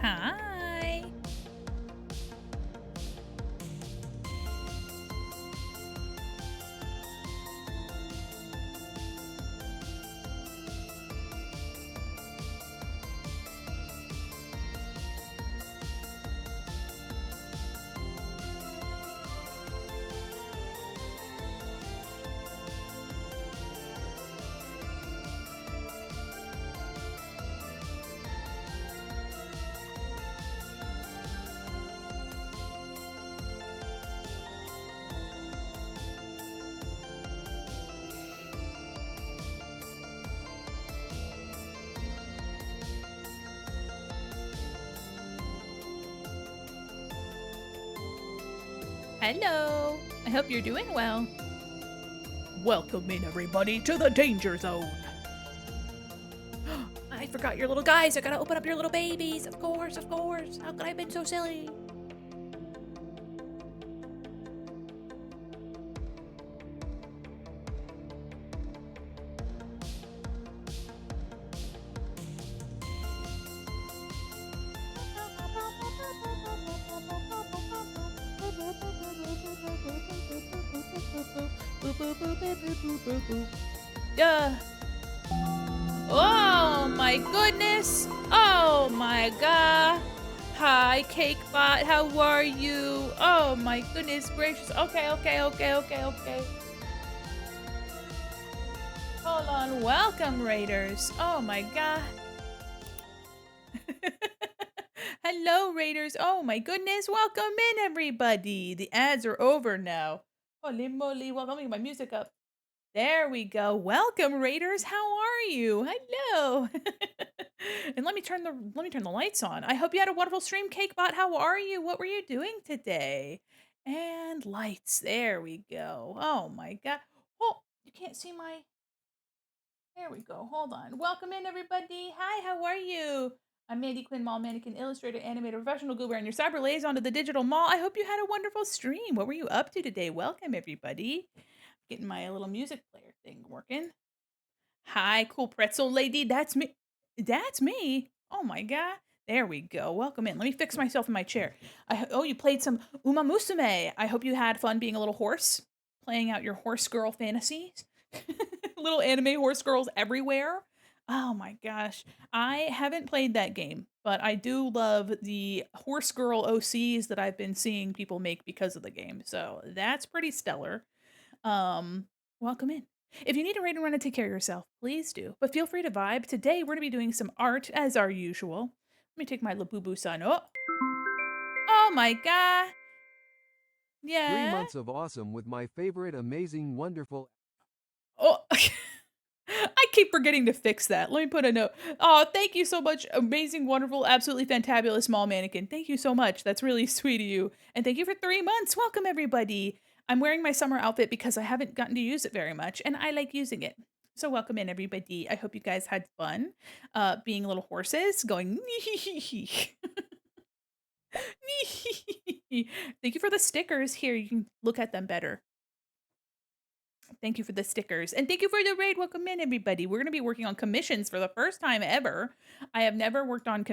Hi. Hello. I hope you're doing well. Welcome in, everybody, to the danger zone. I forgot your little guys. I gotta open up your little babies. Of course, of course. How could I have been so silly? Yeah. Oh my goodness! Oh my god! Hi, Cakebot, how are you? Oh my goodness gracious. Okay. Hold on. Welcome, Raiders. Oh my god. Hello, Raiders. Oh my goodness. Welcome in, everybody. The ads are over now. Holy moly. Welcome. Let me get my music up. There we go. Welcome, Raiders. How are you? Hello. And let me turn the lights on. I hope you had a wonderful stream, Cakebot. How are you? What were you doing today? And lights. There we go. Oh my god. Oh, you can't see my. There we go. Hold on. Welcome in, everybody. Hi, how are you? I'm Mandi, Quin, mall mannequin, illustrator, animator, professional goober, and your cyber liaison to the digital mall. I hope you had a wonderful stream. What were you up to today? Welcome, everybody. Getting my little music player thing working. Hi, cool pretzel lady. That's me. That's me. Oh my god. There we go. Welcome in. Let me fix myself in my chair. Oh, you played some Uma Musume. I hope you had fun being a little horse, playing out your horse girl fantasies. Little anime horse girls everywhere. Oh my gosh. I haven't played that game, but I do love the horse girl OCs that I've been seeing people make because of the game. So that's pretty stellar. Um, Welcome in. If you need a raid and run to take care of yourself, please do. But feel free to vibe. Today we're gonna be doing some art as our usual. Let me take my Labubu son. Oh my god. 3 Yeah. months of awesome with my favorite amazing wonderful. Oh, I keep forgetting to fix that. Let me put a note. Oh, thank you so much. Amazing, wonderful, absolutely fantabulous small mannequin. Thank you so much. That's really sweet of you. And thank you for 3 months. Welcome, everybody. I'm wearing my summer outfit because I haven't gotten to use it very much, and I like using it. So welcome in, everybody. I hope you guys had fun being little horses going. Thank you for the stickers. Here, you can look at them better. Thank you for the stickers. And thank you for the raid. Welcome in, everybody. We're going to be working on commissions for the first time ever. I have never worked on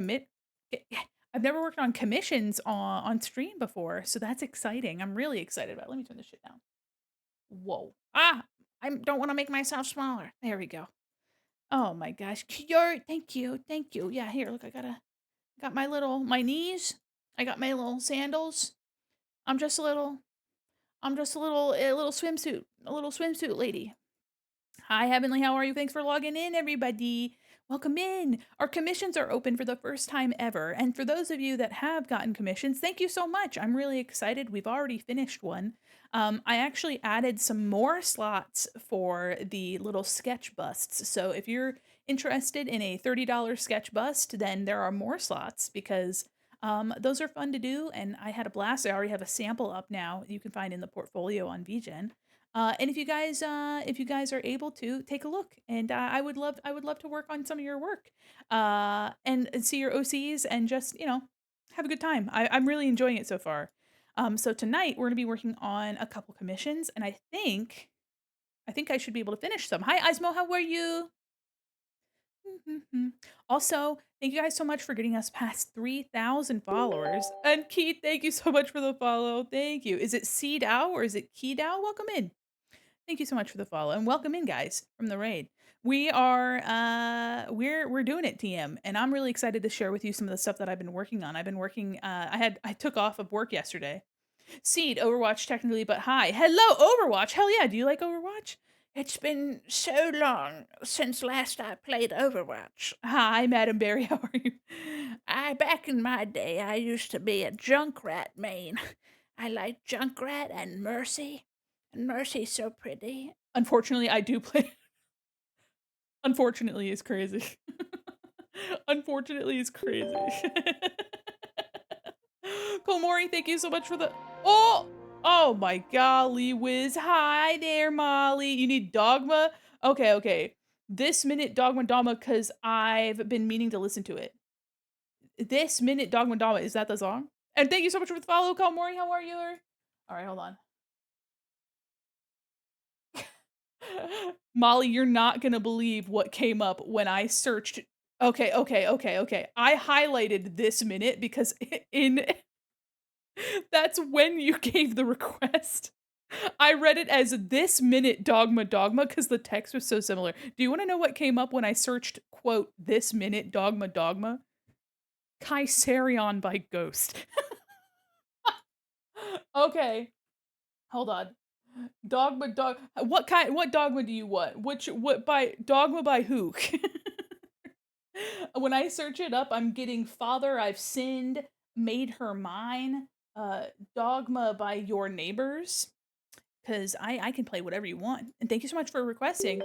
I've never worked on commissions on stream before, so that's exciting. I'm really excited about it. Let me turn this shit down. Whoa. I don't want to make myself smaller. There we go. Oh my gosh. Thank you. Thank you. Yeah, here, look, got my knees. I got my little sandals. I'm just a little a little swimsuit lady. Hi, Heavenly. How are you? Thanks for logging in, everybody. Welcome in. Our commissions are open for the first time ever. And for those of you that have gotten commissions, thank you so much. I'm really excited. We've already finished one. I actually added some more slots for the little sketch busts. So if you're interested in a $30 sketch bust, then there are more slots because those are fun to do. And I had a blast. I already have a sample up now you can find in the portfolio on VGen. And if you guys are able to take a look, and I would love to work on some of your work, and see your OCs, and just have a good time. I'm really enjoying it so far. So tonight we're gonna be working on a couple commissions, and I think I should be able to finish some. Hi, Ismo, how are you? Mhm. Also, thank you guys so much for getting us past 3,000 followers. And Keith, thank you so much for the follow. Thank you. Is it Dow or is it Dow? Welcome in. Thank you so much for the follow and welcome in guys from the raid. We are we're doing it TM and I'm really excited to share with you some of the stuff that I've been working on. I've been working I took off of work yesterday. Seed, Overwatch technically, but hi. Hello, Overwatch. Hell yeah. Do you like Overwatch? It's been so long since last I played Overwatch. Hi, Madam Berry. How are you? Back in my day, I used to be a Junkrat main. I like Junkrat and Mercy. And Mercy's so pretty. Unfortunately, I do play. Unfortunately, is crazy. Unfortunately, is crazy. Komori, thank you so much for the. Oh! Oh my golly whiz. Hi there, Molly. You need Dogma? Okay, okay. This minute Dogma Dogma, because I've been meaning to listen to it. This minute Dogma Dogma, is that the song? And thank you so much for the follow, Komori. How are you? All right, hold on. Molly, you're not gonna believe what came up when I searched. Okay, okay, okay, okay. I highlighted this minute because in that's when you gave the request. I read it as this minute Dogma Dogma because the text was so similar. Do you want to know what came up when I searched, quote, this minute Dogma Dogma? Kaiserion by Ghost. Okay, hold on. Dogma dog. What dogma do you want? What by dogma by who? When I search it up, I'm getting Father I've sinned, made her mine, dogma by your neighbors. Because I can play whatever you want. And thank you so much for requesting.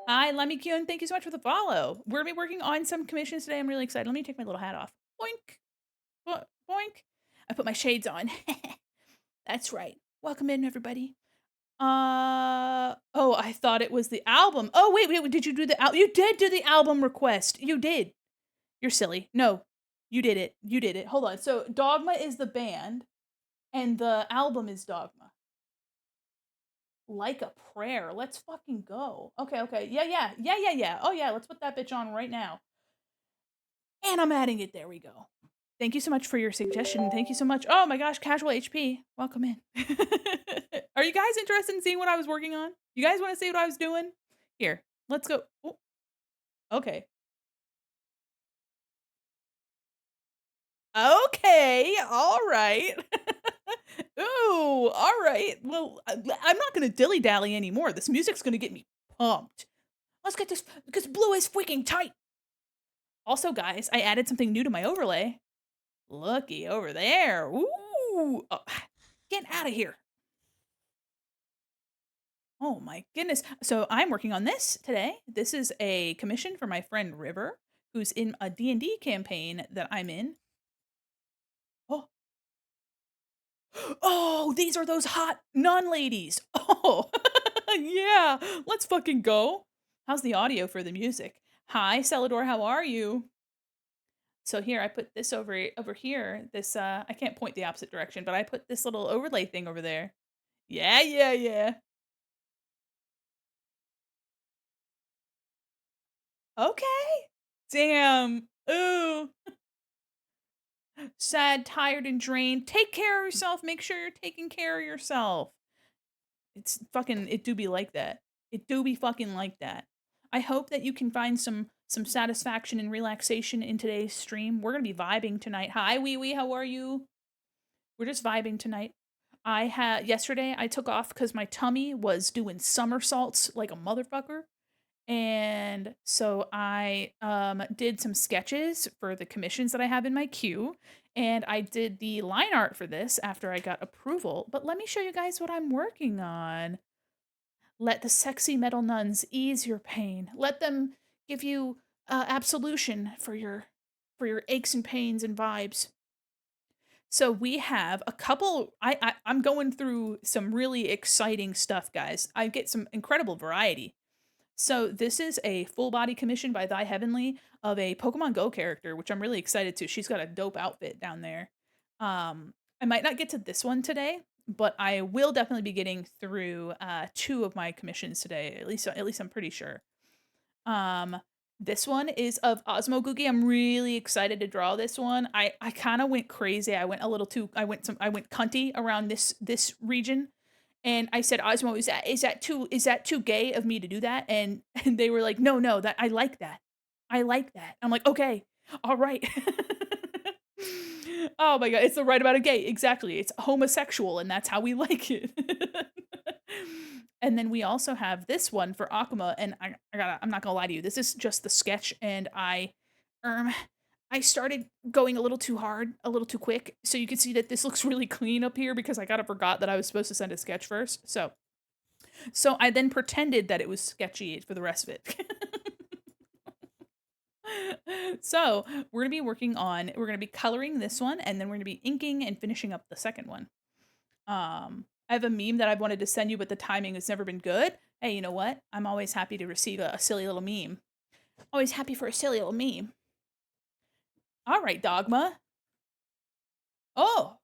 Hi, Lemmy Kyun. Thank you so much for the follow. We're gonna be working on some commissions today. I'm really excited. Let me take my little hat off. Boink. Boink. I put my shades on. That's right. Welcome in, everybody. Oh, I thought it was the album. Oh, wait. Did you do the album? You did do the album request. You did. You're silly. No, you did it. You did it. Hold on. So Dogma is the band, and the album is Dogma. Like a prayer. Let's fucking go. Okay, okay. Yeah. Oh yeah, let's put that bitch on right now. And I'm adding it. There we go. Thank you so much for your suggestion. Thank you so much. Oh my gosh, Casual HP. Welcome in. Are you guys interested in seeing what I was working on? You guys want to see what I was doing? Here, let's go. Oh, okay. Okay, all right. Ooh, all right. Well, I'm not going to dilly dally anymore. This music's going to get me pumped. Let's get this because blue is freaking tight. Also, guys, I added something new to my overlay. Looky over there. Ooh. Oh, get out of here. Oh my goodness. So I'm working on this today. This is a commission for my friend River, who's in a D&D campaign that I'm in. Oh. Oh, these are those hot nun ladies. Oh, yeah. Let's fucking go. How's the audio for the music? Hi, Celador. How are you? So here, I put this over here. This I can't point the opposite direction, but I put this little overlay thing over there. Yeah. Okay. Damn. Ooh. Sad, tired, and drained. Take care of yourself. Make sure you're taking care of yourself. It's fucking it do be like that. It do be fucking like that. I hope that you can find some satisfaction and relaxation in today's stream. We're gonna be vibing tonight. Hi, wee wee, how are you? We're just vibing tonight. I had yesterday I took off because my tummy was doing somersaults like a motherfucker. And so I did some sketches for the commissions that I have in my queue. And I did the line art for this after I got approval. But let me show you guys what I'm working on. Let the sexy metal nuns ease your pain. Let them give you absolution for your aches and pains and vibes. So we have a couple. I'm going through some really exciting stuff, guys. I get some incredible variety. So this is a full body commission by Thy Heavenly of a Pokemon Go character, which I'm really excited to. She's got a dope outfit down there. I might not get to this one today, but I will definitely be getting through two of my commissions today. At least I'm pretty sure. Um, This one is of Osmo Googie. I'm really excited to draw this one. I kind of went crazy. I went a little too I went cunty around this region. And I said, "Osmo, is that too gay of me to do that?" And they were like, "No, no, that I like that. I like that." I'm like, "Okay. All right." Oh my god, it's the right amount of gay. Exactly. It's homosexual and that's how we like it. And then we also have this one for Akuma, and I'm not gonna lie to you. This is just the sketch, and um I started going a little too hard, a little too quick. So you can see that this looks really clean up here because I kind of forgot that I was supposed to send a sketch first. So I then pretended that it was sketchy for the rest of it. So we're gonna be coloring this one, and then we're gonna be inking and finishing up the second one. I have a meme that I've wanted to send you, but the timing has never been good. Hey, you know what? I'm always happy to receive a silly little meme. Always happy for a silly little meme. All right, Dogma. Oh,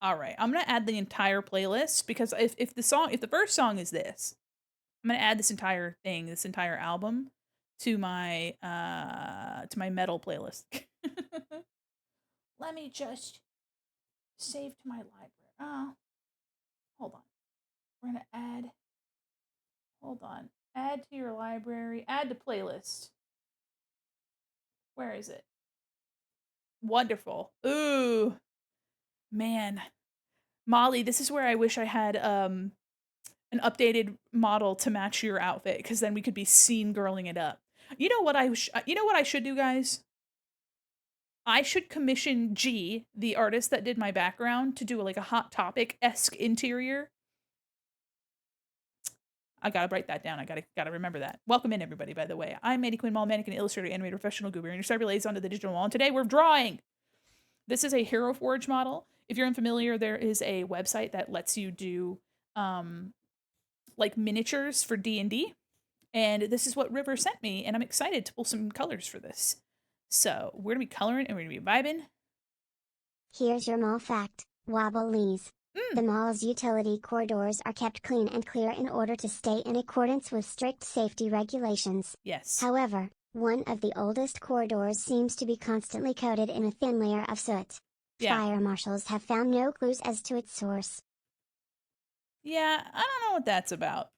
all right. I'm gonna add the entire playlist because if the first song is this, I'm gonna add this entire thing, this entire album to my metal playlist. Let me just save to my library. Oh, hold on. We're gonna add. Hold on. Add to your library. Add to playlist. Where is it? Wonderful. Ooh, man. Molly, this is where I wish I had an updated model to match your outfit cuz then we could be seen girling it up. You know what I should do, guys? I should commission G, the artist that did my background, to do like a hot topic-esque interior. I gotta write that down. I gotta remember that. Welcome in, everybody, by the way. I'm Mandi Quin, mall mannequin, illustrator, animator, professional goober, and your cyber lays onto the digital wall. And today we're drawing. This is a Hero Forge model. If you're unfamiliar, there is a website that lets you do like miniatures for D&D. And this is what River sent me, and I'm excited to pull some colors for this. So we're gonna be coloring and we're gonna be vibing. Here's your mall fact, Wobblies. The Mm, mall's utility corridors are kept clean and clear in order to stay in accordance with strict safety regulations. yes. However, one of the oldest corridors seems to be constantly coated in a thin layer of soot. Yeah. Fire marshals have found no clues as to its source. Yeah, I don't know what that's about.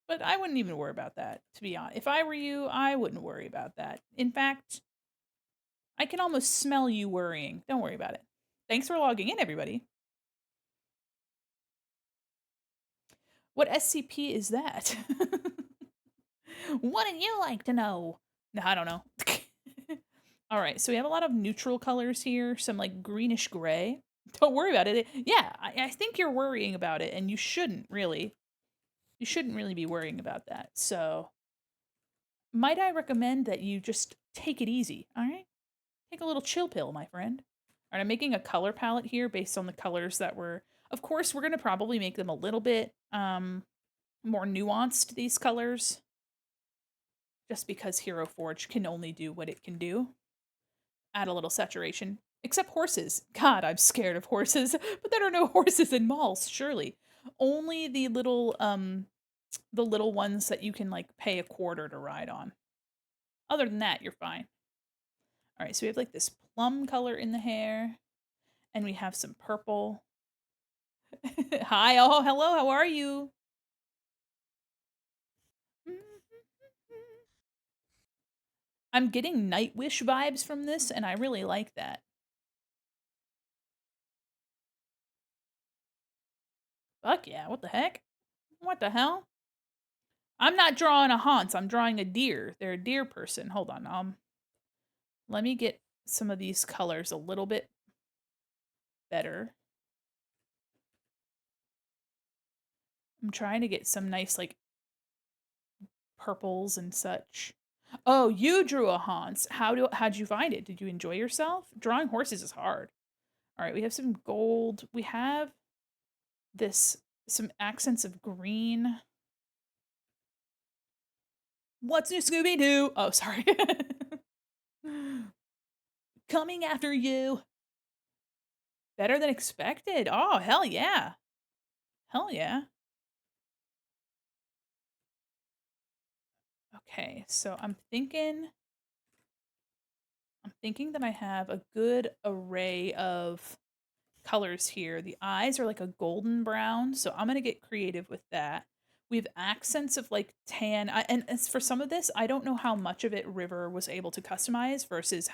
But I wouldn't even worry about that, to be honest. If I were you, I wouldn't worry about that. In fact, I can almost smell you worrying. Don't worry about it. Thanks for logging in, everybody. What SCP is that? Wouldn't you like to know? No, I don't know. All right, so we have a lot of neutral colors here, some like greenish gray. Don't worry about it. Yeah, I think you're worrying about it, and you shouldn't really. You shouldn't really be worrying about that. So, might I recommend that you just take it easy, all right? Take a little chill pill, my friend. All right, I'm making a color palette here based on the colors that were. Of course, we're going to probably make them a little bit more nuanced, these colors, just because Hero Forge can only do what it can do. Add a little saturation. Except horses. God, I'm scared of horses. But there are no horses in malls, surely. Only the little ones that you can like pay a quarter to ride on. Other than that, you're fine. All right, so we have like this plum color in the hair, and we have some purple. Hi, oh, hello, how are you? I'm getting Nightwish vibes from this, and I really like that. Fuck yeah, what the heck? What the hell? I'm not drawing a Hans, I'm drawing a deer. They're a deer person. Hold on, let me get some of these colors a little bit better. I'm trying to get some nice, like, purples and such. Oh, you drew a Hans. How'd you find it? Did you enjoy yourself? Drawing horses is hard. All right, we have some gold. We have this some accents of green. What's new, Scooby Doo? Oh, sorry. Coming after you. Better than expected. Oh, hell yeah. Hell yeah. Okay, so I'm thinking that I have a good array of colors here. The eyes are like a golden brown, so I'm gonna get creative with that. We have accents of like tan, and as for some of this, I don't know how much of it River was able to customize versus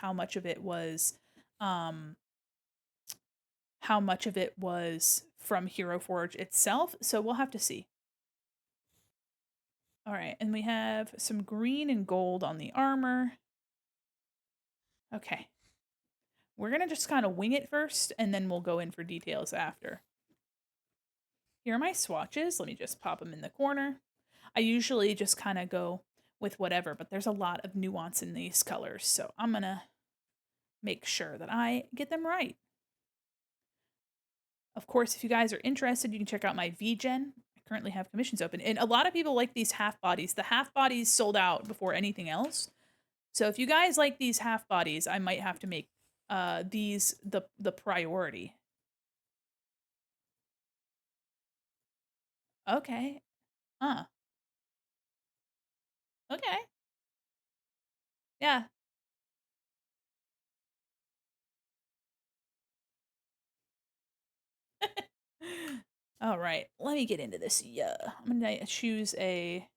um, how much of it was from Hero Forge itself. So we'll have to see. All right, and we have some green and gold on the armor. Okay, we're gonna just kind of wing it first, and then we'll go in for details after. Here are my swatches. Let me just pop them in the corner. I usually just kind of go with whatever, but there's a lot of nuance in these colors, so I'm gonna make sure that I get them right. Of course, if you guys are interested, you can check out my VGen. I currently have commissions open, and a lot of people like these half bodies. The half bodies sold out before anything else. So if you guys like these half bodies, I might have to make these the priority. Okay. Huh. Okay. Yeah. All right. Let me get into this. Yeah. I'm gonna choose a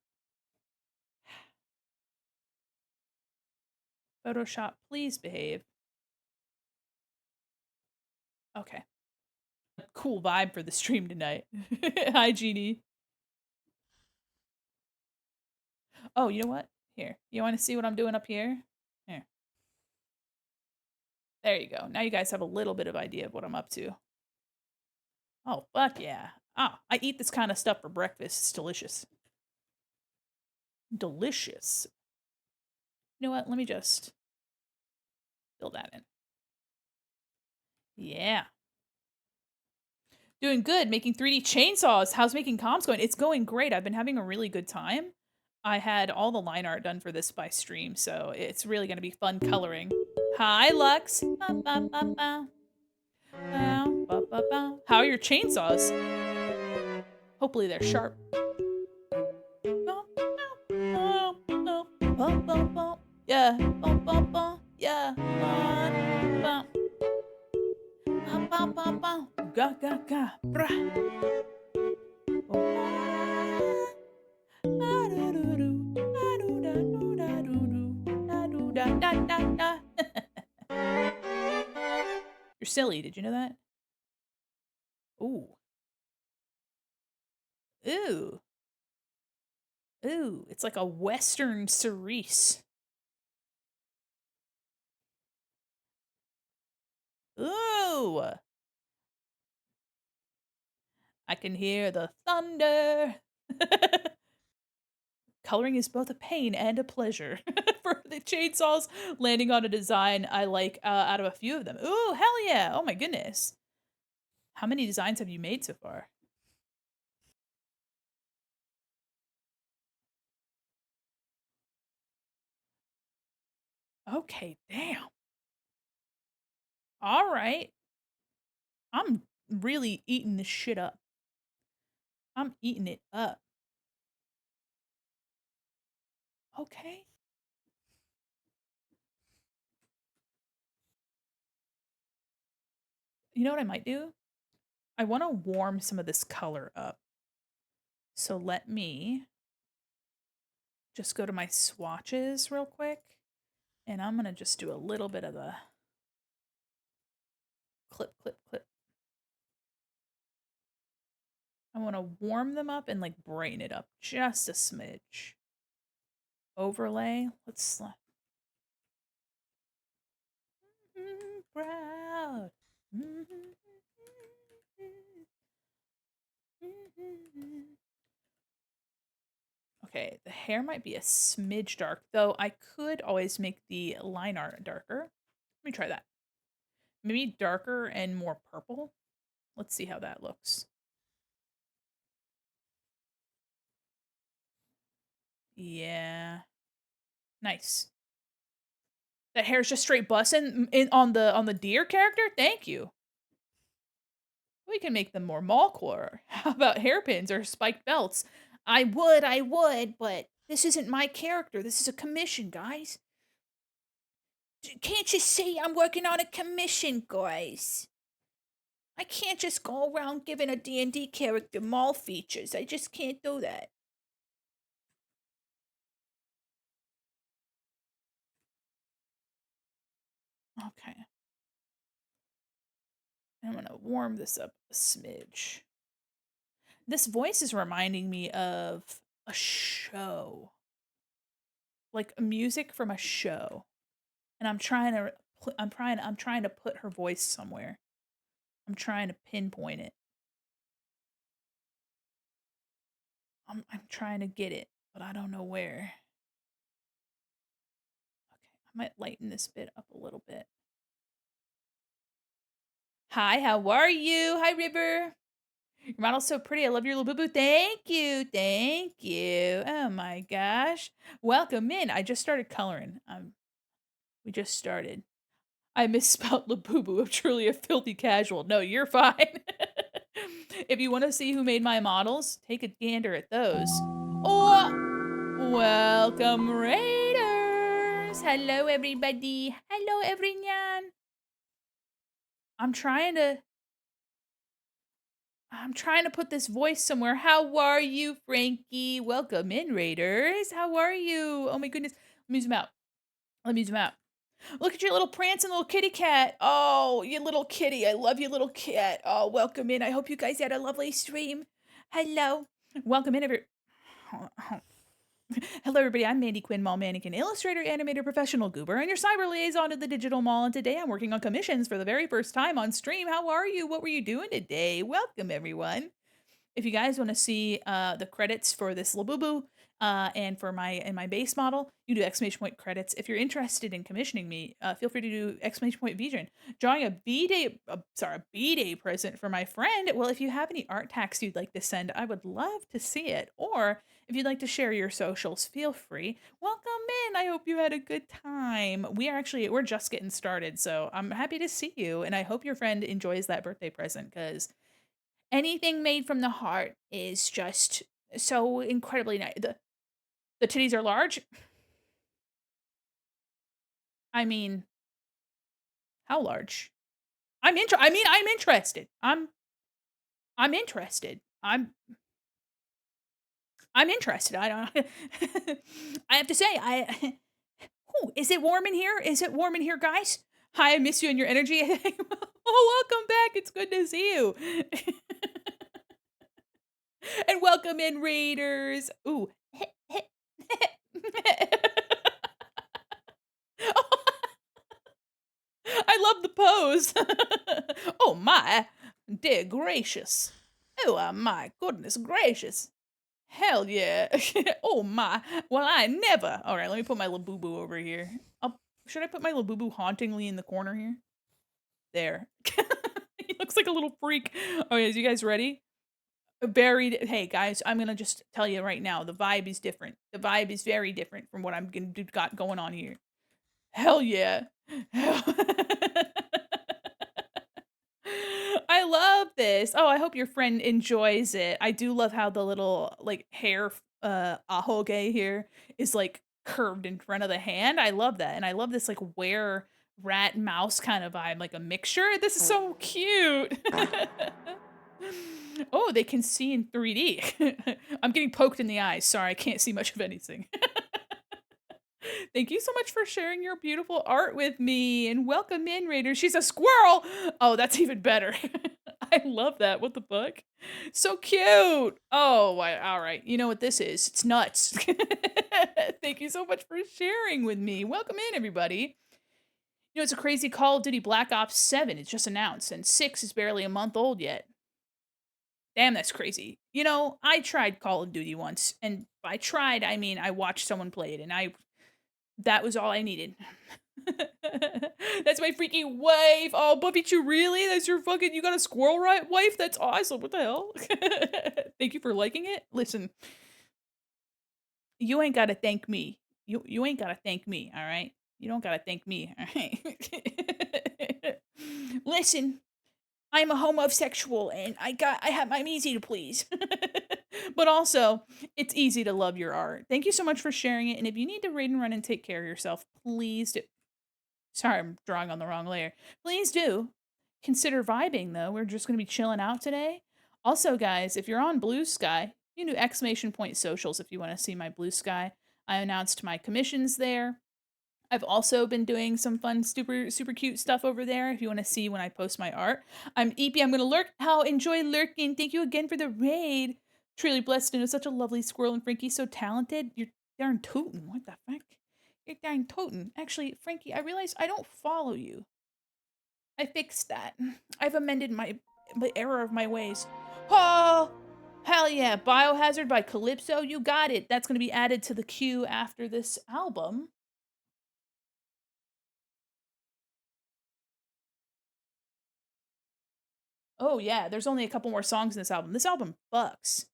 Photoshop. Please behave. Okay. Cool vibe for the stream tonight. Hi, Jeannie. Oh, you know what? Here. You want to see what I'm doing up here? Here. There you go. Now you guys have a little bit of idea of what I'm up to. Oh, fuck yeah. Ah, I eat this kind of stuff for breakfast. It's delicious. Delicious. You know what? Let me just fill that in. Yeah. Doing good. Making 3D chainsaws. How's making comms going? It's going great. I've been having a really good time. I had all the line art done for this by stream, so it's really going to be fun coloring. Hi, Lux. Ba, ba, ba, ba. Ba, ba, ba, ba. How are your chainsaws? Hopefully they're sharp. Yeah. Yeah. Ga ga ga. Brah. You're silly. Did you know that? Ooh. Ooh. Ooh. It's like a Western cerise. Ooh. I can hear the thunder. Coloring is both a pain and a pleasure. For the chainsaws, landing on a design I like out of a few of them. Ooh, hell yeah. Oh my goodness. How many designs have you made so far? Okay, damn. All right. I'm really eating this shit up. I'm eating it up. Okay. You know what I might do? I want to warm some of this color up. So let me just go to my swatches real quick. And I'm going to just do a little bit of the clip, clip, clip. I want to warm them up and like brighten it up just a smidge. Overlay. Let's proud. Okay, the hair might be a smidge dark, though I could always make the line art darker. Let me try that. Maybe darker and more purple. Let's see how that looks. Yeah. Nice. That hair's just straight bussin' in on the deer character? Thank you. We can make them more mallcore. How about hairpins or spiked belts? I would, but This isn't my character. This is a commission, guys. Can't you see I'm working on a commission, guys? I can't just go around giving a D&D character mall features. I just can't do that. Okay. I'm going to warm this up a smidge. This voice is reminding me of a show. Like music from a show. And I'm trying to put her voice somewhere. I'm trying to pinpoint it. I'm trying to get it, but I don't know where. Okay, I might lighten this bit up a little bit. Hi, how are you? Hi, River. Your model's so pretty. I love your little boo-boo. Thank you. Thank you. Oh my gosh. Welcome in. I just started coloring. We just started. I misspelled Labubu. I'm truly a filthy casual. No, you're fine. If you want to see who made my models, take a gander at those. Oh, welcome, Raiders. Hello, everybody. Hello, everyone. I'm trying to put this voice somewhere. How are you, Frankie? Welcome in, Raiders. How are you? Oh my goodness. Let me zoom out. Let me zoom out. Look at your little prancing little kitty cat. Oh, you little kitty. I love you, little cat. Oh, welcome in. I hope you guys had a lovely stream. Hello. Welcome in, Hello, everybody. I'm Mandi Quin, mall mannequin, illustrator, animator, professional goober, and your cyber liaison to the digital mall. And today I'm working on commissions for the very first time on stream. How are you? What were you doing today? Welcome, everyone. If you guys want to see the credits for this Labubu and for my base model, you do exclamation point credits. If you're interested in commissioning me, feel free to do exclamation point vision. Drawing a B-Day present for my friend. Well, if you have any art tags you'd like to send, I would love to see it. Or if you'd like to share your socials, feel free. Welcome in. I hope you had a good time. We're just getting started, so I'm happy to see you, and I hope your friend enjoys that birthday present because anything made from the heart is just so incredibly nice. The titties are large. I mean, how large? I'm interested. I'm interested. I'm interested. I don't I have to say, ooh, is it warm in here? Is it warm in here, guys? Hi, I miss you and your energy. Oh, welcome back. It's good to see you. And welcome in, Raiders. Ooh. I love the pose. Oh my, dear gracious. Oh my goodness gracious. Hell yeah. Oh my. Well, I never. All right, let me put my Labubu over here. Should I put my Labubu hauntingly in the corner here? There. He looks like a little freak. Okay, you guys ready? Buried. Hey guys, I'm gonna just tell you right now, the vibe is different. The vibe is very different from what I'm gonna do got going on here. Hell yeah. I love this. Oh, I hope your friend enjoys it. I do love how the little like hair ahoge here is like curved in front of the hand. I love that. And I love this like were rat mouse kind of vibe, like a mixture. This is so cute. Oh, they can see in 3D. I'm getting poked in the eyes. Sorry, I can't see much of anything. Thank you so much for sharing your beautiful art with me and welcome in, Raider. She's a squirrel. Oh, that's even better. I love that. What the fuck? So cute. Oh, all right. You know what this is? It's nuts. Thank you so much for sharing with me. Welcome in, everybody. You know, it's a crazy Call of Duty Black Ops 7. It's just announced, and 6 is barely a month old yet. Damn, that's crazy. You know, I tried Call of Duty once, and by tried, I mean I watched someone play it, and that was all I needed. That's my freaking wife. Oh, Buffy Chew, really? That's your fucking, you got a squirrel right wife? That's awesome. What the hell? Thank you for liking it. Listen, you ain't gotta thank me. You ain't gotta thank me, all right? You don't gotta thank me, all right? Listen, I'm a homosexual and I'm easy to please. But also, it's easy to love your art. Thank you so much for sharing it. And if you need to raid and run and take care of yourself, please do. Sorry, I'm drawing on the wrong layer. Please do. Consider vibing though. We're just gonna be chilling out today. Also, guys, if you're on Blue Sky, you can do exclamation point socials if you want to see my Blue Sky. I announced my commissions there. I've also been doing some fun, super cute stuff over there. If you want to see when I post my art, I'm EP. I'm gonna lurk. How enjoy lurking. Thank you again for the raid. Truly blessed to know such a lovely squirrel and Frankie, so talented. You're darn tootin'. What the fuck? You're darn totin'. Actually, Frankie, I realized I don't follow you. I fixed that. I've amended my error of my ways. Oh, hell yeah! Biohazard by Calypso. You got it. That's gonna be added to the queue after this album. Oh yeah, there's only a couple more songs in this album. This album fucks.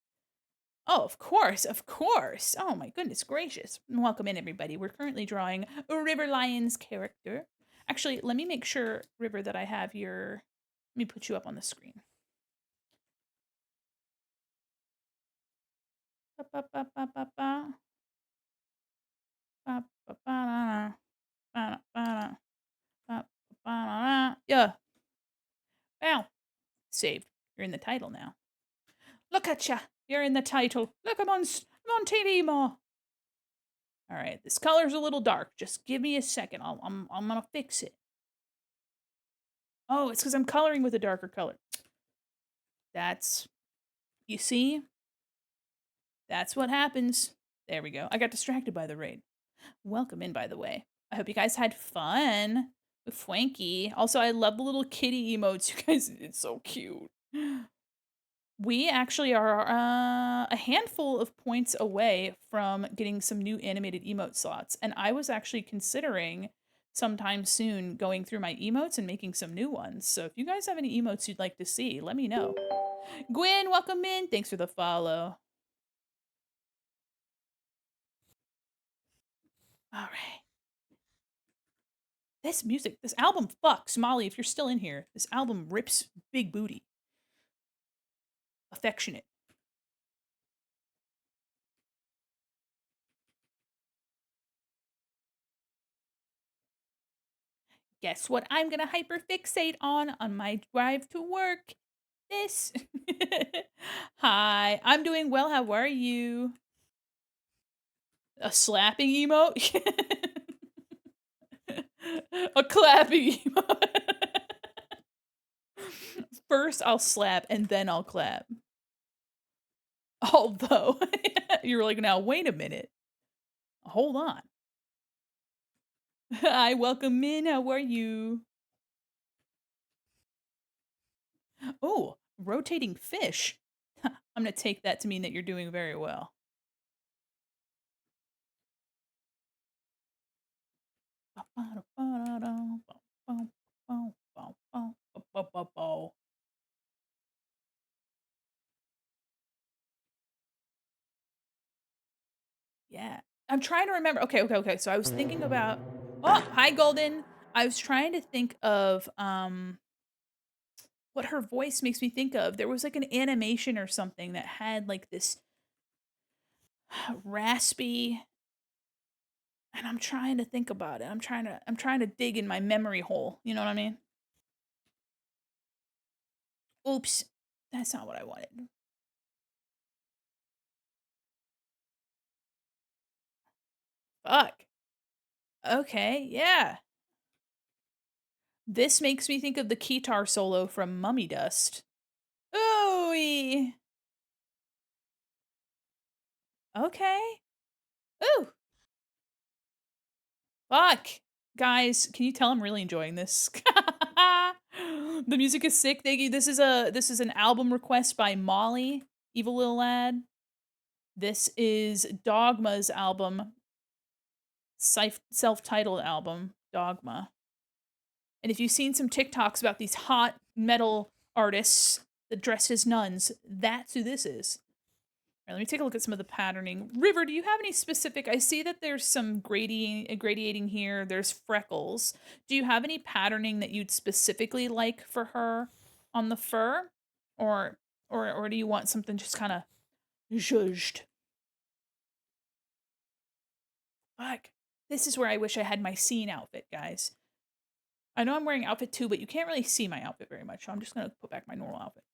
Oh, of course, of course. Oh my goodness gracious. Welcome in everybody. We're currently drawing River Lion's character. Actually, let me make sure, River, that I have your... Let me put you up on the screen. Yeah. Ow. Saved. You're in the title now. Look at ya. You're in the title. Look, I'm on TV more. All right, this color's a little dark. Just give me a second. I'm gonna fix it. Oh, it's because I'm coloring with a darker color. That's, you see? That's what happens. There we go. I got distracted by the raid. Welcome in, by the way. I hope you guys had fun with Fwanky. Also, I love the little kitty emotes. You guys, it's so cute. We actually are a handful of points away from getting some new animated emote slots. And I was actually considering sometime soon going through my emotes and making some new ones. So if you guys have any emotes you'd like to see, let me know. Quin, welcome in. Thanks for the follow. All right. This music, this album fucks. Molly, if you're still in here, this album rips big booty. Affectionate. Guess what I'm gonna hyperfixate on my drive to work? This. Hi, I'm doing well. How are you? A slapping emote? A clapping emote. First, I'll slap and then I'll clap. Although, you're like, now, wait a minute. Hold on. Hi, welcome in. How are you? Oh, rotating fish. I'm going to take that to mean that you're doing very well. Yeah. I'm trying to remember. Okay. So I was thinking about... Oh, hi Golden. I was trying to think of what her voice makes me think of. There was like an animation or something that had like this raspy, and I'm trying to think about it. I'm trying to dig in my memory hole. You know what I mean? Oops. That's not what I wanted. Fuck. Okay, yeah. This makes me think of the guitar solo from Mummy Dust. Ooh. Okay. Ooh. Fuck. Guys, can you tell I'm really enjoying this? The music is sick. Thank you. This is an album request by Molly, Evil Little Lad. This is Dogma's album, self-titled album, Dogma. And if you've seen some TikToks about these hot metal artists that dress as nuns, that's who this is. All right, let me take a look at some of the patterning. River, do you have any specific... I see that there's some gradiating here. There's freckles. Do you have any patterning that you'd specifically like for her on the fur? Or do you want something just kind of Zhuzhed. Fuck. This is where I wish I had my scene outfit, guys. I know I'm wearing outfit 2, but you can't really see my outfit very much, so I'm just gonna put back my normal outfit.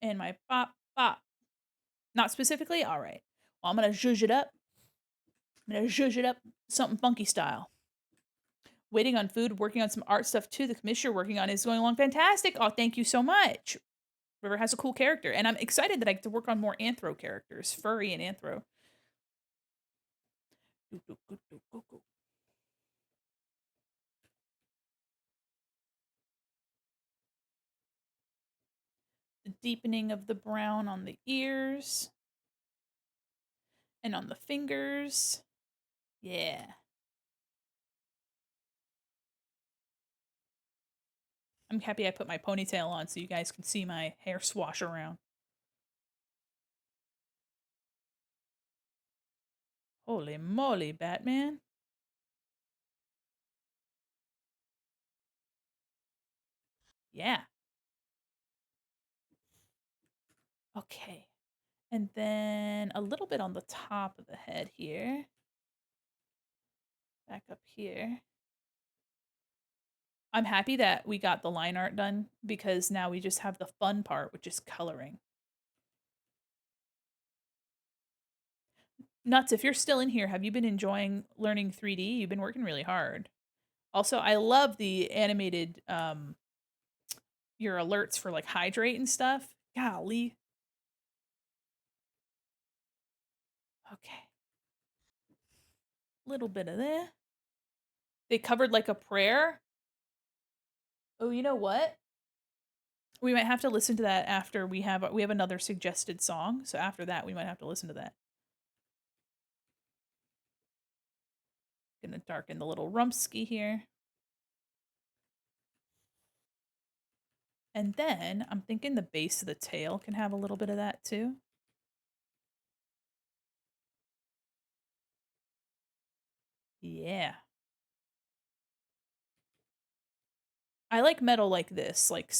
And my bop bop. Not specifically? Alright. Well, I'm gonna zhuzh it up. I'm gonna zhuzh it up something funky style. Waiting on food, working on some art stuff too. The commission you're working on is going along fantastic. Oh, thank you so much. River has a cool character, and I'm excited that I get to work on more anthro characters, furry and anthro. The deepening of the brown on the ears and on the fingers. Yeah. I'm happy I put my ponytail on so you guys can see my hair swash around. Holy moly, Batman. Yeah. Okay. And then a little bit on the top of the head here. Back up here. I'm happy that we got the line art done because now we just have the fun part, which is coloring. Nuts, if you're still in here, have you been enjoying learning 3D? You've been working really hard. Also, I love the animated your alerts for like hydrate and stuff. Golly. Okay. Little bit of that. They covered like a prayer. Oh, you know what? We might have to listen to that after we have another suggested song. So after that, we might have to listen to that. Gonna darken the little rumpski here. And then I'm thinking the base of the tail can have a little bit of that too. Yeah. I like metal like this, like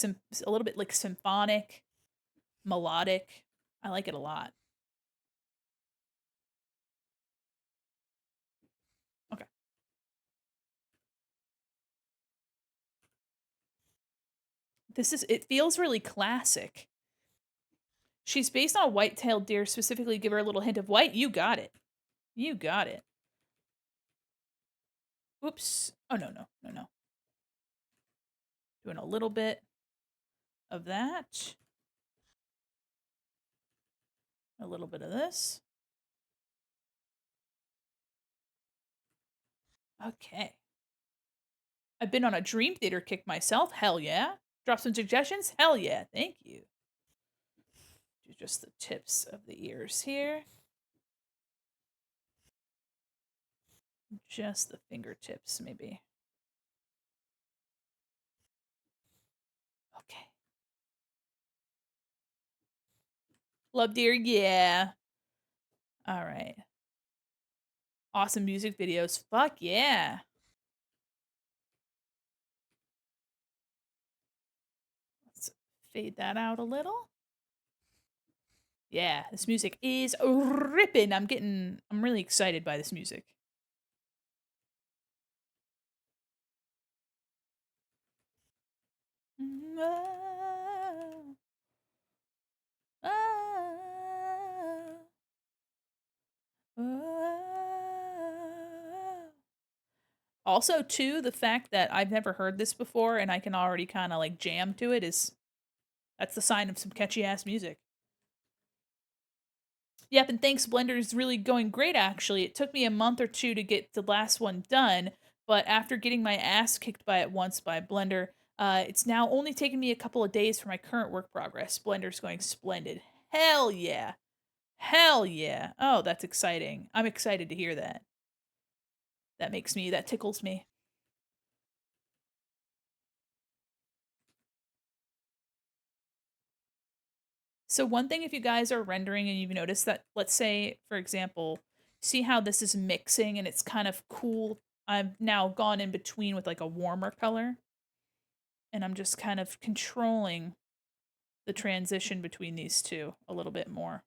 a little bit like symphonic, melodic. I like it a lot. Okay. It feels really classic. She's based on a white-tailed deer, specifically give her a little hint of white. You got it. You got it. Oops. Oh, no. Doing a little bit of that. A little bit of this. Okay. I've been on a Dream Theater kick myself. Hell yeah. Drop some suggestions? Hell yeah. Thank you. Do just the tips of the ears here. Just the fingertips, maybe. Okay. Love deer, yeah. All right. Awesome music videos. Fuck yeah. Let's fade that out a little. Yeah, this music is ripping. I'm really excited by this music. Oh, oh, oh. Also, too, the fact that I've never heard this before and I can already kind of like jam to it that's the sign of some catchy ass music. Yep, and thanks, Blender's really going great actually. It took me a month or two to get the last one done, but after getting my ass kicked by it once by Blender, it's now only taken me a couple of days for my current work progress. Blender's going splendid. Hell yeah. Hell yeah. Oh, that's exciting. I'm excited to hear that. That tickles me. So one thing, if you guys are rendering and you've noticed that, let's say, for example, see how this is mixing and it's kind of cool. I've now gone in between with like a warmer color. And I'm just kind of controlling the transition between these two a little bit more.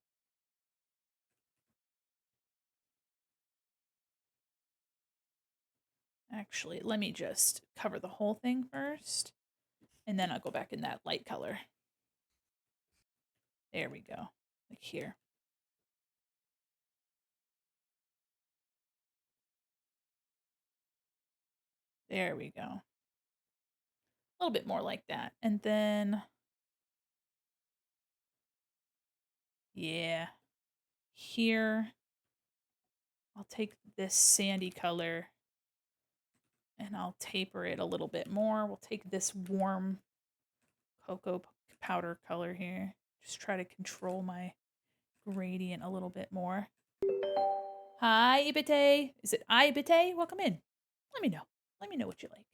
Actually, let me just cover the whole thing first, and then I'll go back in that light color. There we go, like here. There we go. A little bit more like that. And then, yeah, here, I'll take this sandy color and I'll taper it a little bit more. We'll take this warm cocoa powder color here. Just try to control my gradient a little bit more. Hi, Ibite. Is it Ibite? Welcome in. Let me know. Let me know what you like.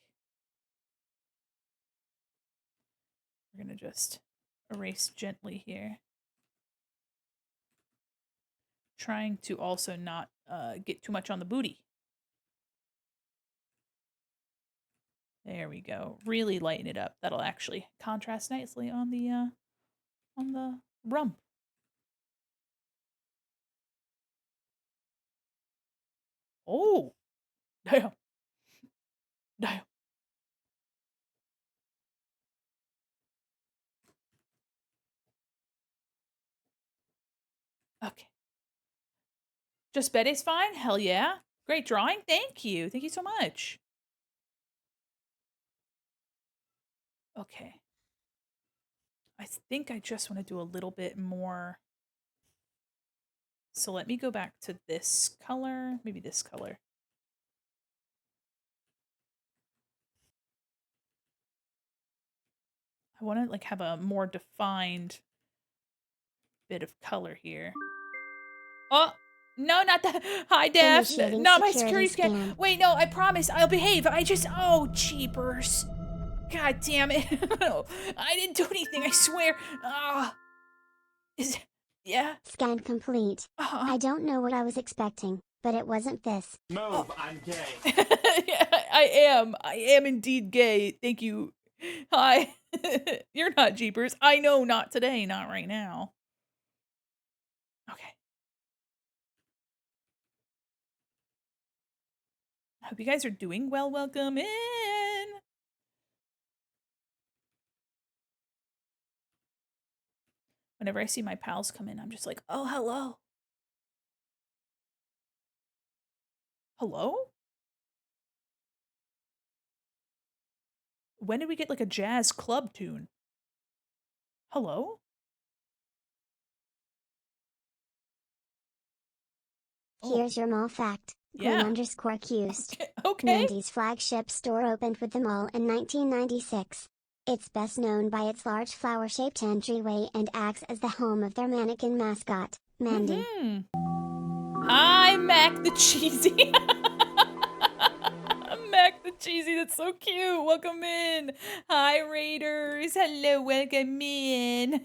We're going to just erase gently here. Trying to also not get too much on the booty. There we go. Really lighten it up. That'll actually contrast nicely on the rump. Oh, damn. Damn. Okay. Just Betty's fine? Hell yeah. Great drawing. Thank you. Thank you so much. Okay. I think I just want to do a little bit more. So let me go back to this color, maybe this color. I want to like have a more defined bit of color here. Oh, no, not that high def. Initiating Not my security security scan. scan. Wait, no, I promise I'll behave. I just, oh, jeepers. God damn it. I didn't do anything, I swear. Yeah? Scan complete. I don't know what I was expecting, but it wasn't this. Move, I'm gay. Yeah, I am. I am indeed gay. Thank you. Hi. You're not jeepers. I know, not today, not right now. Okay. I hope you guys are doing well. Welcome in. Whenever I see my pals come in, I'm just like, oh, hello. Hello? When did we get like a jazz club tune? Hello? Here's your mall fact. Quin Yeah. underscore accused. Okay. Mandi's flagship store opened with the mall in 1996. It's best known by its large flower-shaped entryway and acts as the home of their mannequin mascot, Mandi. Hi, Mac the Cheesy. Mac the Cheesy, that's so cute. Welcome in. Hi, Raiders. Hello, welcome in.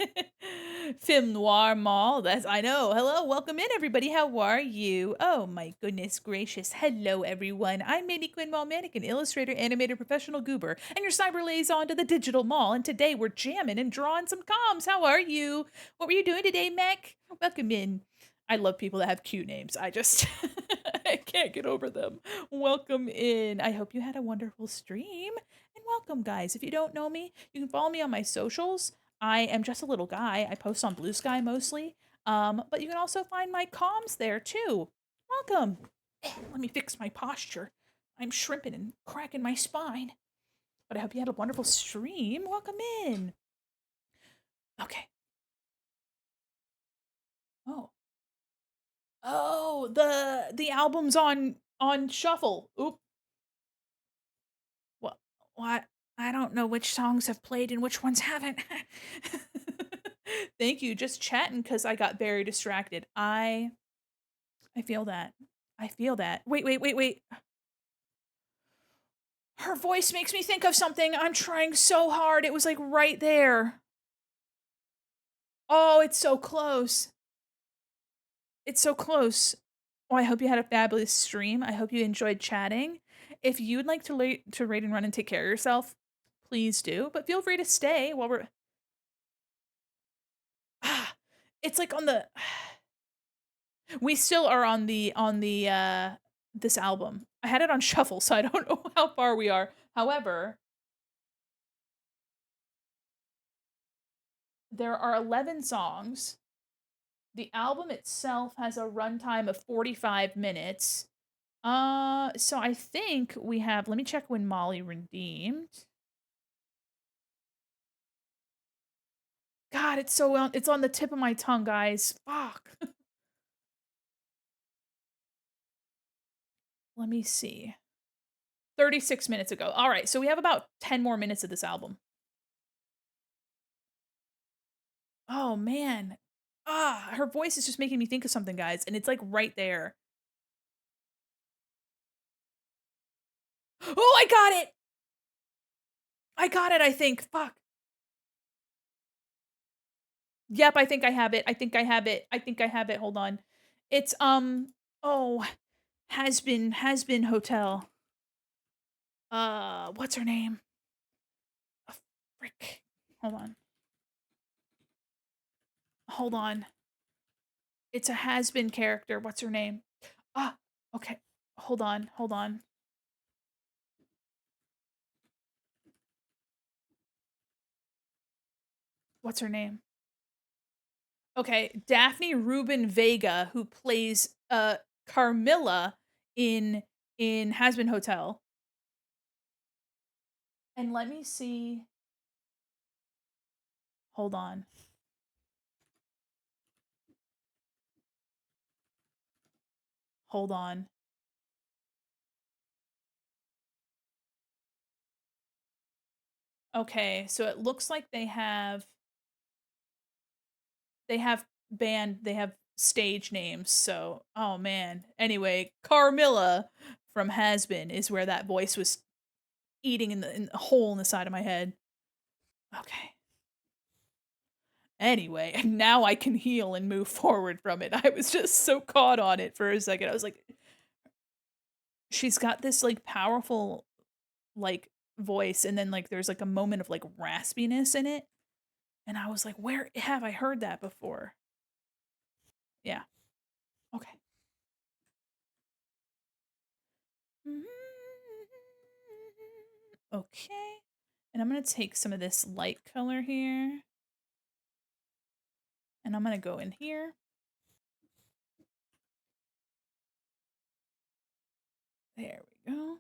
Film Noir Mall, that's, I know. Hello, welcome in, everybody. How are you? Oh, my goodness gracious. Hello, everyone. I'm Mandi Quin Mall Mannequin, illustrator, animator, professional goober, and your cyber liaison to the digital mall. And today we're jamming and drawing some comms. How are you? What were you doing today, Mac? Welcome in. I love people that have cute names. I just, I can't get over them. Welcome in. I hope you had a wonderful stream. And welcome, guys. If you don't know me, you can follow me on my socials. I am just a little guy. I post on Blue Sky mostly. But you can also find my comms there too. Welcome. Let me fix my posture. I'm shrimping and cracking my spine. But I hope you had a wonderful stream. Welcome in. Okay. Oh. Oh, the album's on shuffle. Oop. What? I don't know which songs have played and which ones haven't. Thank you. Just chatting because I got very distracted. I feel that. I feel that. Wait. Her voice makes me think of something. I'm trying so hard. It was like right there. Oh, it's so close. It's so close. Oh, I hope you had a fabulous stream. I hope you enjoyed chatting. If you'd like to rate and run and take care of yourself, please do. But feel free to stay while we're It's like on the we still are on this album. I had it on shuffle, so I don't know how far we are. However, there are 11 songs. The album itself has a runtime of 45 minutes. So I think we have, let me check when Molly redeemed. God, it's so well, it's on the tip of my tongue, guys. Fuck. Let me see. 36 minutes ago. All right, so we have about 10 more minutes of this album. Oh man. Her voice is just making me think of something, guys, and it's like right there. Oh, I got it. I got it, I think. Fuck. Yep, I think I have it. I think I have it. I think I have it. Hold on. It's oh, has been hotel. What's her name? Oh, frick. Hold on. Hold on. It's a has been character. What's her name? Ah, okay. Hold on. Hold on. What's her name? Okay, Daphne Rubin Vega, who plays Carmilla in Has Been Hotel. And let me see. Hold on. Hold on. Okay, so it looks like they have stage names. So, oh man. Anyway, Carmilla from Has Been is where that voice was eating in the hole in the side of my head. Okay. Anyway, now I can heal and move forward from it. I was just so caught on it for a second. I was like, she's got this like powerful like voice, and then like there's like a moment of like raspiness in it. And I was like, where have I heard that before? Yeah. Okay. Okay. And I'm going to take some of this light color here. And I'm going to go in here. There we go.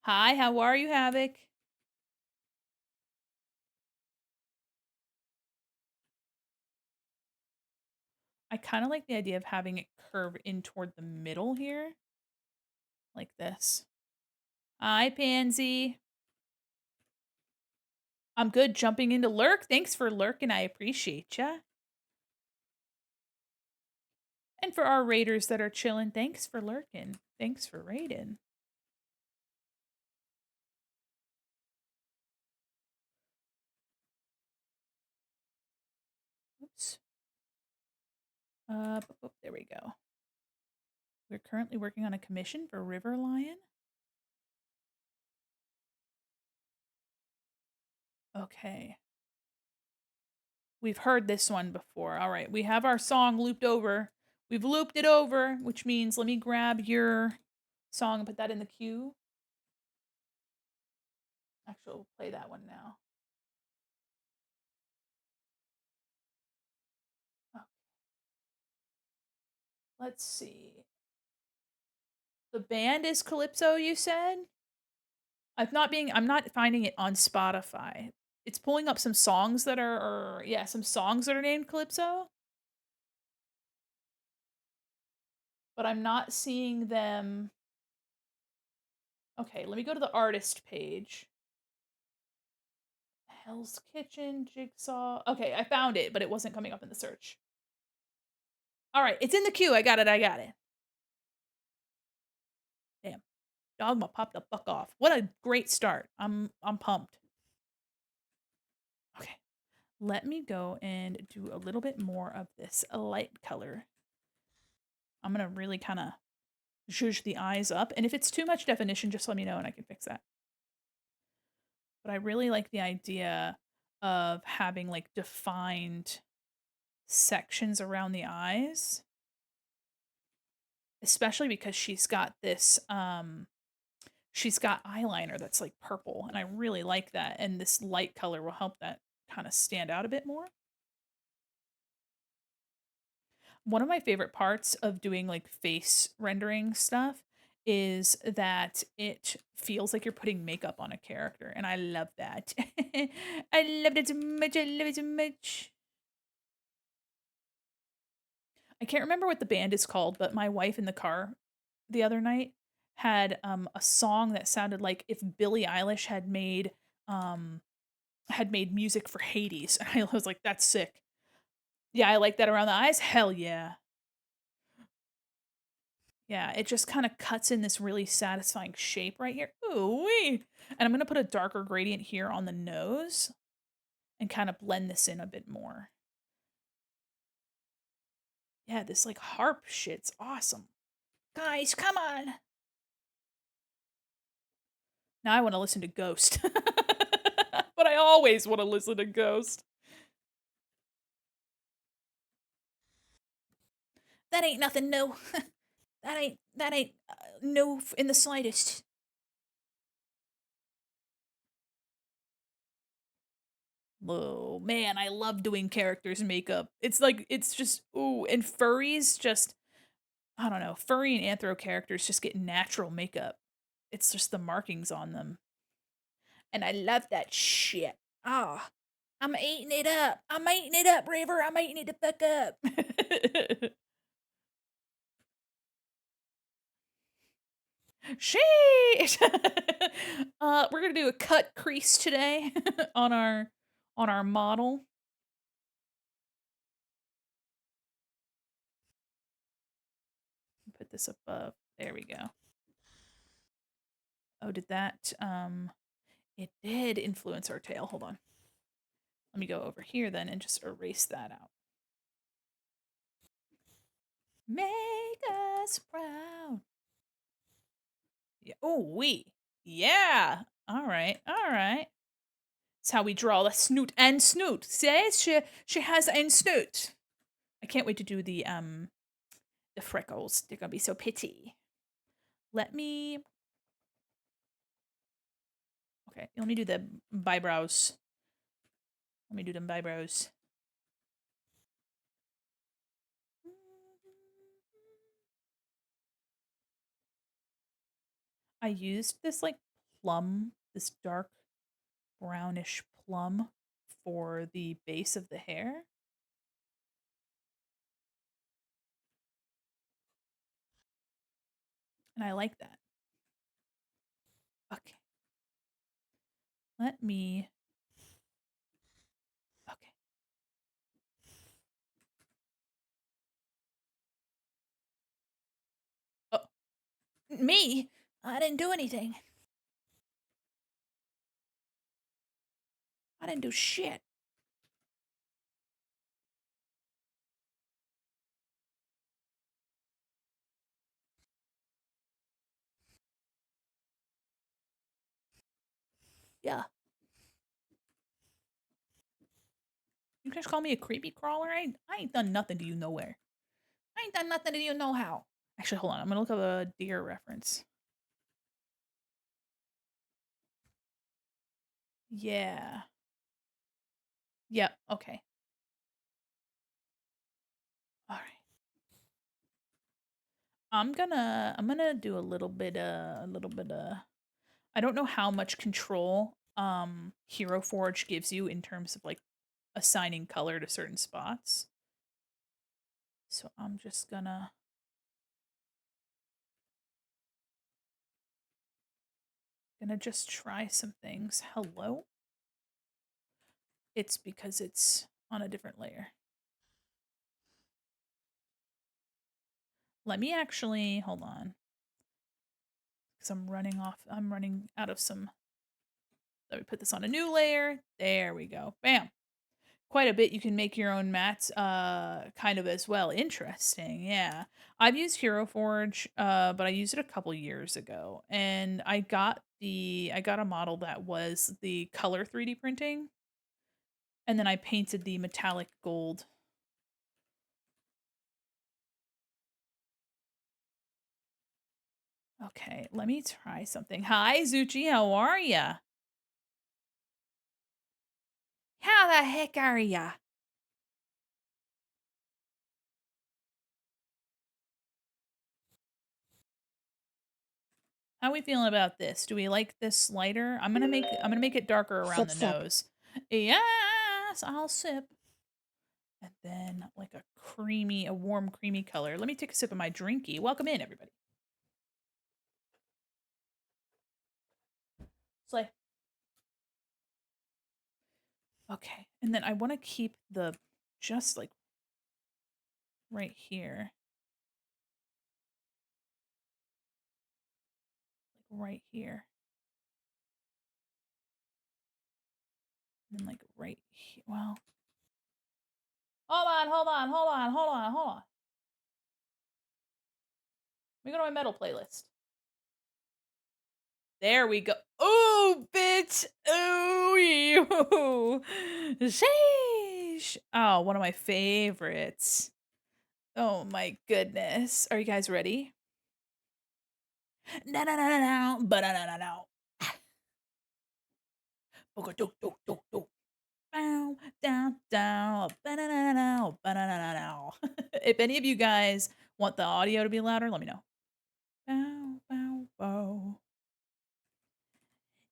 Hi, how are you, Havoc? I kind of like the idea of having it curve in toward the middle here. Like this. Hi, Pansy. I'm good jumping into lurk. Thanks for lurking. I appreciate ya. And for our raiders that are chilling, thanks for lurking. Thanks for raiding. Oops. There we go. We're currently working on a commission for River Lion. Okay. We've heard this one before. All right, we have our song looped over. We've looped it over, which means let me grab your song and put that in the queue. Actually, we'll play that one now. Oh. Let's see. The band is Calypso, you said? I'm not finding it on Spotify. It's pulling up some songs that are yeah, some songs that are named Calypso. But I'm not seeing them. Okay, let me go to the artist page. Hell's Kitchen, Jigsaw. Okay, I found it, but it wasn't coming up in the search. All right, it's in the queue. I got it. Damn. Dogma popped the fuck off. What a great start. I'm pumped. Okay. Let me go and do a little bit more of this light color. I'm going to really kind of zhuzh the eyes up. And if it's too much definition, just let me know and I can fix that. But I really like the idea of having like defined sections around the eyes, especially because she's got eyeliner that's like purple, and I really like that, and this light color will help that kind of stand out a bit more. One of my favorite parts of doing like face rendering stuff is that it feels like you're putting makeup on a character, and I love that. I love it so much. I love it so much. I can't remember what the band is called, but my wife in the car the other night had a song that sounded like if Billie Eilish had made music for Hades. And I was like, that's sick. Yeah, I like that around the eyes. Hell yeah. Yeah, it just kind of cuts in this really satisfying shape right here. Ooh wee. And I'm going to put a darker gradient here on the nose and kind of blend this in a bit more. Yeah, this like harp shit's awesome. Guys, come on. Now I want to listen to Ghost. But I always want to listen to Ghost. That ain't nothing new. That ain't new in the slightest. Oh man, I love doing characters makeup. It's like it's just ooh, and furries just I don't know, furry and anthro characters just get natural makeup. It's just the markings on them. And I love that shit. Ah, I'm eating it up. I'm eating it up, River. I'm eating it the fuck up. Shit. We're gonna do a cut crease today on our model. Put this above. There we go. Oh, did that it did influence our tail. Hold on. Let me go over here then and just erase that out. Make us proud. Yeah. Oh, we. Yeah. All right. All right. That's how we draw the snoot and snoot. See, she has a snoot. I can't wait to do the freckles. They're gonna be so pretty. Let me. Okay. Let me do the eyebrows. Let me do them eyebrows. I used this like plum, this dark brownish plum for the base of the hair. And I like that. Okay. Let me. Okay. Oh, me? I didn't do anything. I didn't do shit. Yeah. You guys call me a creepy crawler? I ain't done nothing to you nowhere. I ain't done nothing to you no how. Actually, hold on. I'm gonna look up a deer reference. Yeah. Yep. Okay. All right. I'm gonna do a little bit I don't know how much control Hero Forge gives you in terms of like assigning color to certain spots. So I'm just gonna just try some things. Hello? It's because it's on a different layer. Let me actually hold on. Because I'm running out of some. Let me put this on a new layer. There we go. Bam. Quite a bit you can make your own mats kind of as well. Interesting. Yeah. I've used Hero Forge, but I used it a couple years ago. And I got a model that was the color 3D printing. And then I painted the metallic gold. Okay, let me try something. Hi, Zuchi, how are ya? How the heck are ya? How are we feeling about this? Do we like this lighter? I'm gonna make it darker around Sip, the sip. nose. Yes, I'll sip. And then like a warm creamy color. Let me take a sip of my drinky. Welcome in, everybody. Slay. Okay, and then I want to keep the just like right here. Like right here. And then like right here. Well, hold on. Let me go to my metal playlist. There we go. Oh, bitch. Oh, you. Sheesh. Oh, one of my favorites. Oh my goodness. Are you guys ready? No, no, no, no, no. But no, no, no, no. Bow, down, down. Ba-na-na-na-now, ba-na-na-na-now. If any of you guys want the audio to be louder, let me know. Bow, bow, bow.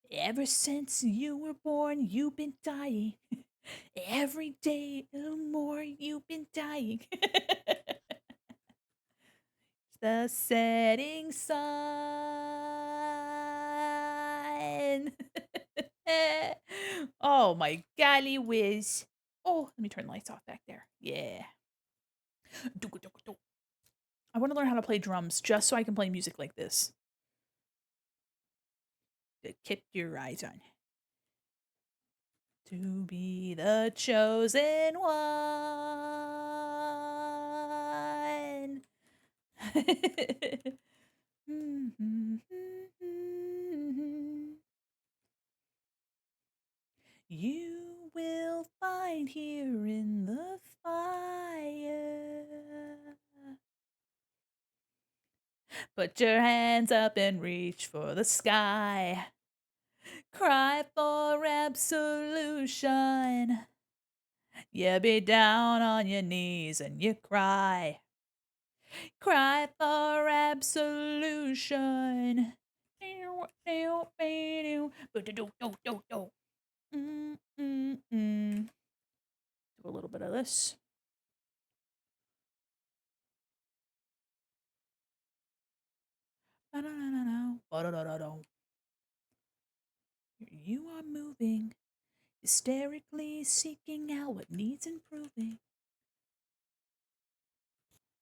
Ever since you were born, you've been dying. Every day, a little more, you've been dying. The setting sun. Oh my golly whiz. Oh, let me turn the lights off back there. Yeah. I want to learn how to play drums just so I can play music like this. Keep your eyes on. To be the chosen one. You will find here in the fire. Put your hands up and reach for the sky. Cry for absolution. You be down on your knees and you cry. Cry for absolution. Do a little bit of this. You are moving, hysterically seeking out what needs improving.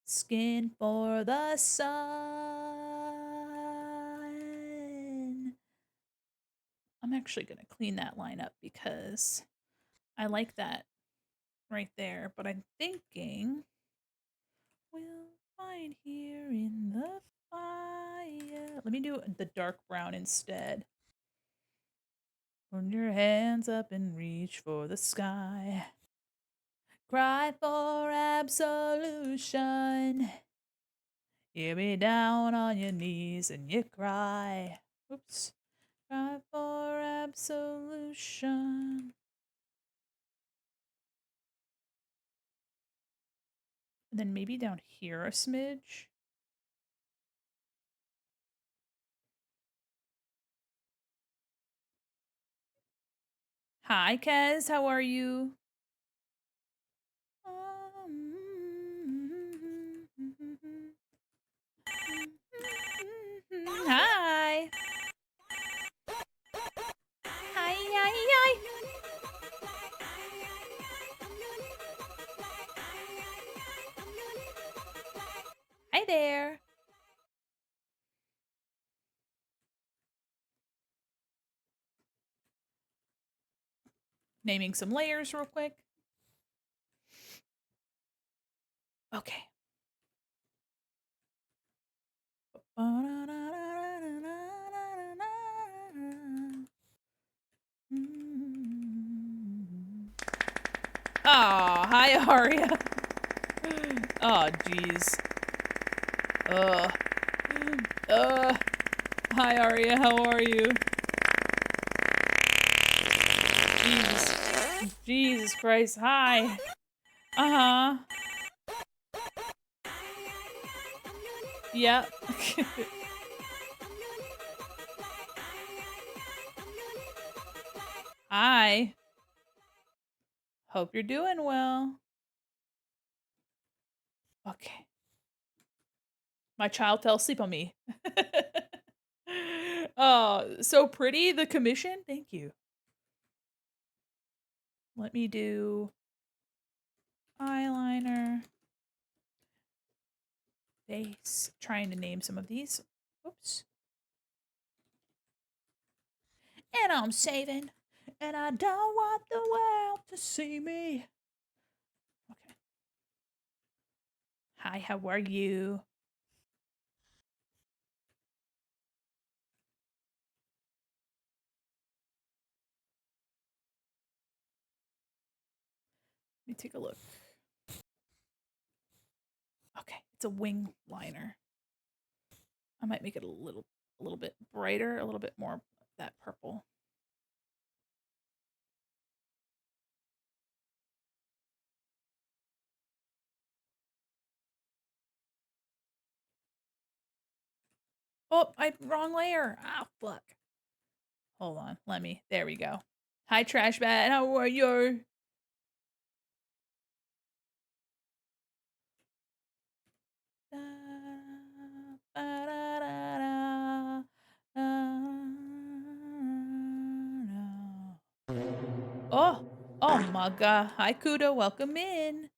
Skin for the sun. I'm actually going to clean that line up because I like that right there, but I'm thinking we'll find here in the fire. Let me do the dark brown instead. Put your hands up and reach for the sky. Cry for absolution. You be down on your knees and you cry. Oops. Cry for absolution. And then maybe down here a smidge. Hi, Kez. How are you? Hi. Hi, hi, hi. Hi there. Naming some layers real quick. Okay. Hi, Aria. Oh, jeez. Uh. Hi, Aria. How are you? Jesus. Jesus Christ. Hi. Uh-huh. Yep. Hi. Hope you're doing well. Okay. My child fell asleep on me. Oh, so pretty, the commission. Thank you. Let me do eyeliner, face. Trying to name some of these. Oops. And I'm saving. And I don't want the world to see me. Okay. Hi, how are you? Let me take a look. Okay, it's a wing liner. I might make it a little bit brighter, a little bit more that purple. Oh, wrong layer. Ah, fuck. Hold on, there we go. Hi, Trash Bat, how are you? Oh, oh my god. Hi, Kudo, welcome in.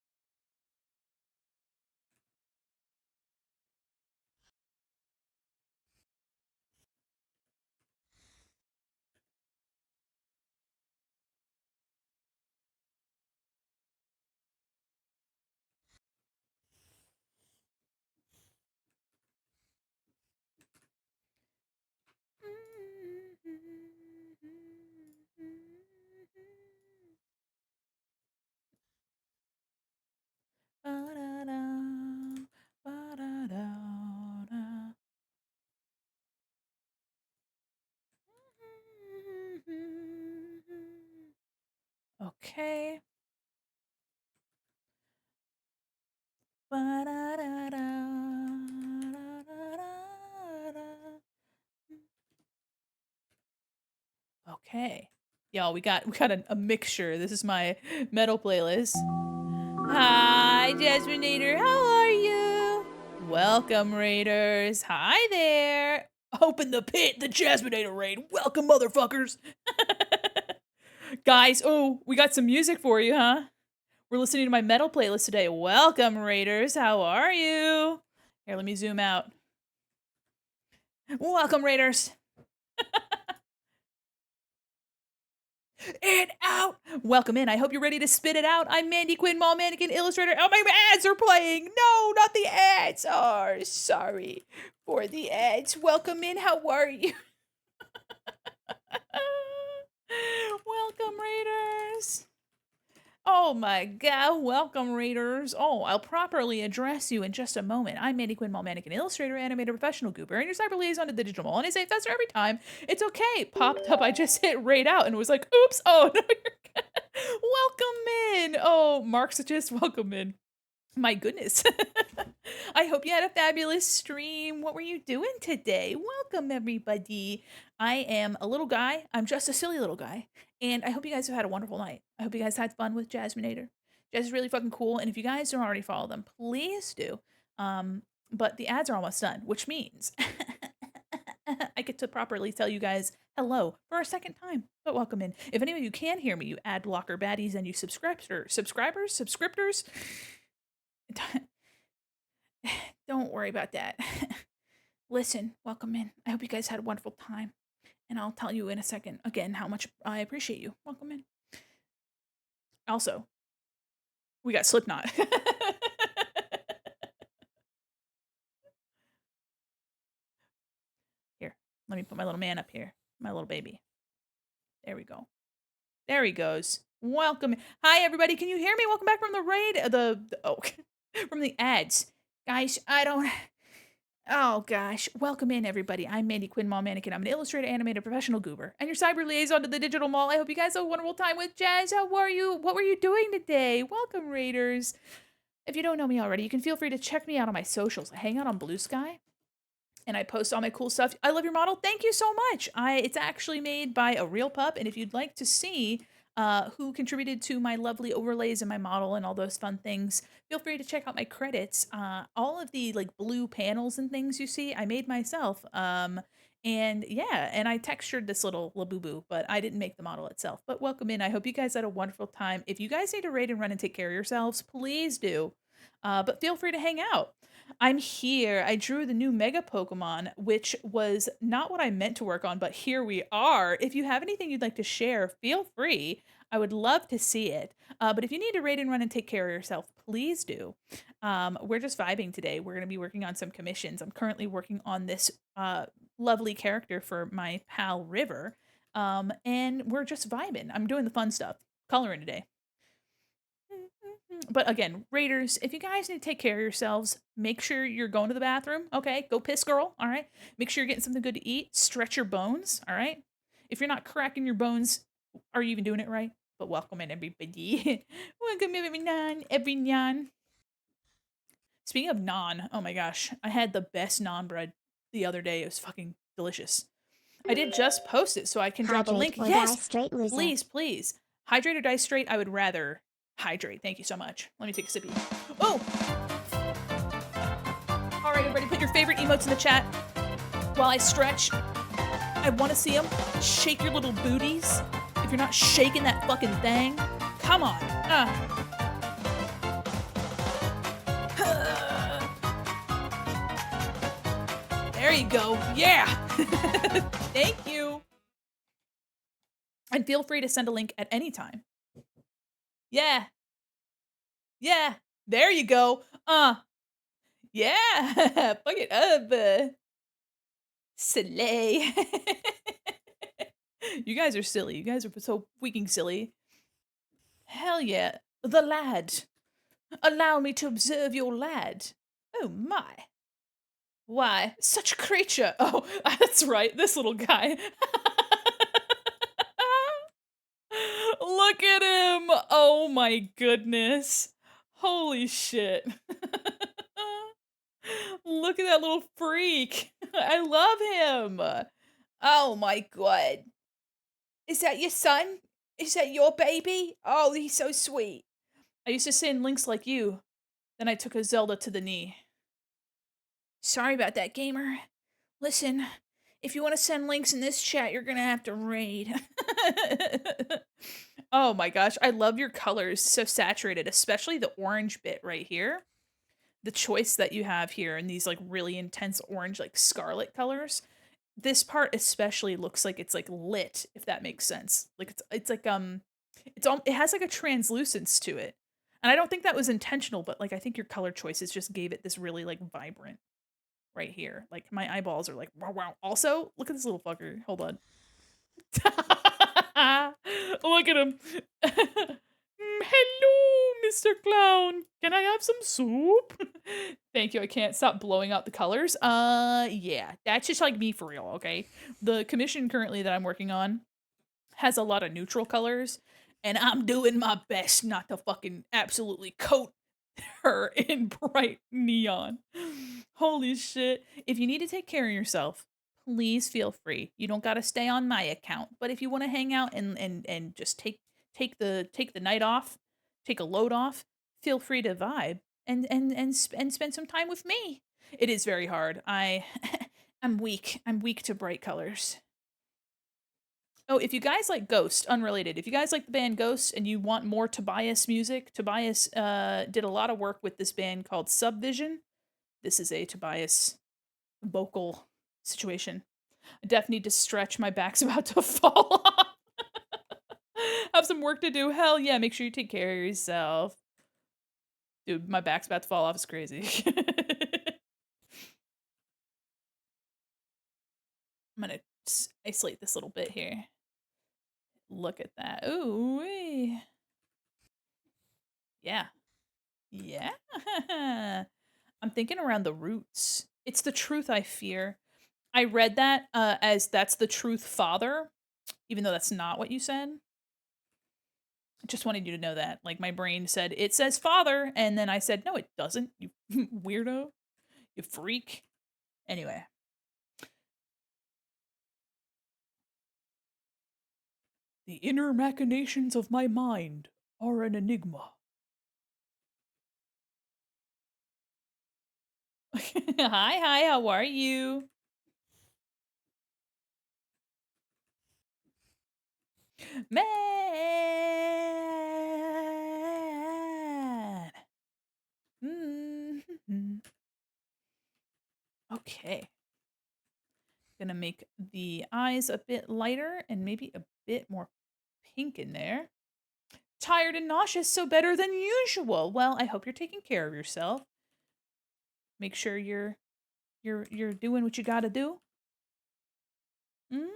Okay. Okay. Y'all, we got a mixture. This is my metal playlist. Hi, Jasminator. How are you? Welcome, Raiders. Hi there. Open the pit, the Jasminator raid. Welcome, motherfuckers. Guys, oh, we got some music for you, huh? We're listening to my metal playlist today. Welcome, Raiders. How are you? Here, let me zoom out. Welcome, Raiders. And out. Welcome in. I hope you're ready to spit it out. I'm Mandi, Quin, Mall Mannequin Illustrator. Oh, my ads are playing. No, not the ads. Oh, sorry for the ads. Welcome in. How are you? Welcome, Raiders. Oh my god, welcome, Raiders. Oh, I'll properly address you in just a moment. I'm Mandi Quin, Mall Mannequin Illustrator, Animator, Professional Goober, and your cyber liaison to the digital mall. And I say that's every time. It's okay. Popped up, I just hit raid out and was like, oops, oh no, you're good. Welcome in. Oh, Marxist, welcome in. My goodness. I hope you had a fabulous stream. What were you doing today? Welcome, everybody. I am a little guy. I'm just a silly little guy. And I hope you guys have had a wonderful night. I hope you guys had fun with Jasminator. Jazz is really fucking cool. And if you guys don't already follow them, please do. But the ads are almost done, which means I get to properly tell you guys hello for a second time. But welcome in. If any of you can hear me, you ad blocker baddies and you subscribers, don't worry about that. Listen, welcome in. I hope you guys had a wonderful time. And I'll tell you in a second again how much I appreciate you. Welcome in. Also, we got Slipknot. Here, let me put my little man up here. My little baby. There we go. There he goes. Welcome. Hi, everybody. Can you hear me? Welcome back from the raid. From the ads, guys. I don't. Oh gosh. Welcome in, everybody. I'm Mandi Quin, Mall Mannequin. I'm an illustrator, animator, professional goober, and your cyber liaison to the digital mall. I hope you guys have a wonderful time with Jazz. How are you? What were you doing today? Welcome, Raiders. If you don't know me already, you can feel free to check me out on my socials. I hang out on Blue Sky and I post all my cool stuff. I love your model. Thank you so much. It's actually made by a real pup, and if you'd like to see who contributed to my lovely overlays and my model and all those fun things, feel free to check out my credits. All of the like blue panels and things you see, I made myself. And yeah, and I textured this little Labubu, but I didn't make the model itself. But welcome in. I hope you guys had a wonderful time. If you guys need to raid and run and take care of yourselves, please do. But feel free to hang out. I'm here. I drew the new Mega Pokemon, which was not what I meant to work on, but here we are. If you have anything you'd like to share, feel free. I would love to see it. But if you need to raid and run and take care of yourself, please do. We're just vibing today. We're going to be working on some commissions. I'm currently working on this lovely character for my pal River. And we're just vibing. I'm doing the fun stuff, coloring today. But again, Raiders, if you guys need to take care of yourselves, make sure you're going to the bathroom. Okay, go piss, girl. All right. Make sure you're getting something good to eat. Stretch your bones. All right. If you're not cracking your bones, are you even doing it right? But welcome in, everybody. Welcome everyone. Speaking of naan, oh my gosh, I had the best naan bread the other day. It was fucking delicious. I did just post it, so I can drop a Hydrate link. or die Yes, straight, loser. please, please. Hydrate or die straight. I would rather hydrate. Thank you so much. Let me take a sippy. Oh! All right, everybody, put your favorite emotes in the chat while I stretch. I want to see them. Shake your little booties. If you're not shaking that fucking thing, come on. There you go. Yeah. Thank you. And feel free to send a link at any time. Yeah. Yeah. There you go. Yeah. Fuck it up. Slay. You guys are silly. You guys are so freaking silly. Hell yeah. The lad. Allow me to observe your lad. Oh my. Why, such a creature. Oh, that's right. This little guy. Look at him. Oh my goodness. Holy shit. Look at that little freak. I love him. Oh my god. Is that your son? Is that your baby? Oh, he's so sweet. I used to send links like you. Then I took a Zelda to the knee. Sorry about that, gamer. Listen, if you want to send links in this chat, you're gonna have to raid. Oh my gosh, I love your colors. So saturated, especially the orange bit right here. The choice that you have here in these like really intense orange, like scarlet colors. This part especially looks like it's like lit, if that makes sense. Like it's like it has like a translucence to it. And I don't think that was intentional, but like I think your color choices just gave it this really like vibrant right here. Like my eyeballs are like wow wow. Also, look at this little fucker. Hold on. Look at him. Hello, Mr. Clown. Can I have some soup? Thank you. I can't stop blowing out the colors. Yeah, that's just like me for real, okay? The commission currently that I'm working on has a lot of neutral colors, and I'm doing my best not to fucking absolutely coat her in bright neon. Holy shit. If you need to take care of yourself, please feel free. You don't got to stay on my account, but if you want to hang out and just take the night off, take a load off, feel free to vibe and spend some time with me. It is very hard. I'm weak. I'm weak to bright colors. Oh, if you guys like Ghost, unrelated, if you guys like the band Ghost and you want more Tobias music, Tobias did a lot of work with this band called Subvision. This is a Tobias vocal situation. I definitely need to stretch. My back's about to fall off. Have some work to do. Hell yeah, make sure you take care of yourself. Dude, my back's about to fall off. It's crazy. I'm gonna isolate this little bit here. Look at that. Ooh, wee. Yeah. Yeah. I'm thinking around the roots. It's the truth I fear. I read that as that's the truth, Father, even though that's not what you said. I just wanted you to know that. Like my brain said, it says Father, and then I said, no, it doesn't. You weirdo. You freak. Anyway. The inner machinations of my mind are an enigma. Hi, hi, how are you? Man. Mhm. Okay. Gonna make the eyes a bit lighter and maybe a bit more pink in there. Tired and nauseous, so better than usual. Well, I hope you're taking care of yourself. Make sure you're doing what you gotta do. Mm?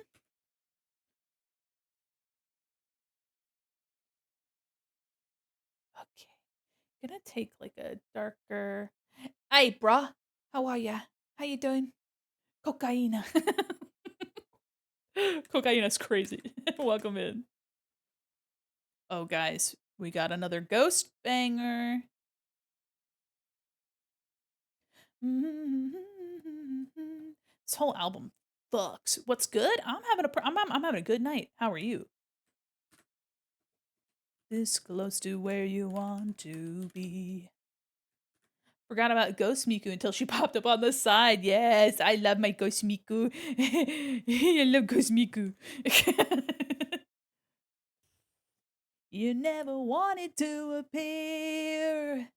Okay. Gonna take like a darker. Hey, bruh. How are ya? How you doing? Cocaine. Cocaine is crazy. Welcome in. Oh, guys, we got another ghost banger. This whole album fucks. What's good? I'm having a good night. How are you? This close to where you want to be. Forgot about Ghost Miku until she popped up on the side. Yes, I love my Ghost Miku. I love Ghost Miku. You never wanted to appear.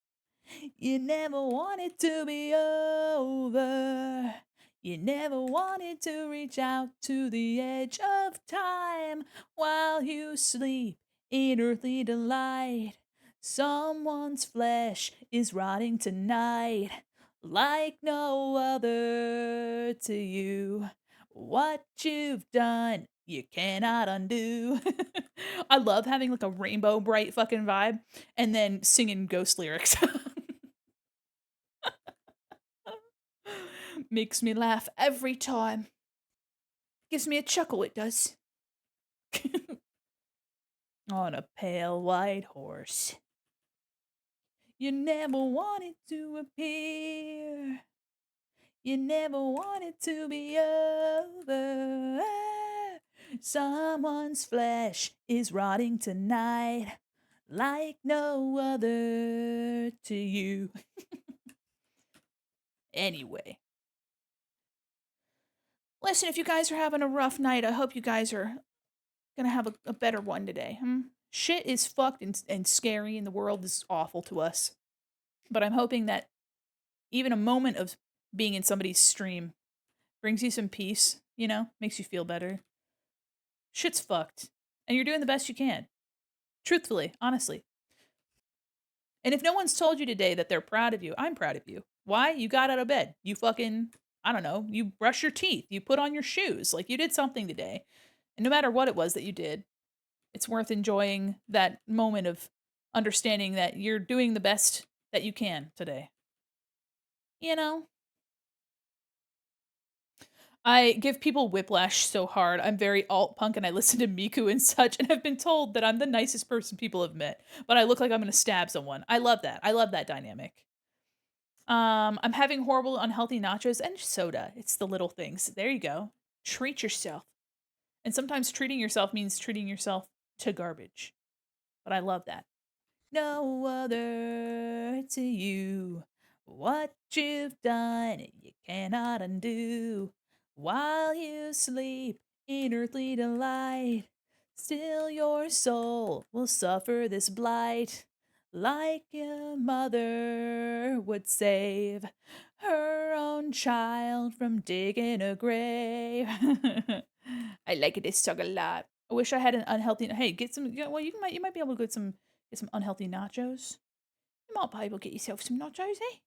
You never wanted to be over. You never wanted to reach out to the edge of time while you sleep in earthly delight. Someone's flesh is rotting tonight like no other to you. What you've done, you cannot undo. I love having like a rainbow bright fucking vibe and then singing ghost lyrics. Makes me laugh every time. Gives me a chuckle, it does. On a pale white horse. You never wanted to appear. You never wanted to be over. Someone's flesh is rotting tonight like no other to you. Anyway. Listen, if you guys are having a rough night, I hope you guys are gonna have a better one today. Shit is fucked and scary, and the world is awful to us. But I'm hoping that even a moment of being in somebody's stream brings you some peace, makes you feel better. Shit's fucked. And you're doing the best you can. Truthfully, honestly. And if no one's told you today that they're proud of you, I'm proud of you. Why? You got out of bed. You fucking, I don't know, you brush your teeth. You put on your shoes. Like you did something today. And no matter what it was that you did, it's worth enjoying that moment of understanding that you're doing the best that you can today. You know? I give people whiplash so hard. I'm very alt punk and I listen to Miku and such, and have been told that I'm the nicest person people have met, but I look like I'm gonna stab someone. I love that. I love that dynamic. I'm having horrible, unhealthy nachos and soda. It's the little things. There you go. Treat yourself. And sometimes treating yourself means treating yourself to garbage. But I love that. No other to you. What you've done, you cannot undo. While you sleep in earthly delight, still your soul will suffer this blight. Like a mother would save her own child from digging a grave. I like this song a lot. I wish I had an unhealthy. Hey, get some. Well, you might be able to get some unhealthy nachos. You might be able to get yourself some nachos, eh?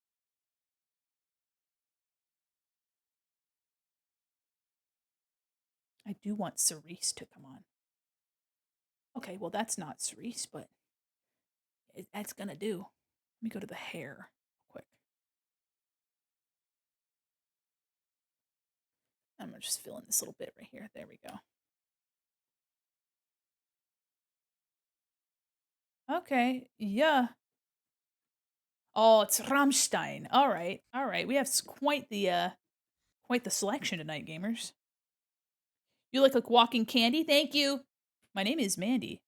I do want Cerise to come on. Okay, well, that's not cerise, but that's gonna do. Let me go to the hair quick. I'm gonna just fill in this little bit right here. There we go. Okay, yeah. Oh, it's Rammstein. All right, all right. We have quite the selection tonight, gamers. You look like walking candy. Thank you. My name is Mandy.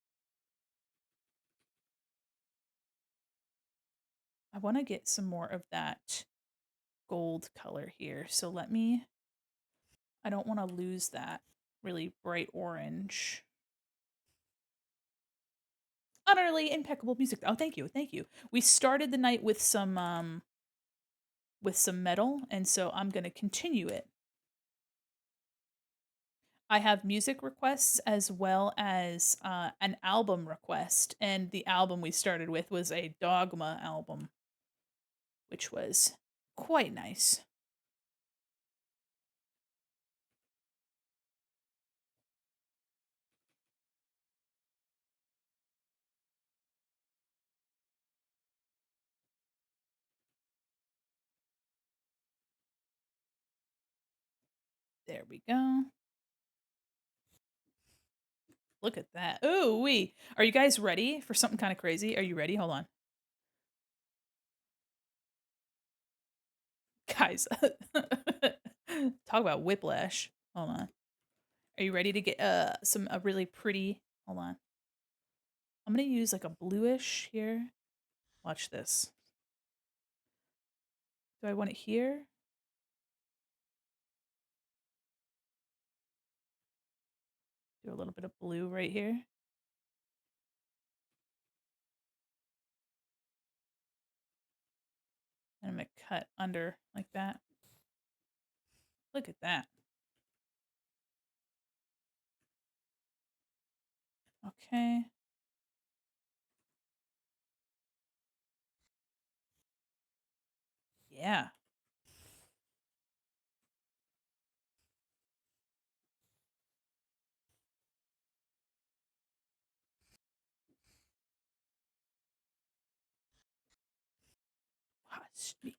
I want to get some more of that gold color here. So let me. I don't want to lose that really bright orange. Utterly impeccable music. Oh, thank you, thank you. We started the night with some metal, and so I'm gonna continue it. I have music requests as well as an album request, and the album we started with was a Dogma album, which was quite nice. There we go. Look at that. Ooh wee. Are you guys ready for something kind of crazy? Are you ready? Hold on. Guys, talk about whiplash. Hold on. Are you ready to get some a really pretty? Hold on. I'm gonna use like a bluish here. Watch this. Do I want it here? Do a little bit of blue right here. And I'm gonna cut under like that. Look at that. Okay. Yeah. Ah, sweet.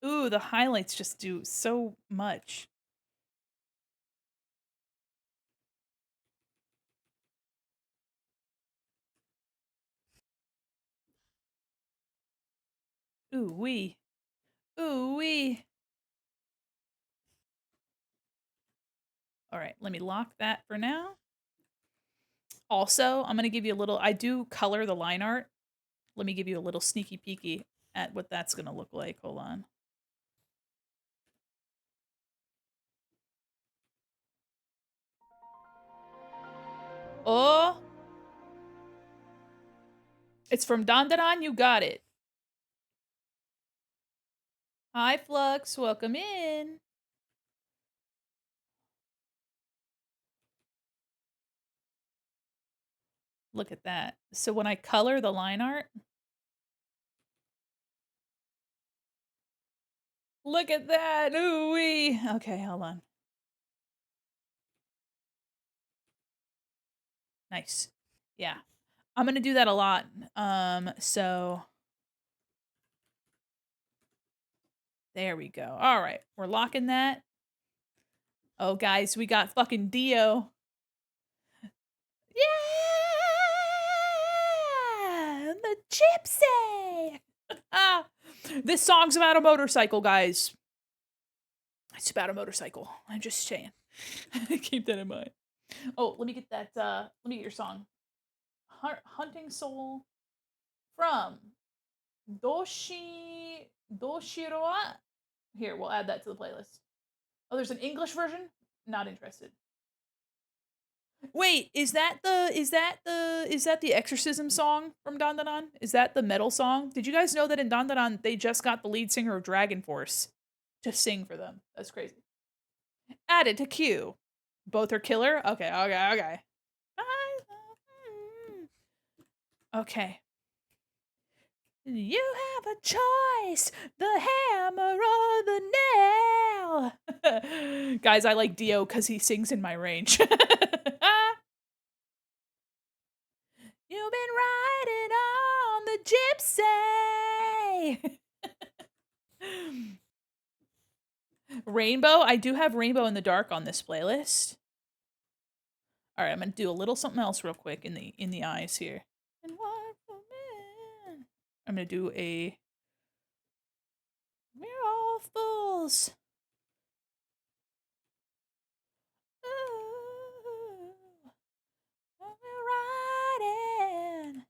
Ooh, the highlights just do so much. Ooh wee. Ooh wee. All right, let me lock that for now. Also, I'm gonna give you a little. I do color the line art. Let me give you a little sneaky peeky at what that's gonna look like. Hold on. Oh, it's from Dandaran. You got it. Hi, Flux. Welcome in. Look at that. So when I color the line art, look at that. Ooh wee. Okay, hold on. Nice. Yeah. I'm gonna do that a lot. So there we go. All right, we're locking that. Oh, guys, we got fucking Dio. Yeah, the gypsy. Ah, this song's about a motorcycle, guys. It's about a motorcycle. I'm just saying. Keep that in mind. Oh, let me get that. Let me get your song. Hunting Soul from Doshiroa. Here, we'll add that to the playlist. Oh, there's an English version? Not interested. Wait, is that the exorcism song from Dandadan? Is that the metal song? Did you guys know that in Dandadan they just got the lead singer of Dragon Force to sing for them? That's crazy. Added to queue. Both are killer? Okay, okay, okay. Okay. You have a choice, the hammer or the nail. Guys, I like Dio because he sings in my range. You've been riding on the gypsy. Rainbow. I do have Rainbow in the Dark on this playlist. All right, I'm gonna do a little something else real quick in the eyes here. And what for man? I'm gonna do a We're all fools. Ooh, we're riding.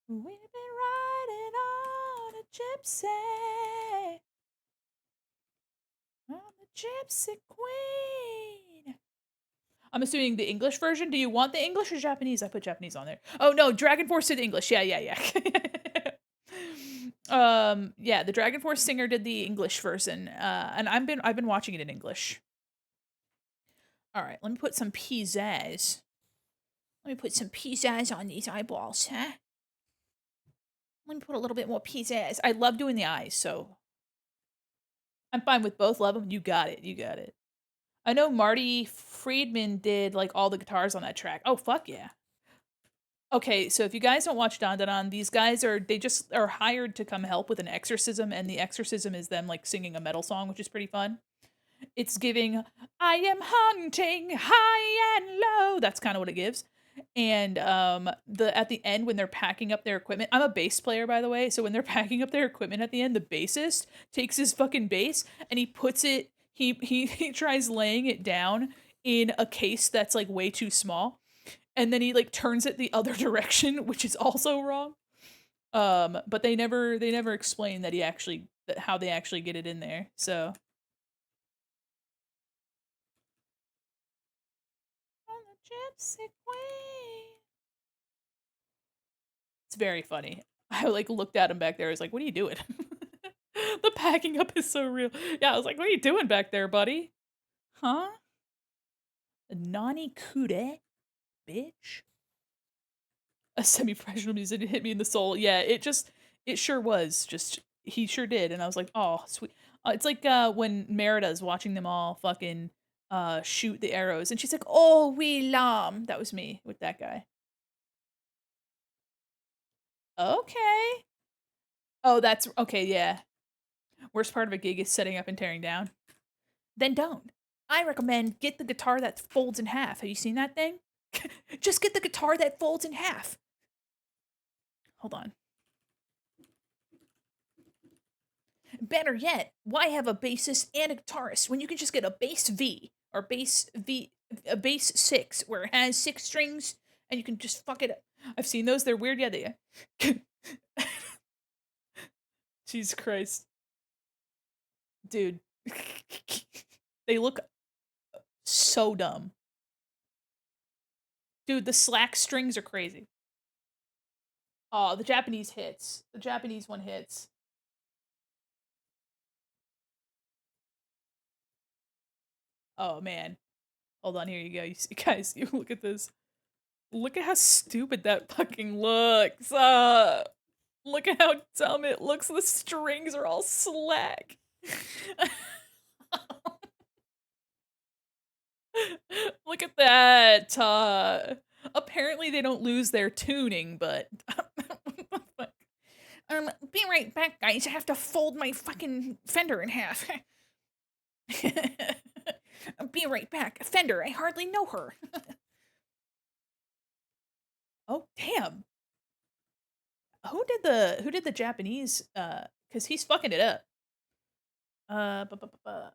We've been riding on a gypsy. I'm the gypsy queen. I'm assuming the English version. Do you want the English or Japanese? I put Japanese on there. Oh no, Dragon Force did English. Yeah. Yeah, the Dragon Force singer did the English version. And I've been watching it in English. All right, let me put some pizzazz. Let me put some pizzazz on these eyeballs, huh? Let me put a little bit more pizzazz. I love doing the eyes, so I'm fine with both. Love them. You got it. You got it. I know Marty Friedman did like all the guitars on that track. Oh fuck yeah. Okay, so if you guys don't watch Dan Dan, these guys they just are hired to come help with an exorcism, and the exorcism is them like singing a metal song, which is pretty fun. It's giving I am hunting high and low. That's kind of what it gives. And the at the end when they're packing up their equipment, I'm a bass player by the way, so when they're packing up their equipment at the end, the bassist takes his fucking bass and he puts it he tries laying it down in a case that's like way too small, and then he like turns it the other direction, which is also wrong. But they never explain that how they actually get it in there. So I'm the gypsy queen. It's very funny. I like looked at him back there. I was like, "What are you doing?" The packing up is so real. Yeah, I was like, "What are you doing back there, buddy? Huh? Nani kude, bitch." A semi-professional musician hit me in the soul. Yeah, it sure was. Just he sure did, and I was like, "Oh, sweet." It's like when Merida's watching them all fucking shoot the arrows, and she's like, "Oh, we lam." That was me with that guy. Okay. Oh, that's okay. Yeah. Worst part of a gig is setting up and tearing down. Then don't. I recommend get the guitar that folds in half. Have you seen that thing? Just get the guitar that folds in half. Hold on. Better yet, why have a bassist and a guitarist when you can just get a bass V or a bass 6 where it has 6 strings and you can just fuck it up. I've seen those. They're weird. Yeah, they. Jesus Christ, dude. They look so dumb. Dude, the slack strings are crazy. Oh, the Japanese hits. The Japanese one hits. Oh man. Hold on, here you go. You see, guys, you look at this. Look at how stupid that fucking looks. Look at how dumb it looks. The strings are all slack. Look at that. Apparently they don't lose their tuning, but be right back, guys. I have to fold my fucking fender in half. Be right back. Fender, I hardly know her. Oh, damn. Who did the Japanese cuz he's fucking it up. Bu bu bu bu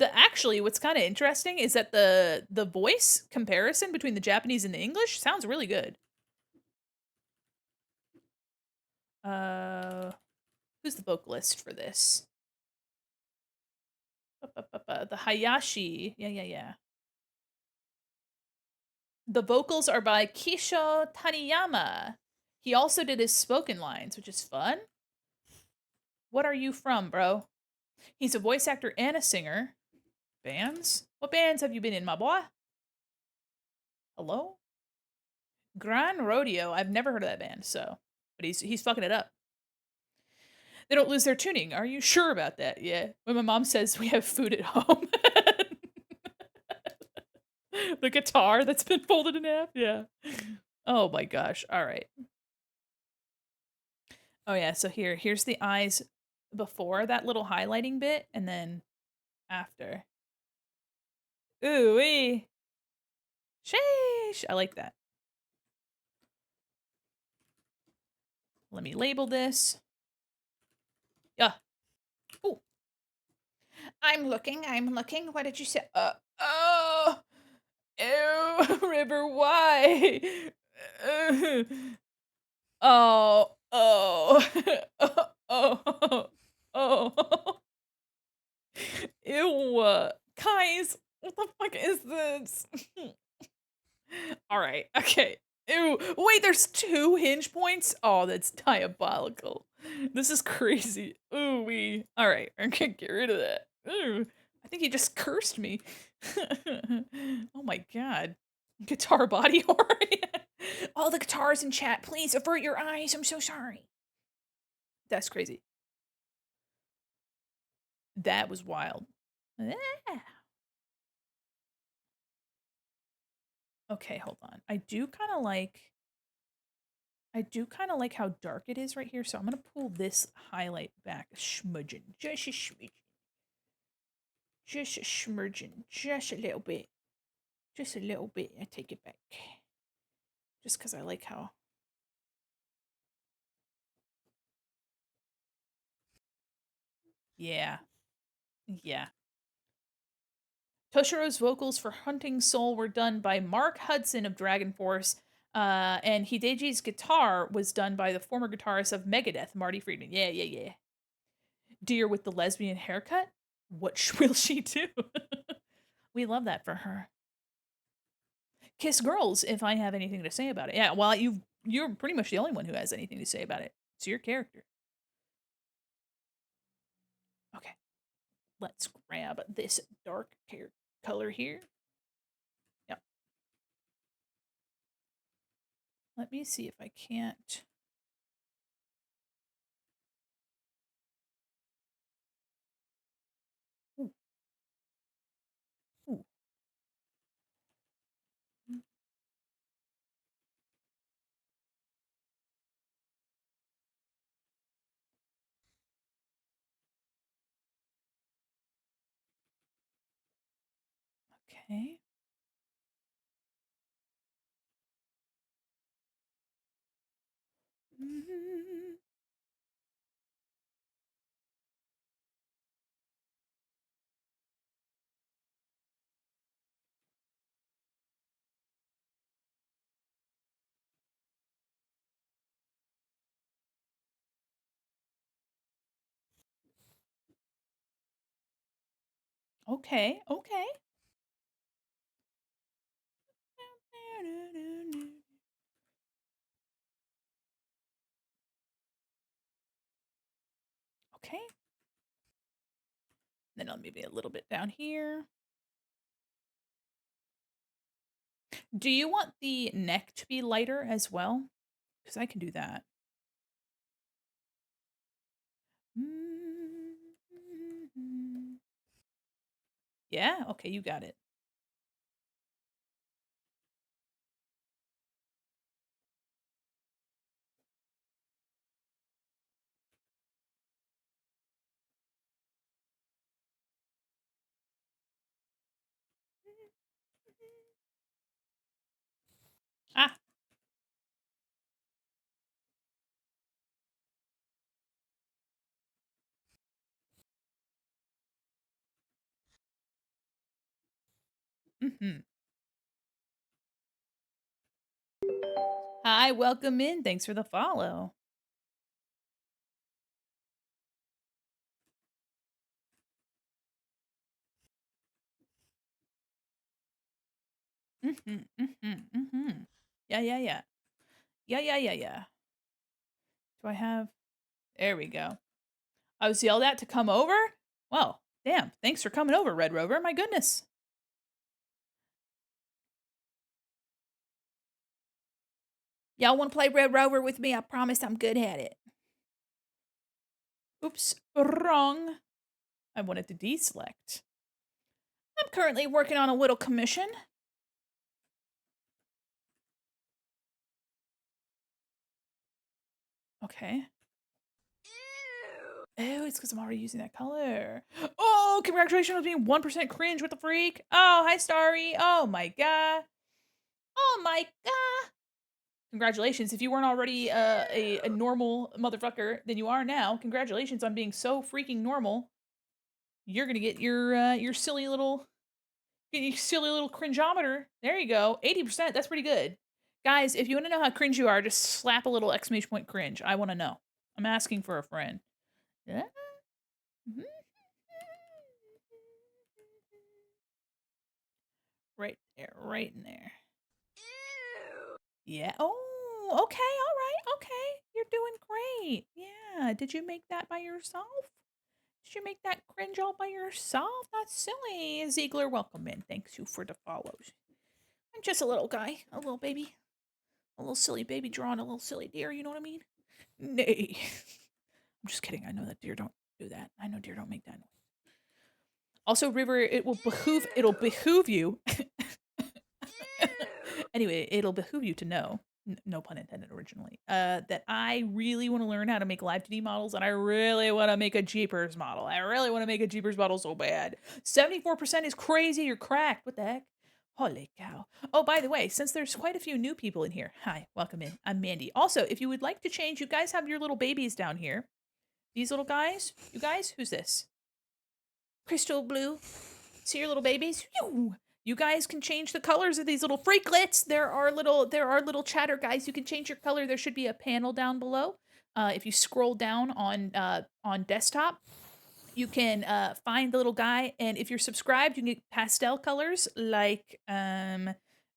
Actually, what's kind of interesting is that the voice comparison between the Japanese and the English sounds really good. Uh, who's the vocalist for this? The Hayashi. Yeah. The vocals are by Kisho Taniyama. He also did his spoken lines, which is fun. What are you from, bro? He's a voice actor and a singer. Bands? What bands have you been in, my boy? Hello? Gran Rodeo. I've never heard of that band, so but he's fucking it up. They don't lose their tuning. Are you sure about that? Yeah. When my mom says we have food at home. The guitar that's been folded in half. Yeah. Oh my gosh. All right. Oh yeah, so here's the eyes before that little highlighting bit and then after. Ooh wee. Sheesh. I like that. Let me label this. Yeah. Ooh. I'm looking. What did you say? Oh. Ew, River, why? Oh, oh, oh, oh. Ew. Guys, what the fuck is this? All right, okay. Ew. Wait, there's 2 hinge points? Oh, that's diabolical. This is crazy. Ooh wee. All right, I'm gonna get rid of that. Ooh. I think he just cursed me. Oh my god. Guitar body horror. All the guitars in chat, please avert your eyes. I'm so sorry. That's crazy. That was wild. Ah. Okay, hold on. I do kind of like how dark it is right here, so I'm gonna pull this highlight back a smudging. Just a smidgen. Just a smudging. Just a little bit. Just a little bit. I take it back. Just because I like how. Yeah. Yeah. Toshiro's vocals for Hunting Soul were done by Mark Hudson of Dragon Force, and Hideji's guitar was done by the former guitarist of Megadeth, Marty Friedman. Yeah, yeah, yeah. Deer with the lesbian haircut? What will she do? We love that for her. Kiss Girls, if I have anything to say about it. Yeah, well, you're pretty much the only one who has anything to say about it. It's your character. Okay, let's grab this dark color here. Yep. Let me see if I can't. Ooh. Ooh. Okay. Mm-hmm. Okay, okay. Okay. Then I'll maybe a little bit down here. Do you want the neck to be lighter as well? Because I can do that. Yeah? Okay, you got it. Ah. Mm-hmm. Hi, welcome in. Thanks for the follow. Mm-hmm. Mm-hmm. Mm-hmm. Yeah, yeah, yeah. Yeah, yeah, yeah, yeah. Do I have? There we go. I was yelled at to come over? Well, damn. Thanks for coming over, Red Rover. My goodness. Y'all want to play Red Rover with me? I promise I'm good at it. Oops, wrong. I wanted to deselect. I'm currently working on a little commission. Okay. Oh, it's because I'm already using that color. Oh, congratulations on being 1% cringe. What the freak? Oh, hi, Starry. Oh, my God. Oh, my God. Congratulations. If you weren't already a normal motherfucker, then you are now. Congratulations on being so freaking normal. You're going to get your silly little cringeometer. There you go. 80%. That's pretty good. Guys, if you want to know how cringe you are, just slap a little exclamation point cringe. I want to know. I'm asking for a friend. Yeah. Right there, right in there. Yeah. Oh, okay, all right, okay. You're doing great. Yeah. Did you make that by yourself? Did you make that cringe all by yourself? That's silly. Ziegler, welcome in. Thanks you for the follows. I'm just a little guy, a little baby, a little silly baby drawing a little silly deer. You know what I mean? Nay. I'm just kidding. I know that deer don't do that. I know deer don't make that noise. Also, River, it'll behoove you. Anyway, it'll behoove you to know, no pun intended originally, that I really want to learn how to make live 2D models, and I really want to make a Jeepers model. I really want to make a Jeepers model so bad. 74% is crazy. You're cracked. What the heck? Holy cow. Oh, by the way, since there's quite a few new people in here, hi, welcome in. I'm Mandi. Also, if you would like to change, you guys have your little babies down here. These little guys, you guys, who's this? Crystal blue. See your little babies? You guys can change the colors of these little freaklets. There are little chatter guys. You can change your color. There should be a panel down below. If you scroll down on desktop, you can find the little guy, and if you're subscribed, you can get pastel colors like do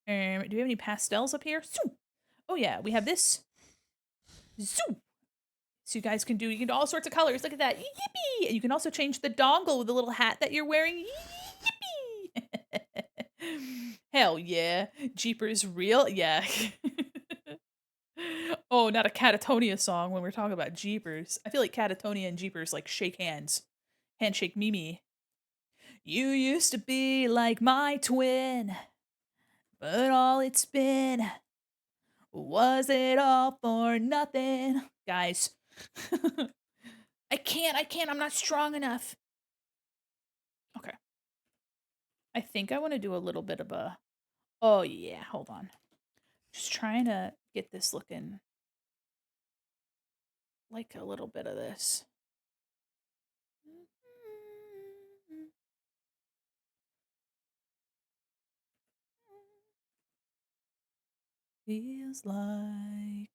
we have any pastels up here? Oh yeah, we have this. Zoo. So you guys can do all sorts of colors. Look at that. Yippee! And you can also change the dongle with the little hat that you're wearing. Yippee! Hell yeah. Jeepers real? Yeah. Oh, not a Catatonia song when we're talking about Jeepers. I feel like Catatonia and Jeepers like shake hands. Handshake Mimi. You used to be like my twin, but all it's been was it all for nothing? Guys. I can't, I'm not strong enough. Okay. I think I want to do a little bit of a, oh yeah, hold on. Just trying to get this looking like a little bit of this. Feels like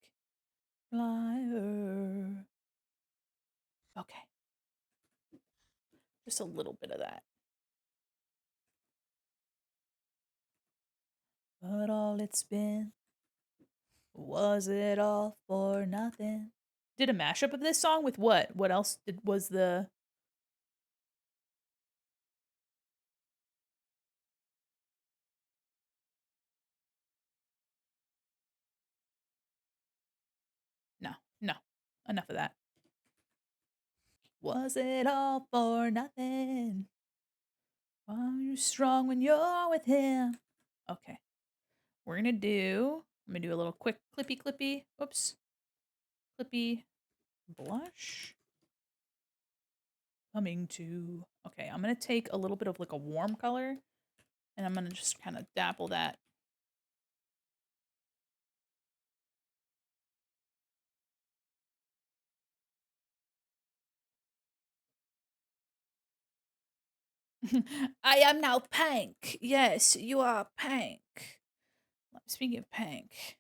fire. Okay. Just a little bit of that. But all it's been, was it all for nothing? Did a mashup of this song with what? What else was the... No, no. Enough of that. Was it all for nothing? Are you strong when you're with him? Okay. We're gonna do, I'm gonna do a little quick clippy. Oops. Clippy blush. Coming to, okay, I'm gonna take a little bit of like a warm color and I'm gonna just kind of dapple that. I am now pink. Yes, you are pink. Speaking of pink,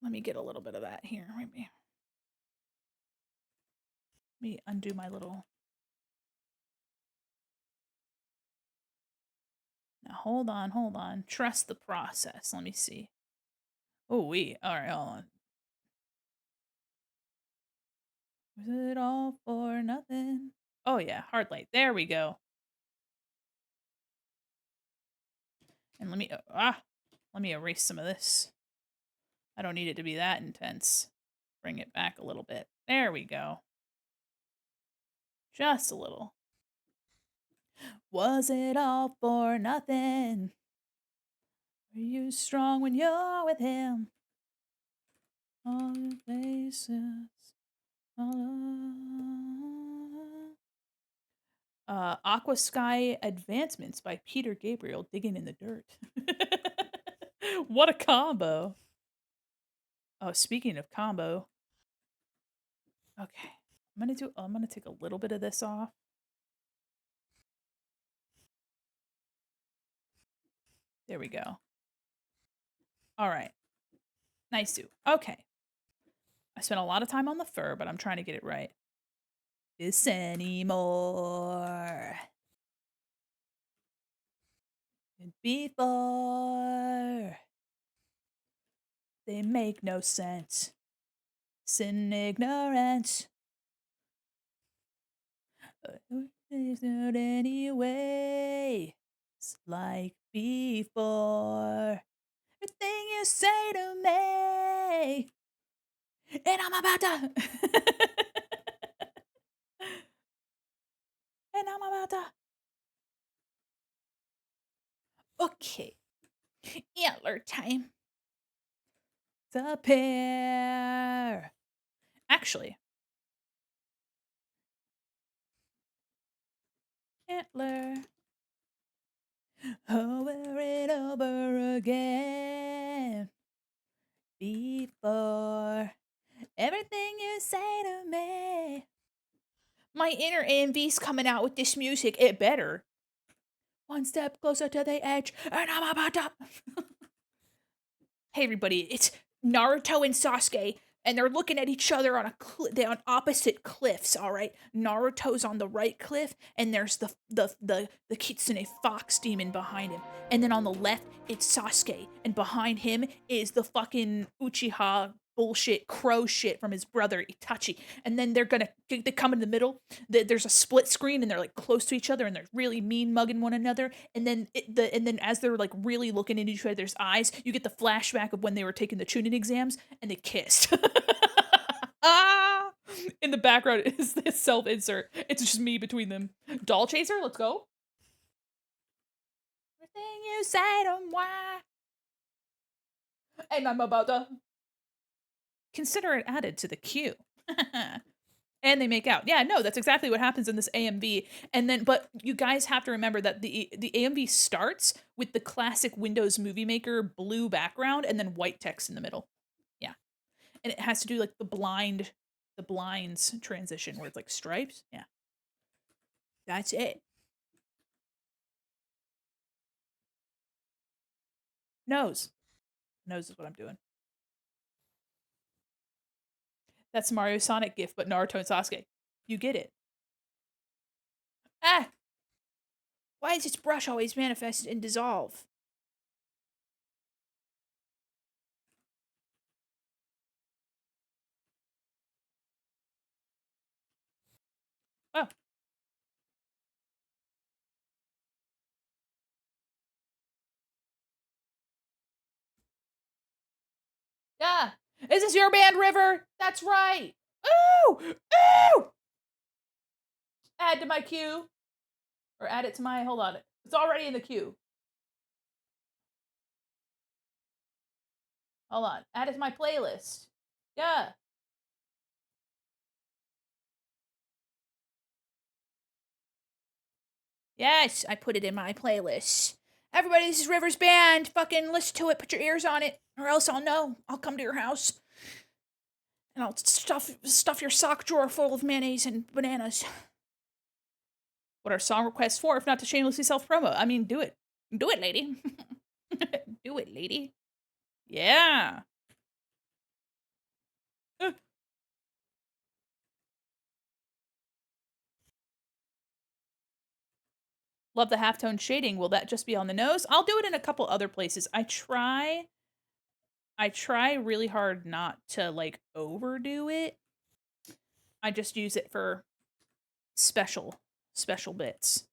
let me get a little bit of that here. Maybe. Let me undo my little... Now hold on. Trust the process. Let me see. Oh, all right, hold on. Was it all for nothing? Oh yeah, hard light. There we go. And let me erase some of this. I don't need it to be that intense. Bring it back a little bit. There we go. Just a little. Was it all for nothing? Are you strong when you're with him? All the places. Aqua Sky Advancements by Peter Gabriel, Digging in the Dirt. What a combo. Oh, speaking of combo. Okay. I'm gonna take a little bit of this off. There we go. All right. Nice suit. Okay. I spent a lot of time on the fur, but I'm trying to get it right. This anymore. And before. They make no sense. Sin ignorance. There's not any way. It's like before. Everything you say to me. And I'm about to. And I'm about to. Okay. Antler time. The pair. Actually. Antler. Over and over again. Before. Everything you say to me. My inner AMV's coming out with this music. It better. One step closer to the edge, and I'm about to. Hey, everybody! It's Naruto and Sasuke, and they're looking at each other on they're on opposite cliffs. All right, Naruto's on the right cliff, and there's the Kitsune Fox demon behind him, and then on the left it's Sasuke, and behind him is the fucking Uchiha bullshit crow shit from his brother Itachi, and then they come in the middle. There's a split screen, and they're like close to each other, and they're really mean mugging one another. And then as they're like really looking into each other's eyes, you get the flashback of when they were taking the Chunin exams and they kissed. Ah! In the background is this self insert. It's just me between them. Doll chaser, let's go. Everything you say to why, and I'm about to. Consider it added to the queue. And they make out. Yeah, no, that's exactly what happens in this AMV. And then, but you guys have to remember that the AMV starts with the classic Windows Movie Maker blue background and then white text in the middle. Yeah, and it has to do like the blinds transition where it's like stripes. Yeah, that's it. Nose is what I'm doing. That's Mario Sonic gif, but Naruto and Sasuke. You get it. Ah! Why does its brush always manifest and dissolve? Oh. Yeah. Is this your band, River? That's right. Ooh! Ooh! Add to my queue. Or add it to my, hold on. It's already in the queue. Hold on. Add it to my playlist. Yeah. Yes, I put it in my playlist. Everybody, this is River's band. Fucking listen to it. Put your ears on it. Or else I'll know. I'll come to your house. And I'll stuff your sock drawer full of mayonnaise and bananas. What are song requests for if not to shamelessly self-promo? I mean, do it. Do it, lady. Do it, lady. Yeah. Love the halftone shading. Will that just be on the nose? I'll do it in a couple other places. I try really hard not to like overdo it. I just use it for special bits.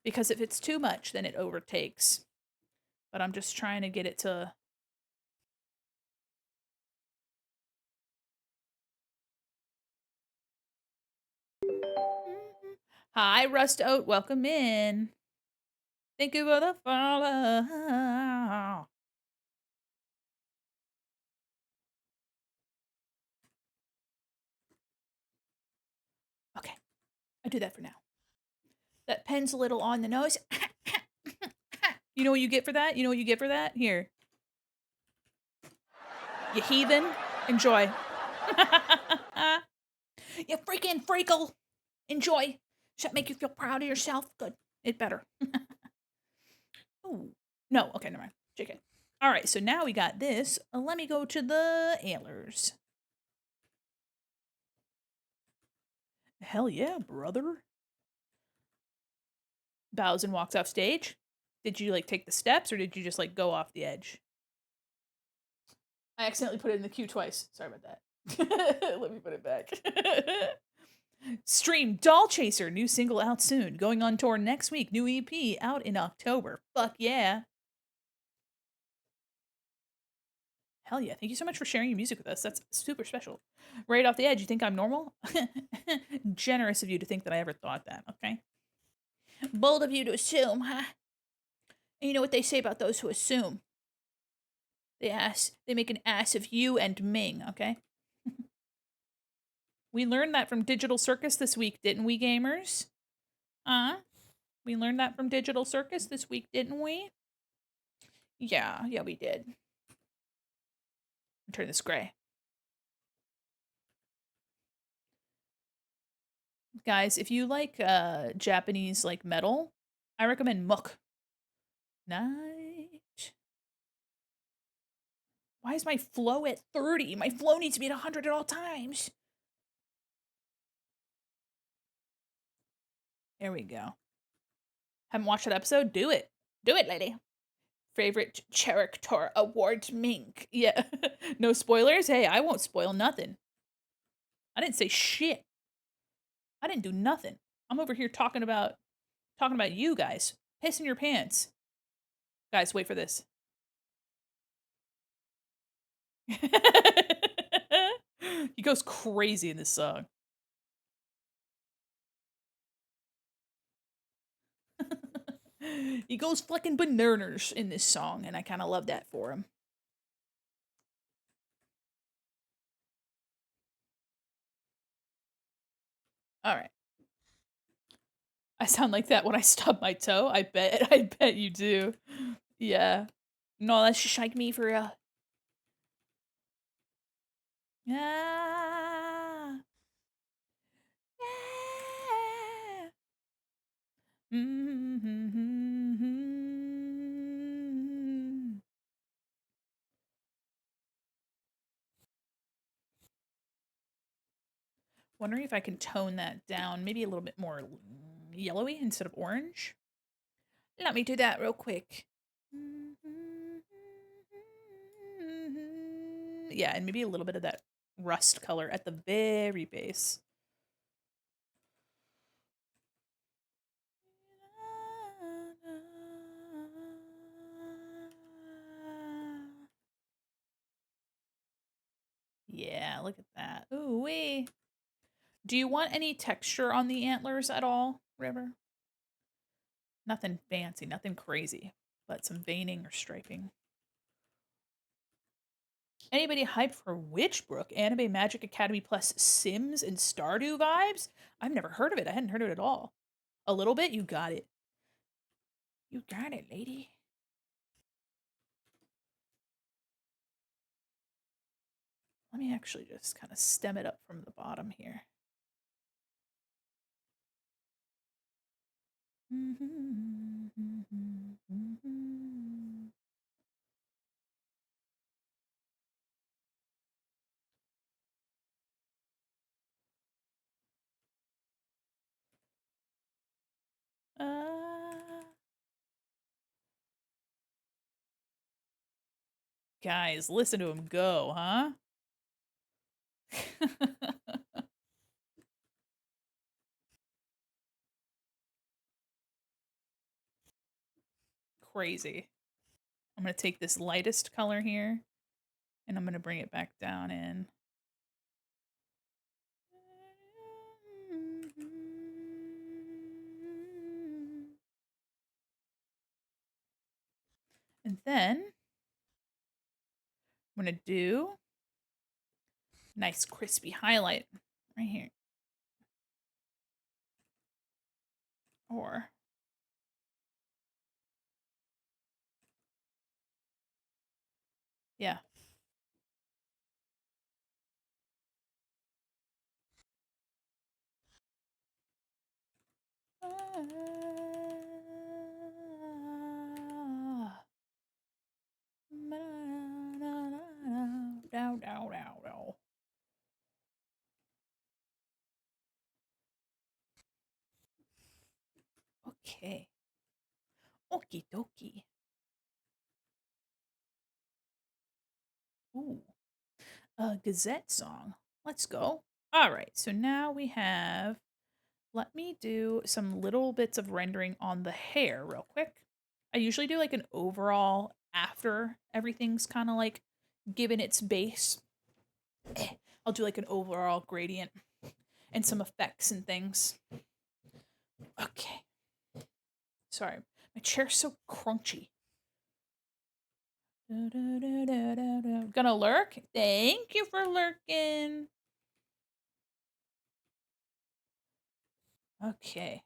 Because if it's too much, then it overtakes. But I'm just trying to get it to Hi, Rust Oat. Welcome in. Thank you for the follow. Okay, I do that for now. That pen's a little on the nose. You know what you get for that? You know what you get for that? Here. You heathen. Enjoy. You freaking freakle. Enjoy. Does that make you feel proud of yourself? Good. It better. Ooh. No, okay, never mind. JK. All right, so now we got this. Let me go to the antlers. Hell yeah, brother. Bows and walks off stage. Did you like take the steps or did you just like go off the edge? I accidentally put it in the queue twice. Sorry about that. Let me put it back. Stream Doll Chaser, new single out soon. Going on tour next week. New EP out in October. Fuck yeah. Hell yeah. Thank you so much for sharing your music with us. That's super special. Right off the edge, you think I'm normal? Generous of you to think that I ever thought that, okay? Bold of you to assume, huh? And you know what they say about those who assume? They make an ass of you and Ming, okay? We learned that from Digital Circus this week, didn't we, gamers? We learned that from Digital Circus this week, didn't we? Yeah, we did. Turn this gray. Guys, if you like Japanese like metal, I recommend Mook. Night. Why is my flow at 30? My flow needs to be at 100 at all times. There we go. Haven't watched that episode? Do it. Do it, lady. Favorite character awards mink. Yeah. No spoilers? Hey, I won't spoil nothing. I didn't say shit. I didn't do nothing. I'm over here talking about you guys. Pissing your pants. Guys, wait for this. He goes crazy in this song. He goes fucking bananas in this song, and I kind of love that for him. All right. I sound like that when I stub my toe. I bet you do. Yeah. No, that's just like me for real. Ah. Yeah. Mm-hmm. Wondering if I can tone that down, maybe a little bit more yellowy instead of orange. Let me do that real quick. Yeah, and maybe a little bit of that rust color at the very base. Yeah, look at that. Ooh wee. Do you want any texture on the antlers at all, River? Nothing fancy, nothing crazy, but some veining or striping. Anybody hyped for Witchbrook, Anime Magic Academy plus Sims and Stardew vibes? I've never heard of it. I hadn't heard of it at all. A little bit? You got it. You got it, lady. Let me actually just kind of stem it up from the bottom here. Guys, listen to him go, huh? Crazy. I'm going to take this lightest color here and I'm going to bring it back down in. And then I'm going to do nice crispy highlight right here. Or yeah. Okay. Okie dokie. Ooh. A Gazette song. Let's go. All right. So now we have, let me do some little bits of rendering on the hair real quick. I usually do like an overall after everything's kind of like given its base. I'll do like an overall gradient and some effects and things. Okay. Sorry, my chair's so crunchy. Gonna lurk? Thank you for lurking. Okay.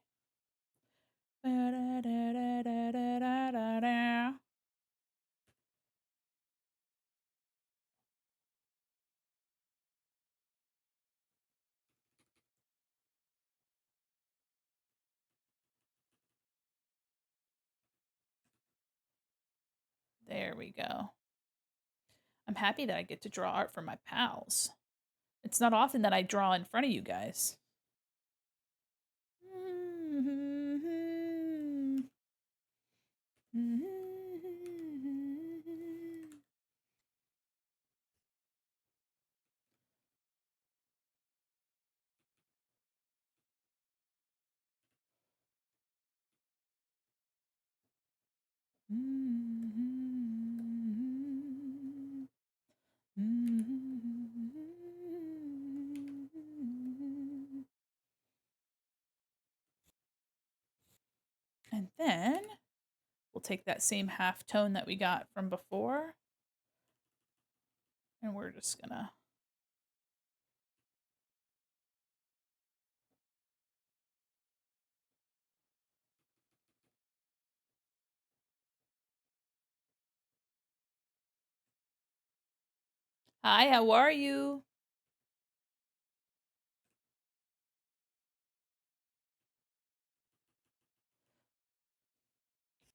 There we go. I'm happy that I get to draw art for my pals. It's not often that I draw in front of you guys. And then we'll take that same half tone that we got from before, and we're just gonna Hi, how are you?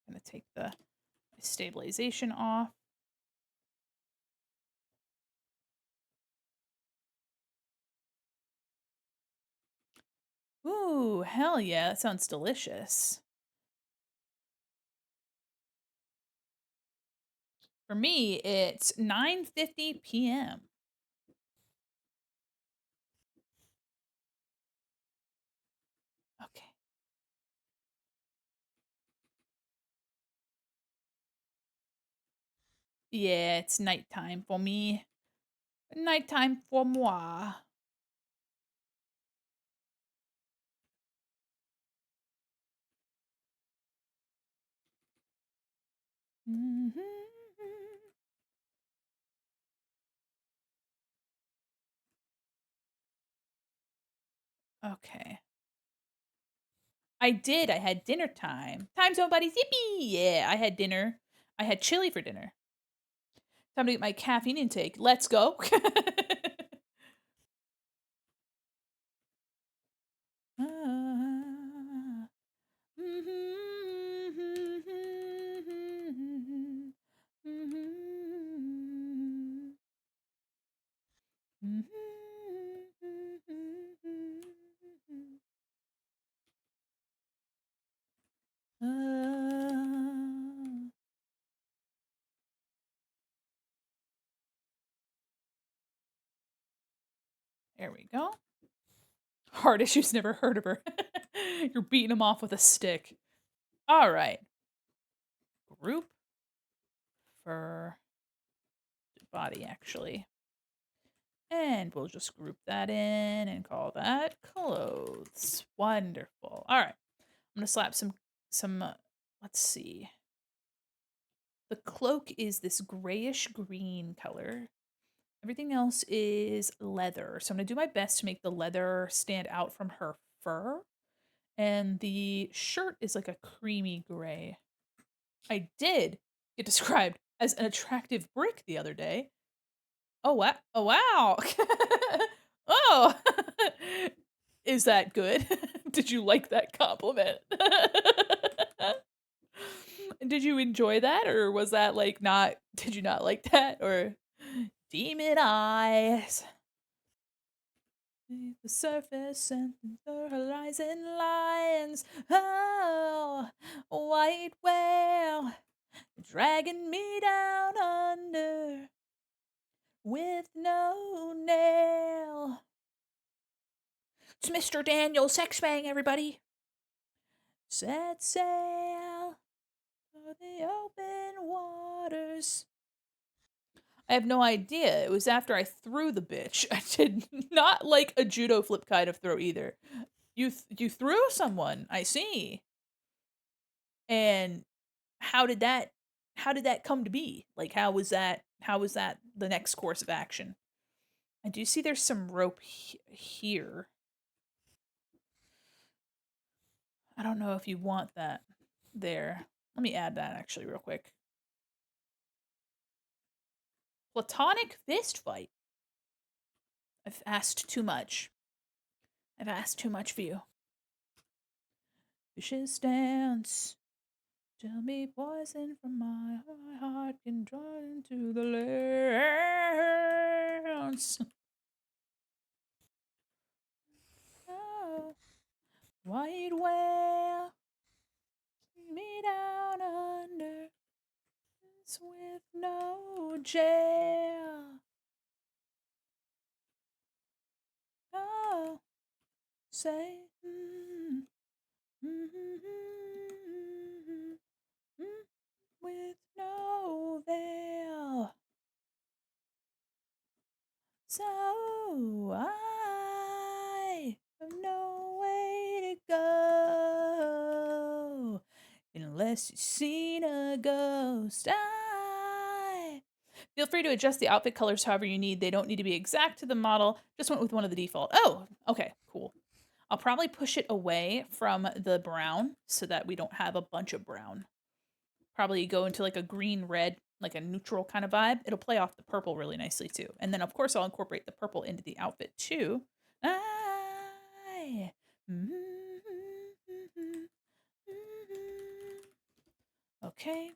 I'm gonna take the stabilization off. Ooh, hell yeah, that sounds delicious. For me, it's 9:50 p.m. Okay. Yeah, it's nighttime for me. Nighttime for moi. Okay. I did. I had dinner time. Time zone buddies. Yippee! Yeah, I had dinner. I had chili for dinner. Time to get my caffeine intake. Let's go. There we go. Heart issues, never heard of her. You're beating him off with a stick. All right. Group for body, actually. And we'll just group that in and call that clothes. Wonderful. All right. I'm going to slap some let's see. The cloak is this grayish green color. Everything else is leather. So I'm going to do my best to make the leather stand out from her fur. And the shirt is like a creamy gray. I did get described as an attractive brick the other day. Oh, wow. Oh, wow. Oh, is that good? Did you like that compliment? Did you enjoy that, or was that like not, did you not like that? Or demon eyes? The surface and the horizon lines. Oh, white whale dragging me down under with no nail. It's Mr. Daniel Sexbang, everybody. Set sail for the open waters. I have no idea. It was after I threw the bitch. I did not like a judo flip kind of throw either. You threw someone, I see. And how did that come to be? Like how was that the next course of action? I do see there's some rope here. I don't know if you want that there. Let me add that actually real quick. Platonic fist fight. I've asked too much. I've asked too much for you. Fishes dance. Tell me poison from my heart can draw into the lance. Oh, white whale, me down under this with no jail. Oh, say, with no veil. So I have no way to go unless you've seen a ghost. I feel free to adjust the outfit colors however you need. They don't need to be exact to the model. Just went with one of the default. Oh, okay, cool. I'll probably push it away from the brown so that we don't have a bunch of brown. Probably go into like a green red, like a neutral kind of vibe. It'll play off the purple really nicely too. And then of course I'll incorporate the purple into the outfit too. I, okay,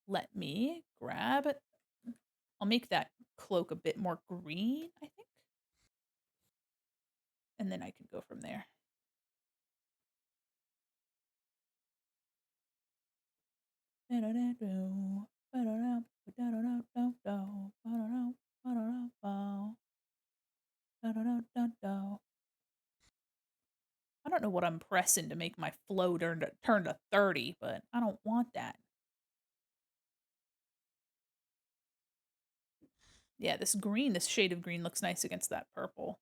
let me grab it. I'll make that cloak a bit more green, I think. And then I can go from there. I don't know what I'm pressing to make my flow turn to 30, but I don't want that. Yeah, this green, this shade of green looks nice against that purple.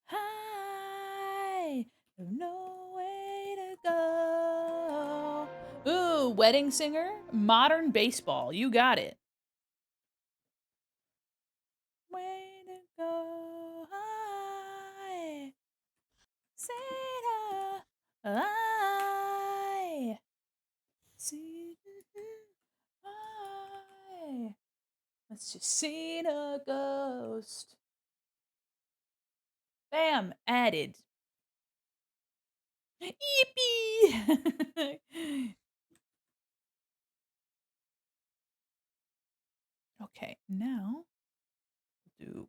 Hi, no way to go. Ooh, wedding singer, modern baseball. You got it. Way to go. Hi, Santa. I see. I. Let's just see a ghost. Bam, added. Yippee! Okay, now do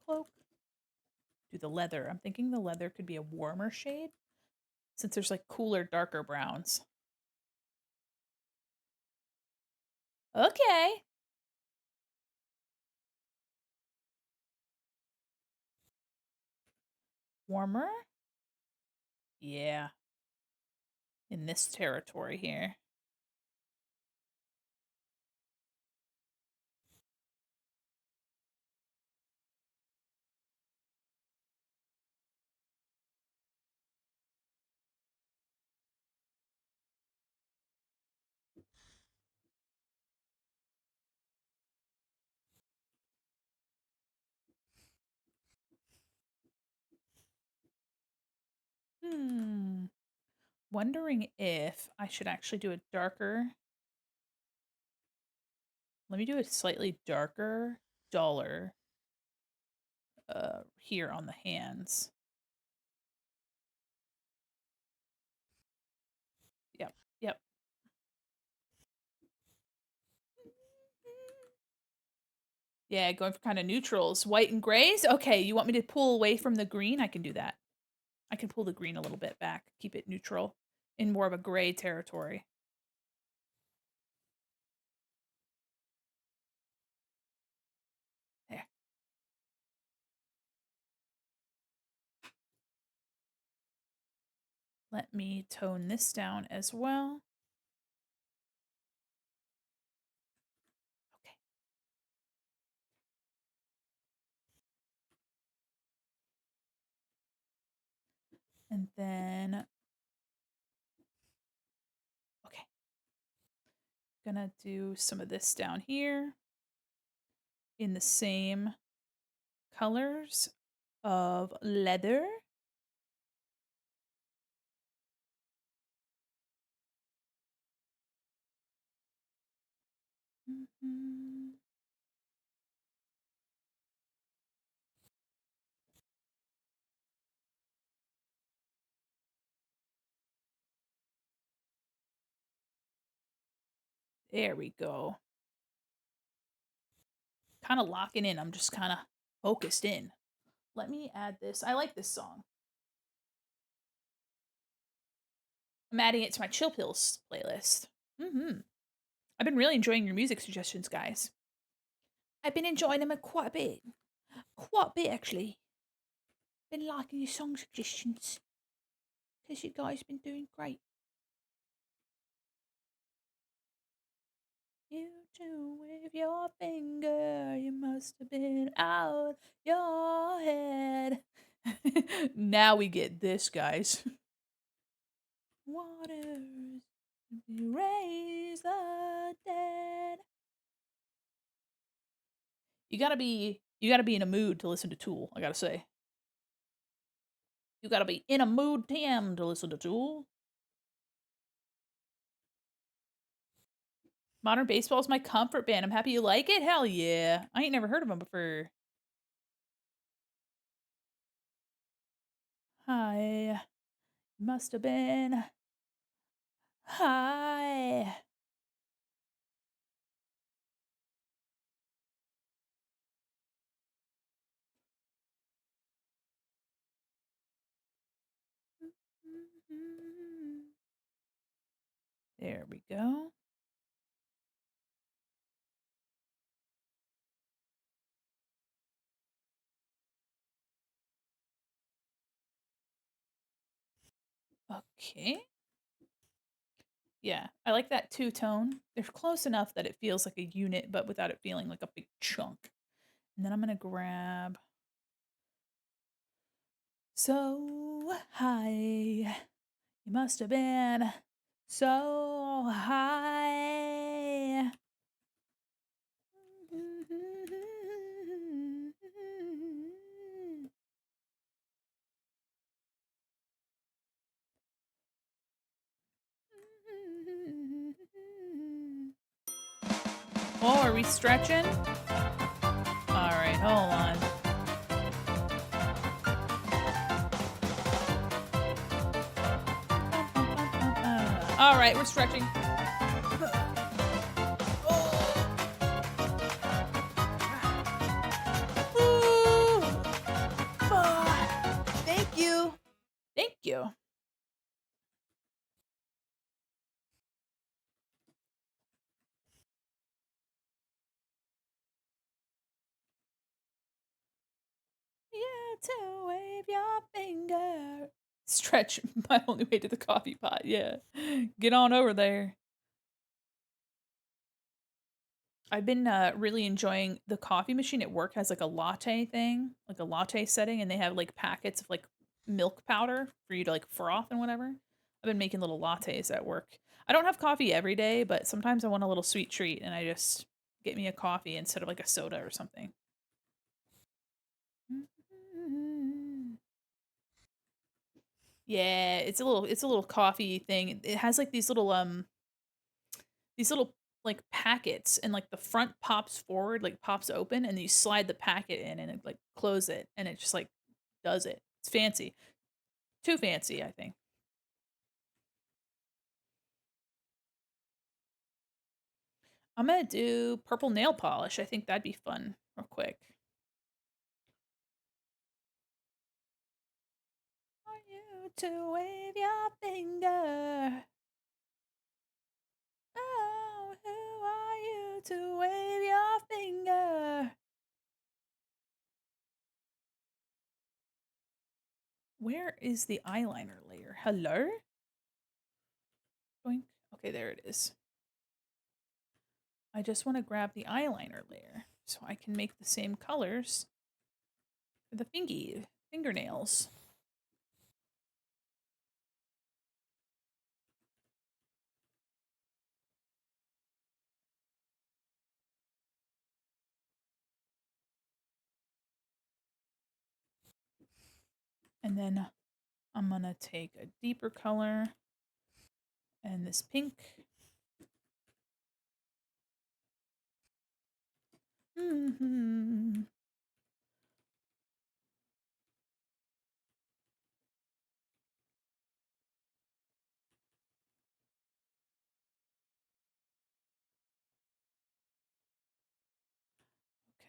cloak, do the leather. I'm thinking the leather could be a warmer shade since there's like cooler, darker browns. Okay. Warmer? Yeah. In this territory here. Wondering if I should actually do a darker. Let me do a slightly darker, duller here on the hands. Yep, yep. Yeah, going for kind of neutrals. White and grays? Okay, you want me to pull away from the green? I can do that. I can pull the green a little bit back, keep it neutral in more of a gray territory. There. Let me tone this down as well. Okay. And then, okay. Gonna do some of this down here in the same colors of leather. Mhm. There we go. Kind of locking in. I'm just kind of focused in. Let me add this. I like this song. I'm adding it to my Chill Pills playlist. I've been really enjoying your music suggestions, guys. I've been enjoying them quite a bit. Quite a bit, actually. Been liking your song suggestions. Because you guys been doing great. You two with your finger, you must have been out your head. Now we get this, guys. Waters erase the dead. You gotta be in a mood to listen to Tool, I gotta say. You gotta be in a mood, Tim, to listen to Tool. Modern Baseball is my comfort band. I'm happy you like it. Hell yeah. I ain't never heard of them before. Hi. Must have been. Hi. There we go. Okay. Yeah, I like that two tone. They're close enough that it feels like a unit, but without it feeling like a big chunk. And then I'm gonna grab so high. You must have been so high. Oh, are we stretching? All right, hold on. All right, we're stretching. Thank you. Thank you. Yeah, to wave your finger. Stretch my only way to the coffee pot. Yeah. Get on over there. I've been really enjoying the coffee machine at work has like a latte thing, like a latte setting, and they have like packets of like milk powder for you to like froth and whatever. I've been making little lattes at work. I don't have coffee every day, but sometimes I want a little sweet treat and I just get me a coffee instead of like a soda or something. Yeah, it's a little coffee thing. It has like these little like packets, and like the front pops forward, like pops open, and then you slide the packet in and it like close it, and it just like does it. It's fancy. Too fancy, I think. I'm gonna do purple nail polish. I think that'd be fun real quick. Are you to wave your finger? Oh, who are you to wave your finger? Where is the eyeliner layer? Hello? Boink. Okay, there it is. I just want to grab the eyeliner layer so I can make the same colors for the fingernails. And then I'm gonna take a deeper color and this pink. Mm-hmm.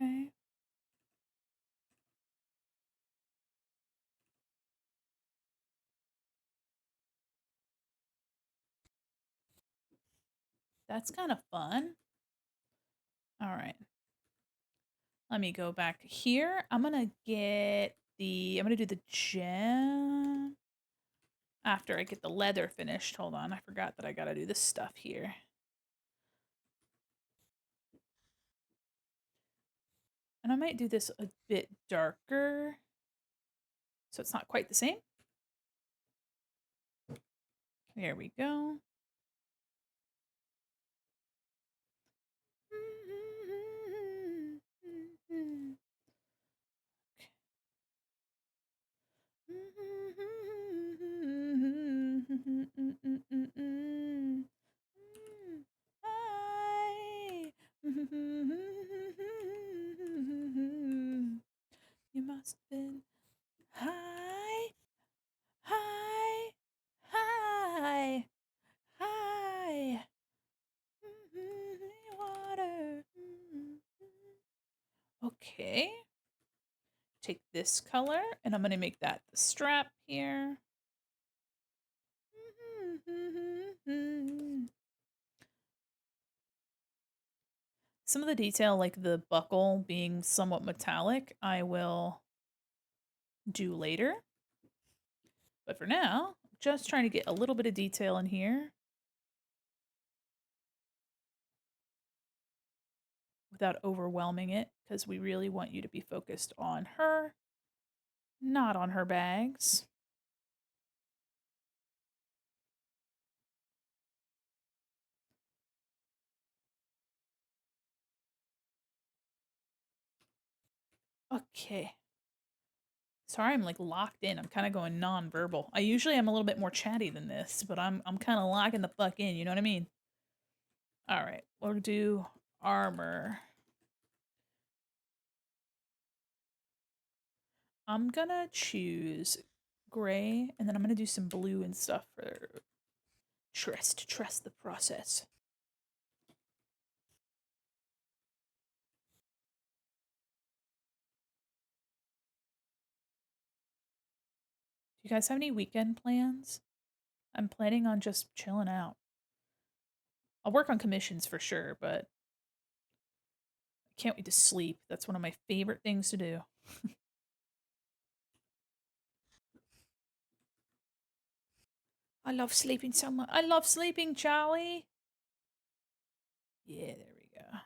Okay. That's kind of fun. All right. Let me go back here. I'm gonna do the gem after I get the leather finished. Hold on, I forgot that I gotta do this stuff here. And I might do this a bit darker so it's not quite the same. There we go. You must have been high, high, high, high. Water. Okay. Take this color and I'm going to make that the strap here. Some of the detail, like the buckle being somewhat metallic, I will do later. But for now, just trying to get a little bit of detail in here without overwhelming it, because we really want you to be focused on her, not on her bags. Okay. Sorry, I'm like locked in. I'm kind of going non-verbal. I usually am a little bit more chatty than this, but I'm kind of locking the fuck in. You know what I mean? All right, we'll do armor. I'm gonna choose gray, and then I'm gonna do some blue and stuff for trust the process. Do you guys have any weekend plans? I'm planning on just chilling out. I'll work on commissions for sure, but I can't wait to sleep. That's one of my favorite things to do. I love sleeping so much. I love sleeping, Charlie. Yeah, there we go.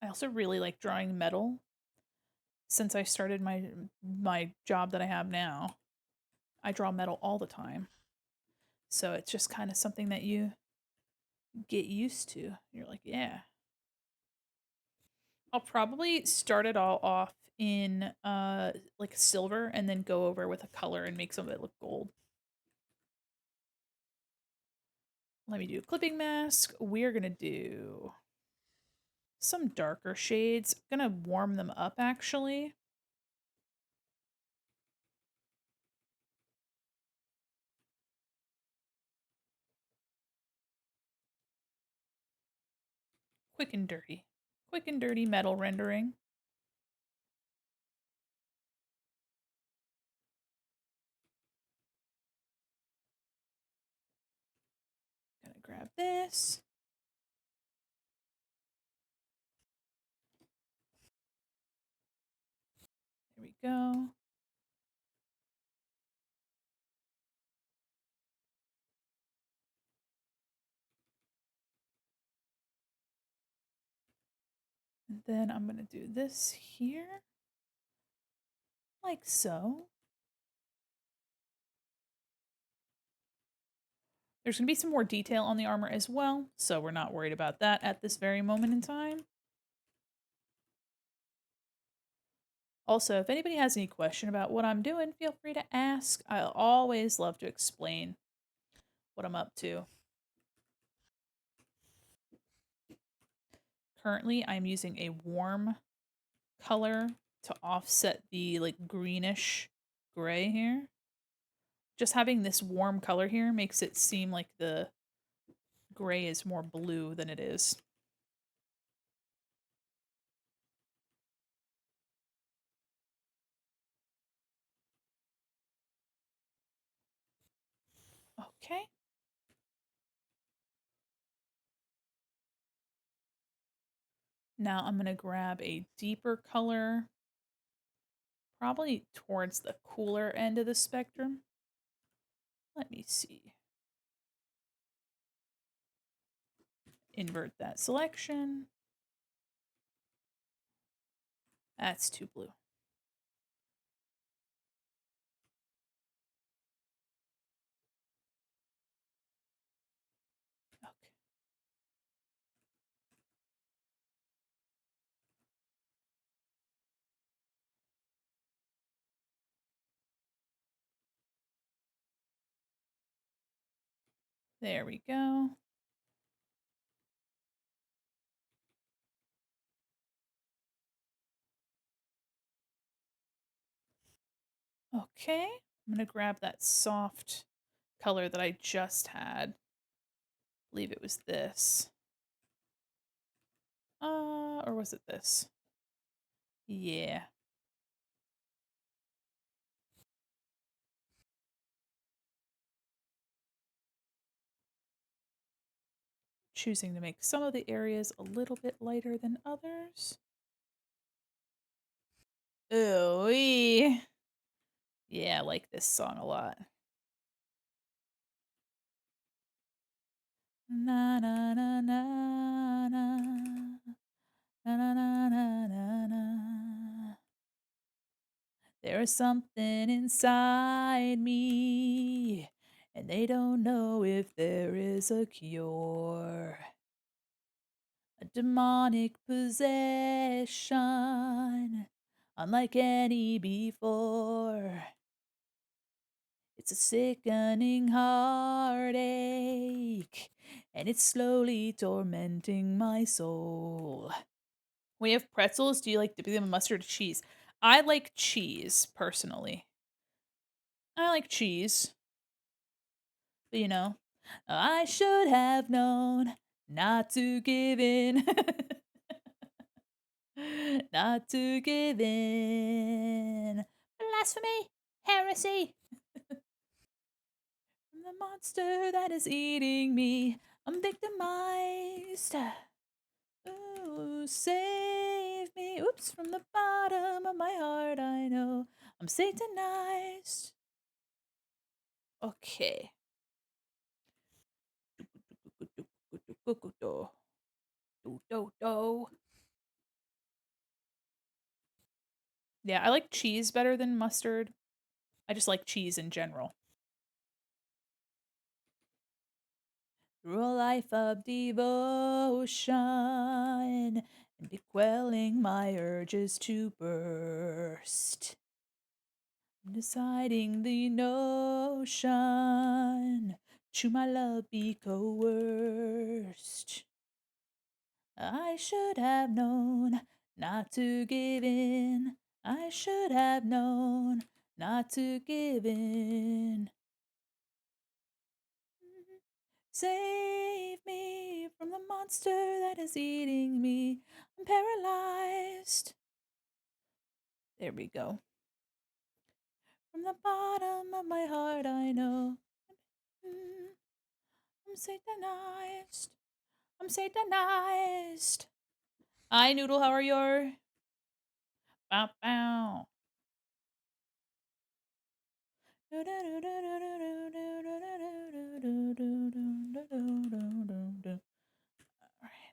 I also really like drawing metal. Since I started my job that I have now, I draw metal all the time. So it's just kind of something that you get used to. You're like, yeah. I'll probably start it all off in like silver and then go over with a color and make some of it look gold. Let me do a clipping mask. We're gonna do some darker shades. I'm gonna warm them up actually. Quick and dirty. Quick and dirty metal rendering. Gonna grab this. There we go. And then I'm gonna do this here. Like so. There's gonna be some more detail on the armor as well, so we're not worried about that at this very moment in time. Also, if anybody has any question about what I'm doing, feel free to ask. I'll always love to explain what I'm up to. Currently, I'm using a warm color to offset the like greenish gray here. Just having this warm color here makes it seem like the gray is more blue than it is. Okay. Now I'm going to grab a deeper color, probably towards the cooler end of the spectrum. Let me see. Invert that selection. That's too blue. Okay. There we go. Okay. I'm going to grab that soft color that I just had. I believe it was this. Or was it this? Yeah. Choosing to make some of the areas a little bit lighter than others. Ooh, yeah, I like this song a lot. Na na na na na na na na na na na. There's something inside me, and they don't know if there is a cure. A demonic possession, unlike any before. It's a sickening heartache, and it's slowly tormenting my soul. We have pretzels. Do you like dipping them in mustard or cheese? I like cheese, personally. I like cheese. But you know, I should have known not to give in. Not to give in. Blasphemy! Heresy! From the monster that is eating me, I'm victimized. Ooh, save me. Oops, from the bottom of my heart, I know I'm satanized. Okay. Yeah, I like cheese better than mustard. I just like cheese in general. through a life of devotion and be quelling my urges to burst. I'm deciding the notion to my love be coerced. I should have known not to give in. I should have known not to give in. Save me from the monster that is eating me. I'm paralyzed. There we go. From the bottom of my heart, I know. I'm satanized. I'm satanized. Hi, Noodle. How are you? Bow, bow. All right.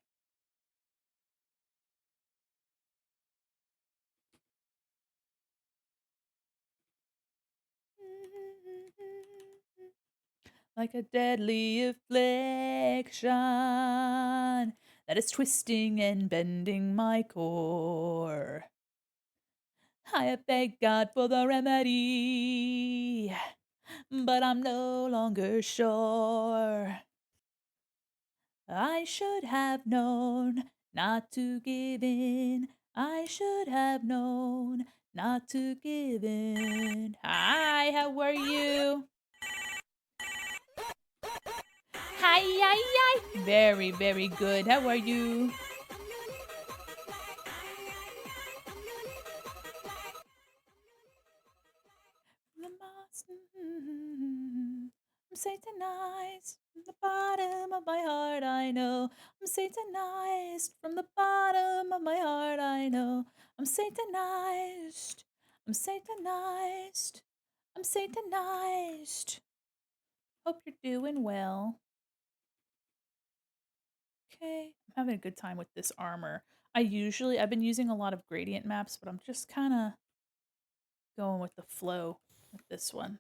Like a deadly affliction that is twisting and bending my core. I have begged God for the remedy, but I'm no longer sure. I should have known not to give in. I should have known not to give in. Hi, how are you? Hi, hi, hi. Very, very good. How are you? I'm satanized from the bottom of my heart, I know. I'm satanized from the bottom of my heart, I know. I'm satanized. I'm satanized. I'm satanized. Hope you're doing well. Okay, I'm having a good time with this armor. I've been using a lot of gradient maps, but I'm just kind of going with the flow with this one.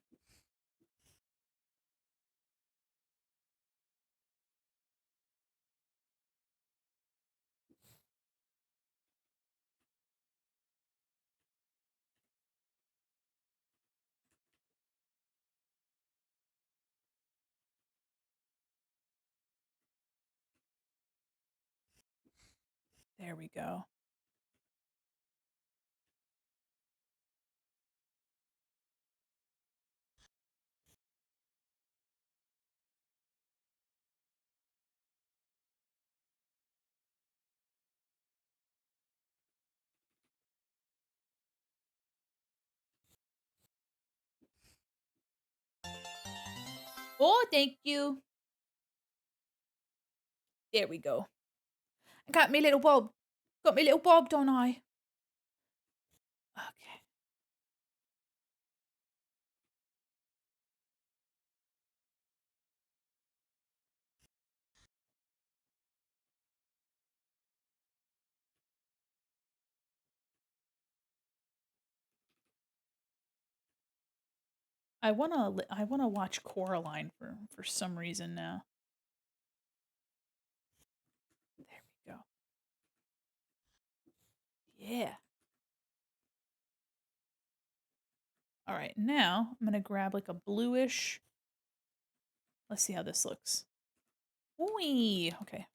There we go. Oh, thank you. There we go. I got me little bob. Got me little bob, don't I? Okay. I wanna watch Coraline for some reason now. There we go. Yeah. All right, now I'm gonna grab like a bluish. Let's see how this looks. Wee. Okay.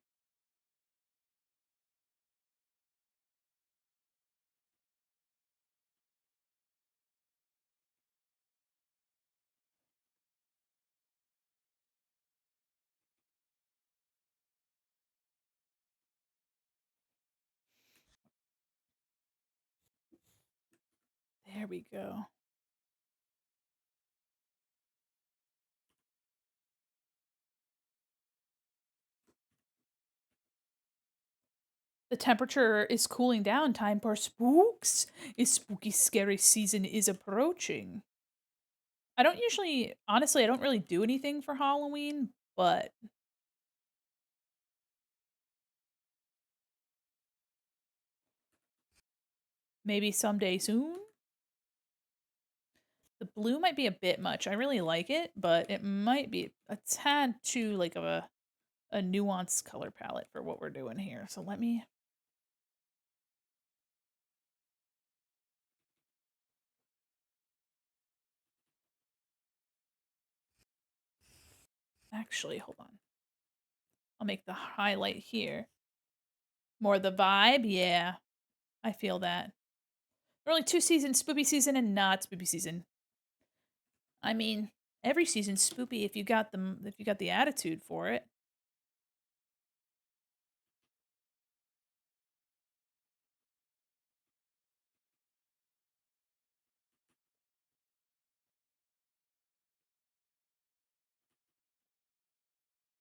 There we go. The temperature is cooling down. Time for spooks. Is spooky, scary season is approaching. I don't usually, honestly, I don't really do anything for Halloween, but maybe someday soon. The blue might be a bit much. I really like it, but it might be a tad too like of a a nuanced color palette for what we're doing here. So let me actually hold on. I'll make the highlight here. More the vibe, yeah. I feel that. Only 2 seasons, spoopy season and not spoopy season. I mean, every season's spoopy if you got the attitude for it.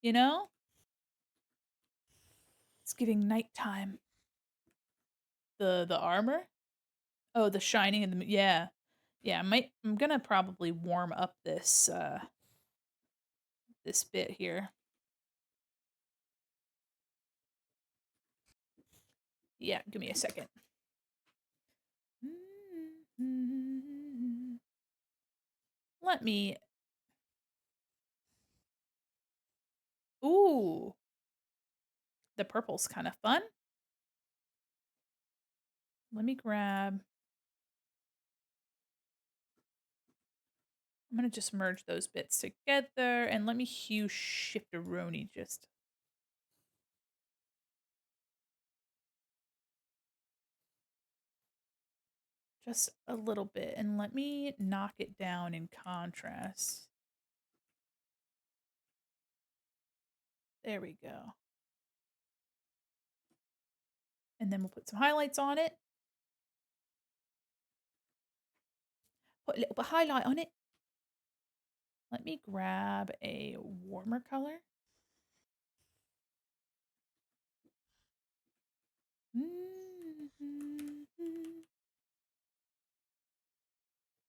You know? It's giving nighttime. The armor? Oh, the shining and the yeah. Yeah, I'm gonna probably warm up this this bit here. Yeah, give me a second. Let me. Ooh, the purple's kind of fun. Let me grab. I'm gonna just merge those bits together and let me hue shifteroni just a little bit, and let me knock it down in contrast. There we go. And then we'll put some highlights on it. Put a little bit of highlight on it. Let me grab a warmer color.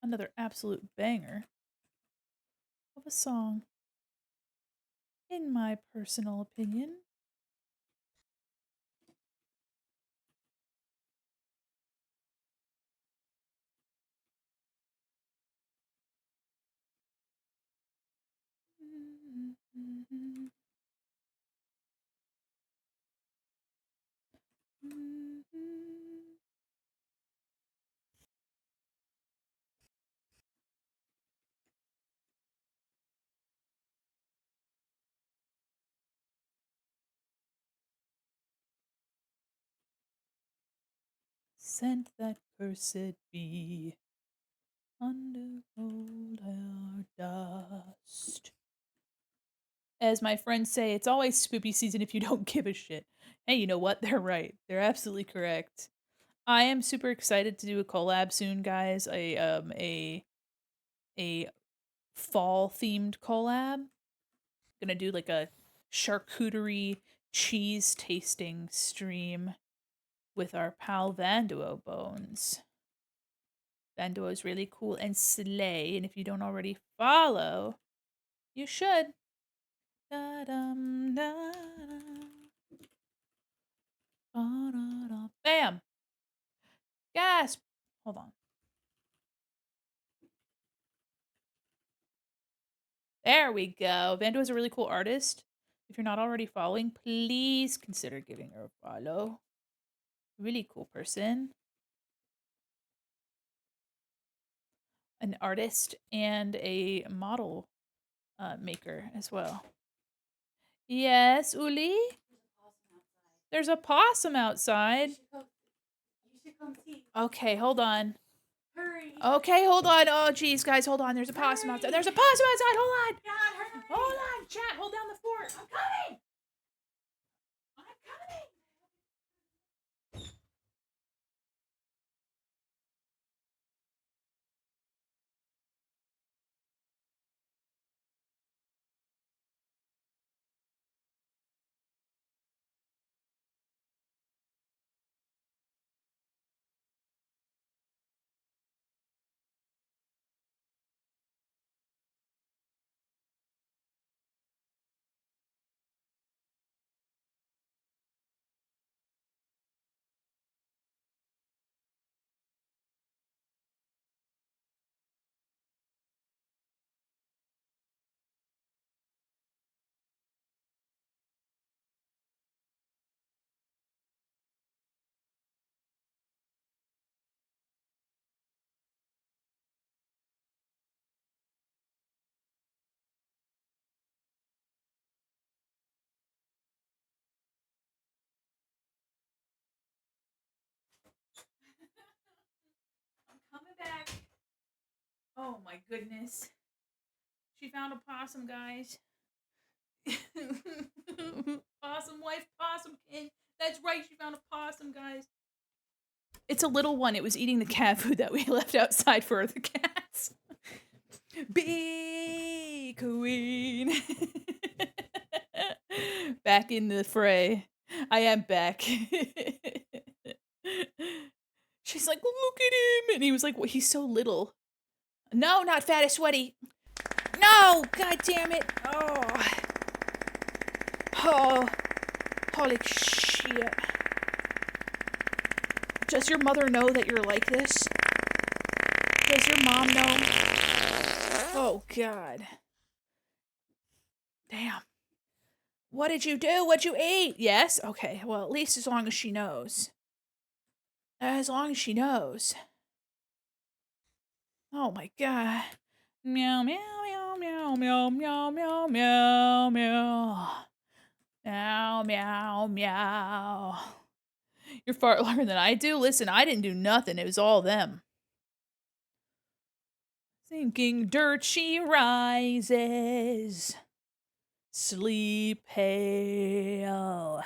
Another absolute banger of a song, in my personal opinion. Sent that cursed be under old our dust. As my friends say, it's always spoopy season if you don't give a shit. Hey, you know what? They're right. They're absolutely correct. I am super excited to do a collab soon, guys. A fall themed collab. Gonna do like a charcuterie cheese tasting stream with our pal Vanduo Bones. Vanduo is really cool and slay, and if you don't already follow, you should. Da-dum, da-dum. Da-da-da. Bam! Gasp! Hold on. There we go. Vanduo is a really cool artist. If you're not already following, please consider giving her a follow. Really cool person. An artist and a model maker as well. Yes, Uli? There's a possum outside. Okay, hold on. Hurry. Okay, hold on. Oh, geez, guys, hold on. There's a possum outside. There's a possum outside. Hold on. God, hurry. Hold on, chat. Hold down the fort. I'm coming. Oh my goodness. She found a possum, guys. Possum wife, possum king. That's right, she found a possum, guys. It's a little one. It was eating the cat food that we left outside for the cats. Big Queen. Back in the fray. I am back. She's like, look at him. And he was like, well, he's so little. No, not fat as sweaty. No, god damn it. Oh. Oh. Holy shit. Does your mother know that you're like this? Does your mom know? Oh, God. Damn. What did you do? What'd you eat? Yes? Okay, well, at least as long as she knows. As long as she knows. Oh, my God. Meow, meow, meow, meow, meow, meow, meow, meow, meow. Meow, meow, meow. You're far longer than I do? Listen, I didn't do nothing. It was all them. Sinking dirt she rises, sleep pale.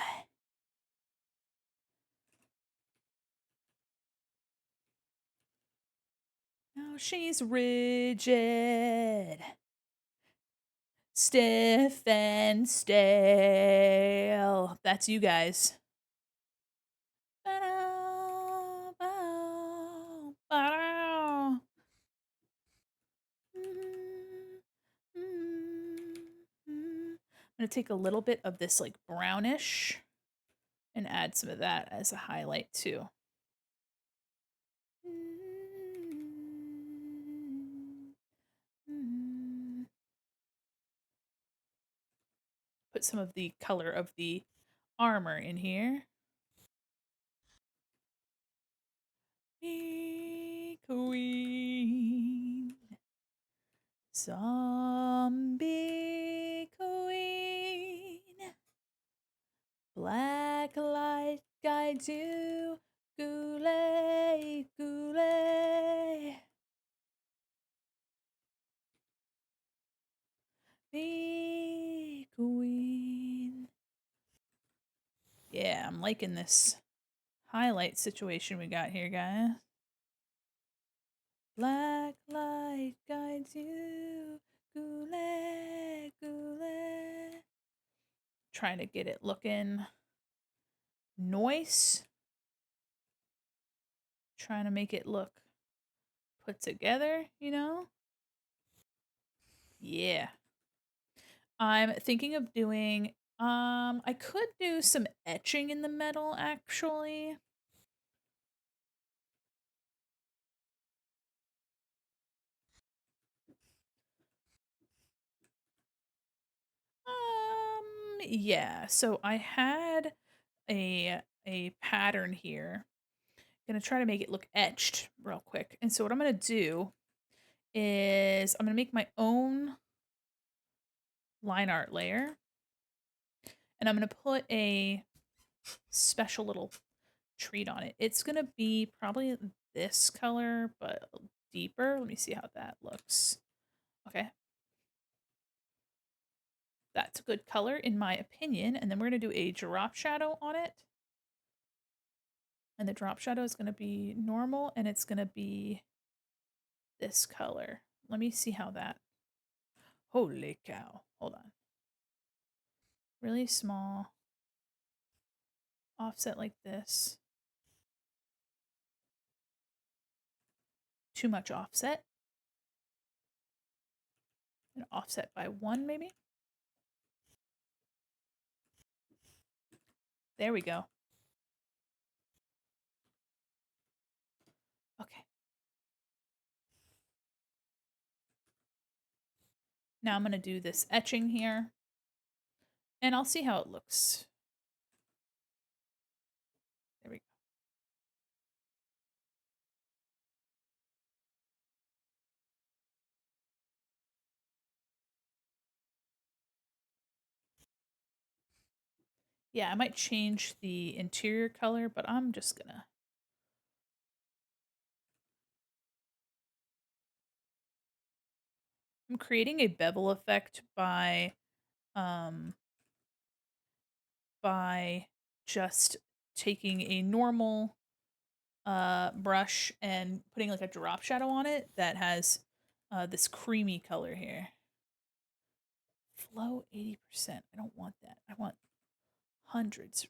Now she's rigid, stiff and stale. That's you guys. Ba-dow, bow, ba-dow. I'm gonna take a little bit of this like brownish and add some of that as a highlight too. Put some of the color of the armor in here. Queen. Zombie queen. Black light guides you. Goulet, goulet. The queen. Yeah, I'm liking this highlight situation we got here, guys. Black light guides you. Goulet, goulet. Trying to get it looking nice. Trying to make it look put together, you know? Yeah. I'm thinking of doing, I could do some etching in the metal, actually. Yeah, so I had a pattern here. Gonna try to make it look etched real quick. And so what I'm gonna do is I'm gonna make my own line art layer. And I'm gonna put a special little treat on it. It's gonna be probably this color, but deeper. Let me see how that looks. Okay. That's a good color in my opinion. And then we're gonna do a drop shadow on it. And the drop shadow is gonna be normal and it's gonna be this color. Let me see how that. Holy cow. Hold on. Really small. Offset like this. Too much offset. And offset by 1 maybe. There we go. Okay. Now I'm going to do this etching here. And I'll see how it looks. There we go. Yeah, I might change the interior color, but I'm just going to I'm creating a bevel effect um by just taking a normal brush and putting like a drop shadow on it that has this creamy color here. Flow 80%. I don't want that. I want hundreds,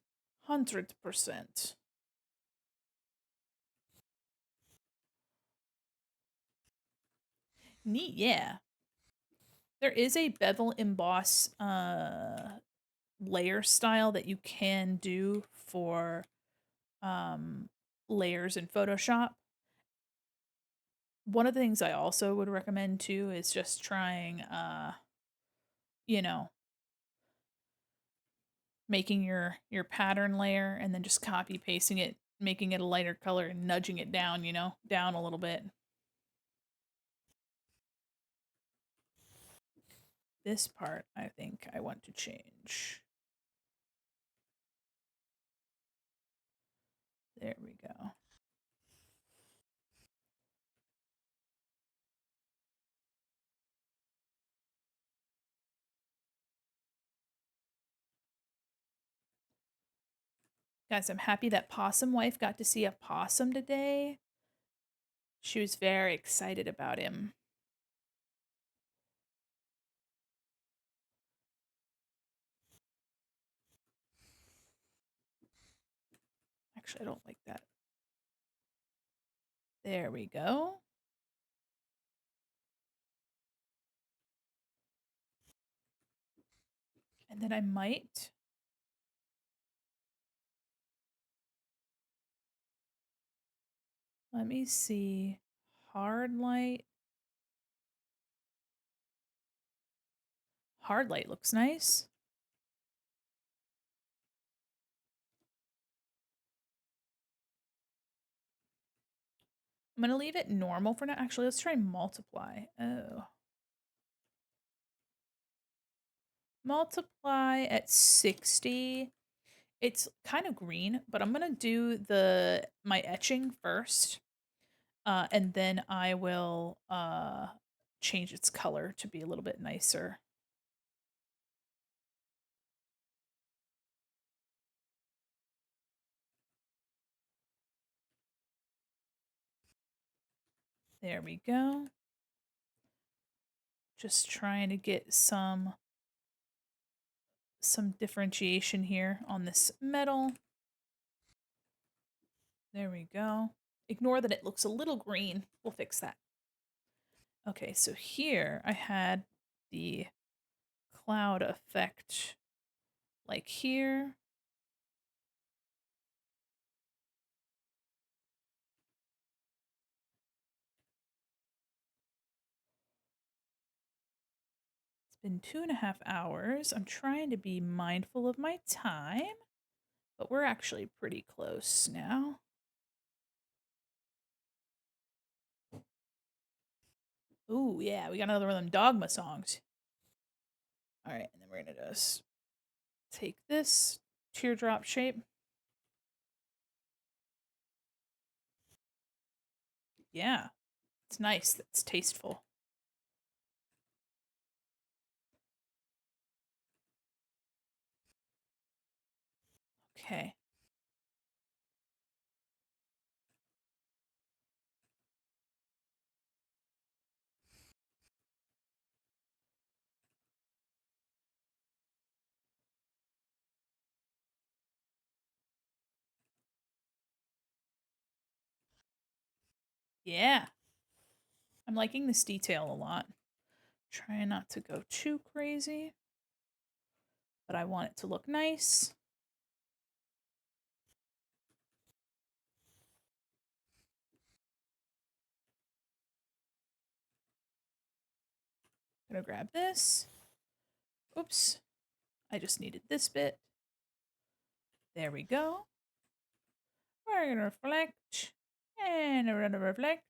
100%. Neat, yeah. There is a bevel emboss layer style that you can do for layers in Photoshop. One of the things I also would recommend too is just trying you know, making your pattern layer and then just copy pasting it, making it a lighter color and nudging it down, down a little bit. This part I think I want to change. There we go. Guys, I'm happy that Possum Wife got to see a possum today. She was very excited about him. Actually, I don't like that. There we go. And then I might let me see. Hard light. Hard light looks nice. I'm going to leave it normal for now. Actually, let's try multiply. Oh. Multiply at 60. It's kind of green, but I'm going to do my etching first. And then I will change its color to be a little bit nicer. There we go. Just trying to get some differentiation here on this metal. There we go. Ignore that it looks a little green. We'll fix that. Okay, so here I had the cloud effect like here. It's been 2.5 hours. I'm trying to be mindful of my time, but we're actually pretty close now. Ooh, yeah, we got another one of them Dogma songs. All right, and then we're gonna just take this teardrop shape. Yeah, it's nice. It's tasteful. Okay. Yeah. I'm liking this detail a lot. Trying not to go too crazy, but I want it to look nice. Gonna grab this. Oops. I just needed this bit. There we go. We're gonna reflect. And we're gonna reflect.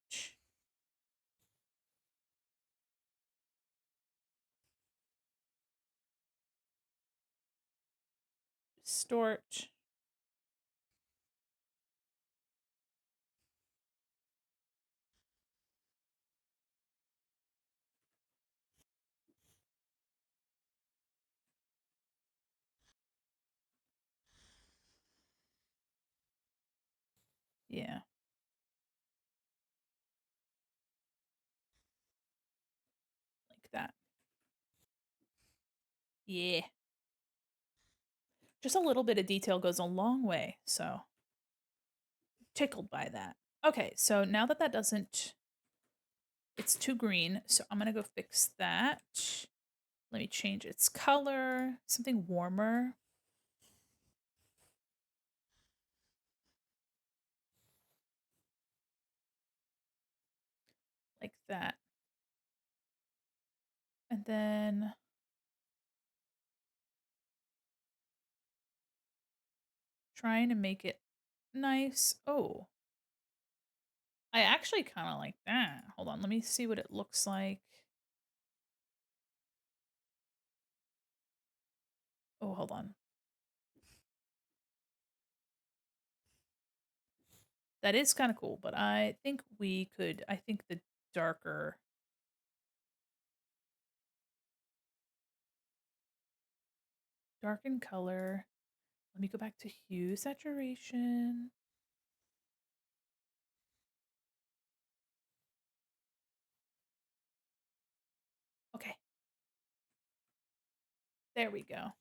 Distort. Yeah. Like that. Yeah. Just a little bit of detail goes a long way, so tickled by that. Okay, so now that that doesn't it's too green, so I'm gonna go fix that. Let me change its color, something warmer. Like that. And then trying to make it nice. Oh, I actually kind of like that. Hold on, let me see what it looks like. Oh, hold on. That is kind of cool, but I think I think the darker, darken color. Let me go back to hue saturation. Okay, there we go.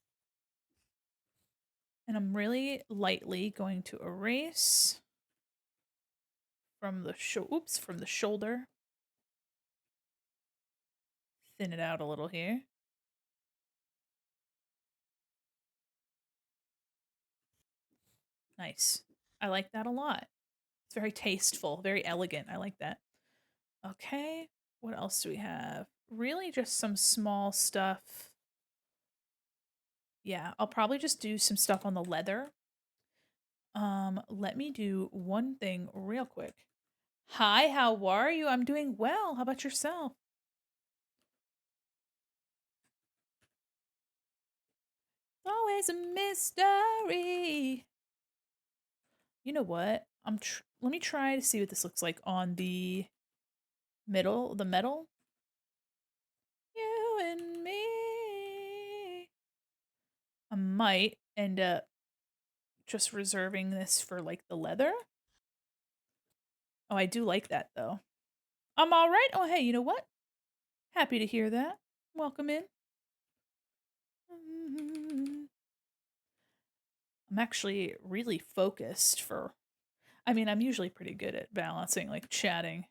And I'm really lightly going to erase from the from the shoulder. Thin it out a little here. Nice. I like that a lot. It's very tasteful, very elegant. I like that. Okay. What else do we have? Really just some small stuff. Yeah, I'll probably just do some stuff on the leather. Let me do one thing real quick. Hi, how are you? I'm doing well. How about yourself? Always a mystery. You know what? Let me try to see what this looks like on the metal. You and me. I might end up just reserving this for like the leather. Oh, I do like that though. I'm all right. Oh, hey, you know what? Happy to hear that. Welcome in. I'm actually really focused for I mean, I'm usually pretty good at balancing like chatting,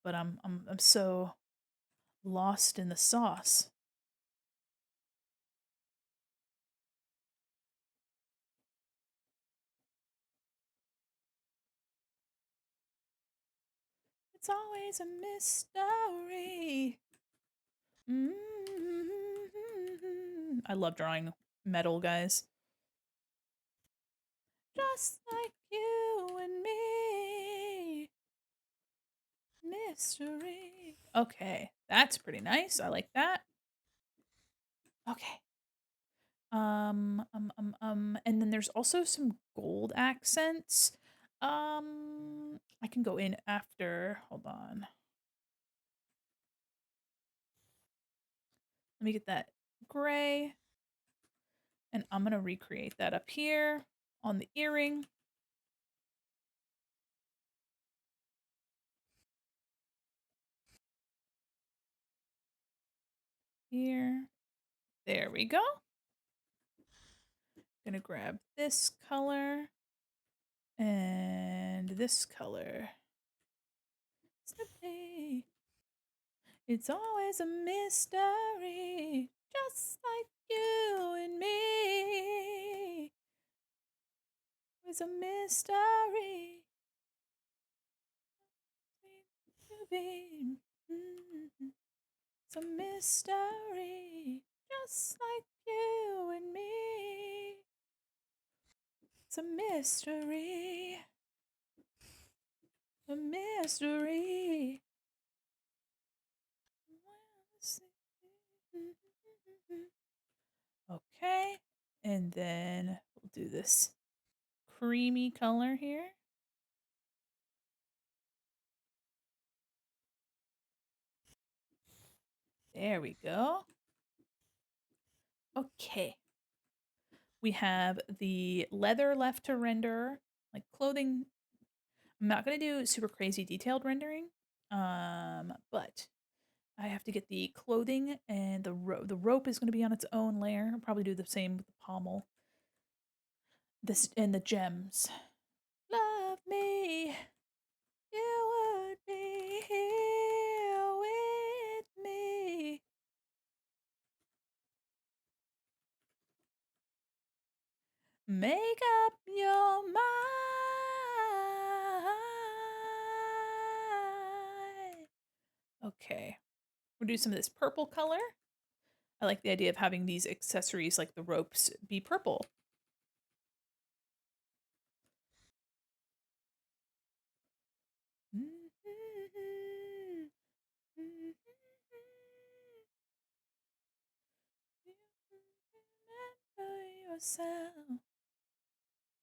but I'm so lost in the sauce. It's always a mystery. I love drawing metal, guys. Just like you and me. Mystery. Okay, that's pretty nice. I like that. Okay. And then there's also some gold accents. I can go in after. Hold on. Let me get that gray. And I'm gonna recreate that up here on the earring. Here. There we go. Gonna grab this color and this color. Snippy. It's always a mystery, just like you and me. It's a mystery. It's a mystery, just like you and me. It's a mystery. A mystery. Okay, and then we'll do this creamy color here. There we go. Okay. We have the leather left to render, like clothing I'm not gonna do super crazy detailed rendering, but I have to get the clothing and the rope is gonna be on its own layer. I'll probably do the same with the pommel. This and the gems. Love me, you would be here with me. Make up your mind. Okay, we'll do some of this purple color. I like the idea of having these accessories like the ropes be purple.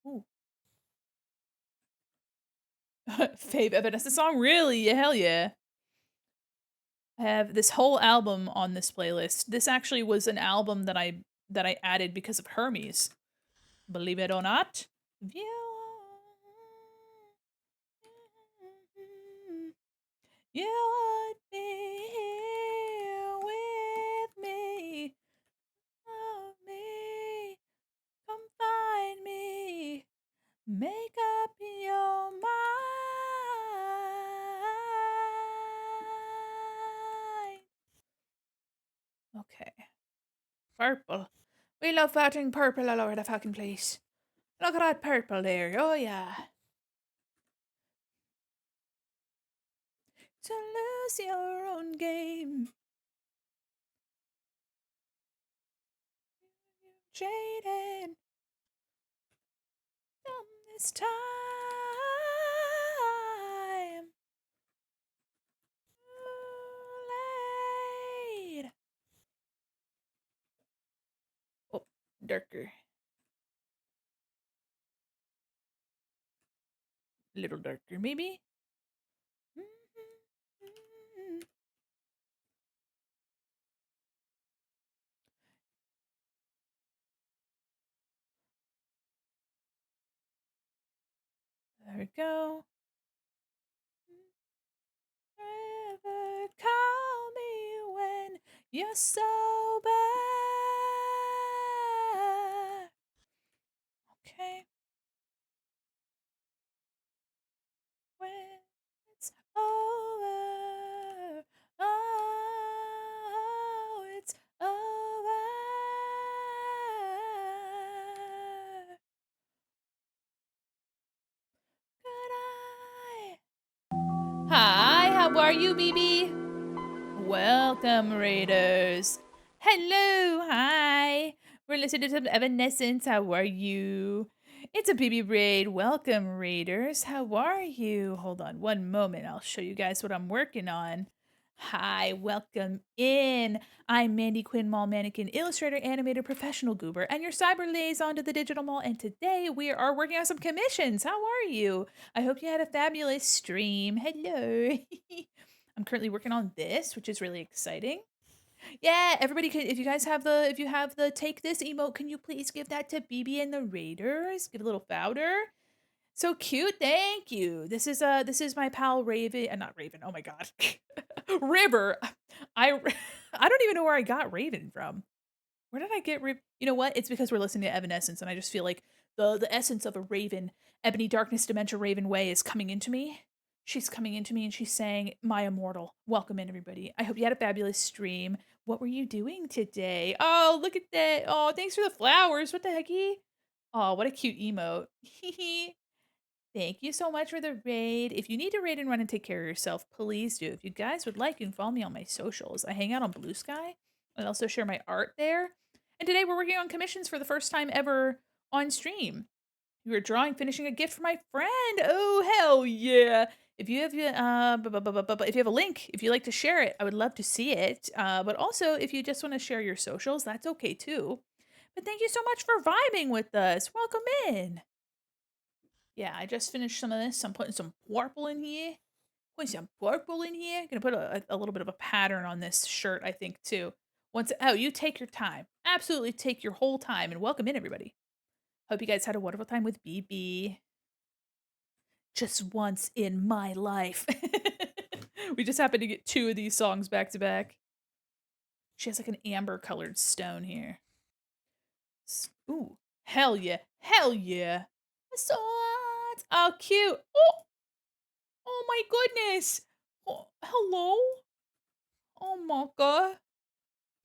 Ooh. Fave Evanescence song? Really? Yeah, hell yeah. I have this whole album on this playlist. This actually was an album that I added because of Hermes. Believe it or not. You would be here with me. Love me. Come find me. Make up your mind. Okay. Purple. We love fucking purple all over the fucking place. Look at that purple there. Oh, yeah. To lose your own game. Jaded. Come this time. Too late. Oh, darker. A little darker, maybe? There we go. River, call me when you're sober. Okay. When it's over. Oh, it's over. Good eye. Hi, how are you, BB? Welcome, Raiders. Hello, hi. We're listening to some Evanescence. How are you? It's a BB Raid. Welcome, Raiders. How are you? Hold on one moment. I'll show you guys what I'm working on. Hi, welcome in. I'm Mandi, Quin, mall mannequin, illustrator, animator, professional goober, and your cyber liaison to the digital mall. And today we are working on some commissions. How are you? I hope you had a fabulous stream. Hello. I'm currently working on this, which is really exciting. Yeah, everybody can if you guys have the if you have the take this emote, can you please give that to BB and the Raiders? Give a little powder. So cute, thank you. This is my pal Raven, not Raven. Oh my god. River. I I don't even know where I got Raven from. Where did I get Raven? You know what? It's because we're listening to Evanescence and I just feel like the essence of a Raven, Ebony Darkness Dementia Raven Way is coming into me. She's coming into me and she's saying, "My immortal, welcome in everybody. I hope you had a fabulous stream. What were you doing today? Oh, look at that. Oh, thanks for the flowers. What the hecky? Oh, what a cute emote. Thank you so much for the raid. If you need to raid and run and take care of yourself, please do. If you guys would like, you can follow me on my socials. I hang out on Blue Sky. I also share my art there. And today we're working on commissions for the first time ever on stream. We were drawing, finishing a gift for my friend. Oh hell yeah! If you have if you have a link, if you like to share it, I would love to see it. But also, if you just want to share your socials, that's okay too. But thank you so much for vibing with us. Welcome in. Yeah, I just finished some of this. I'm putting some purple in here. Putting some purple in here. Gonna put a little bit of a pattern on this shirt, I think, too. You take your time. Absolutely take your whole time and welcome in, everybody. Hope you guys had a wonderful time with BB. Just once in my life. We just happened to get 2 of these songs back to back. She has like an amber colored stone here. Ooh, hell yeah. Hell yeah. Swords. Oh, cute. Oh my goodness. Oh, hello. Oh my god.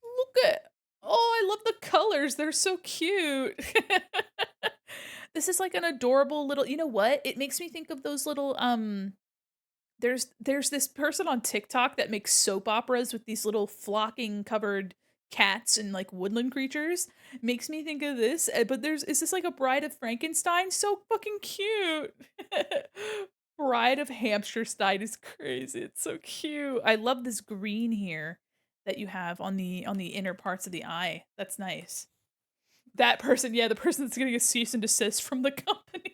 Look at. Oh, I love the colors. They're so cute. This is like an adorable little, you know what? It makes me think of those little there's this person on TikTok that makes soap operas with these little flocking covered cats and like woodland creatures. Makes me think of this, but there's is this like a Bride of Frankenstein? So fucking cute. Bride of Hamsterstein is crazy. It's so cute. I love this green here that you have on the inner parts of the eye. That's nice. That person, yeah, the person that's getting a cease and desist from the company.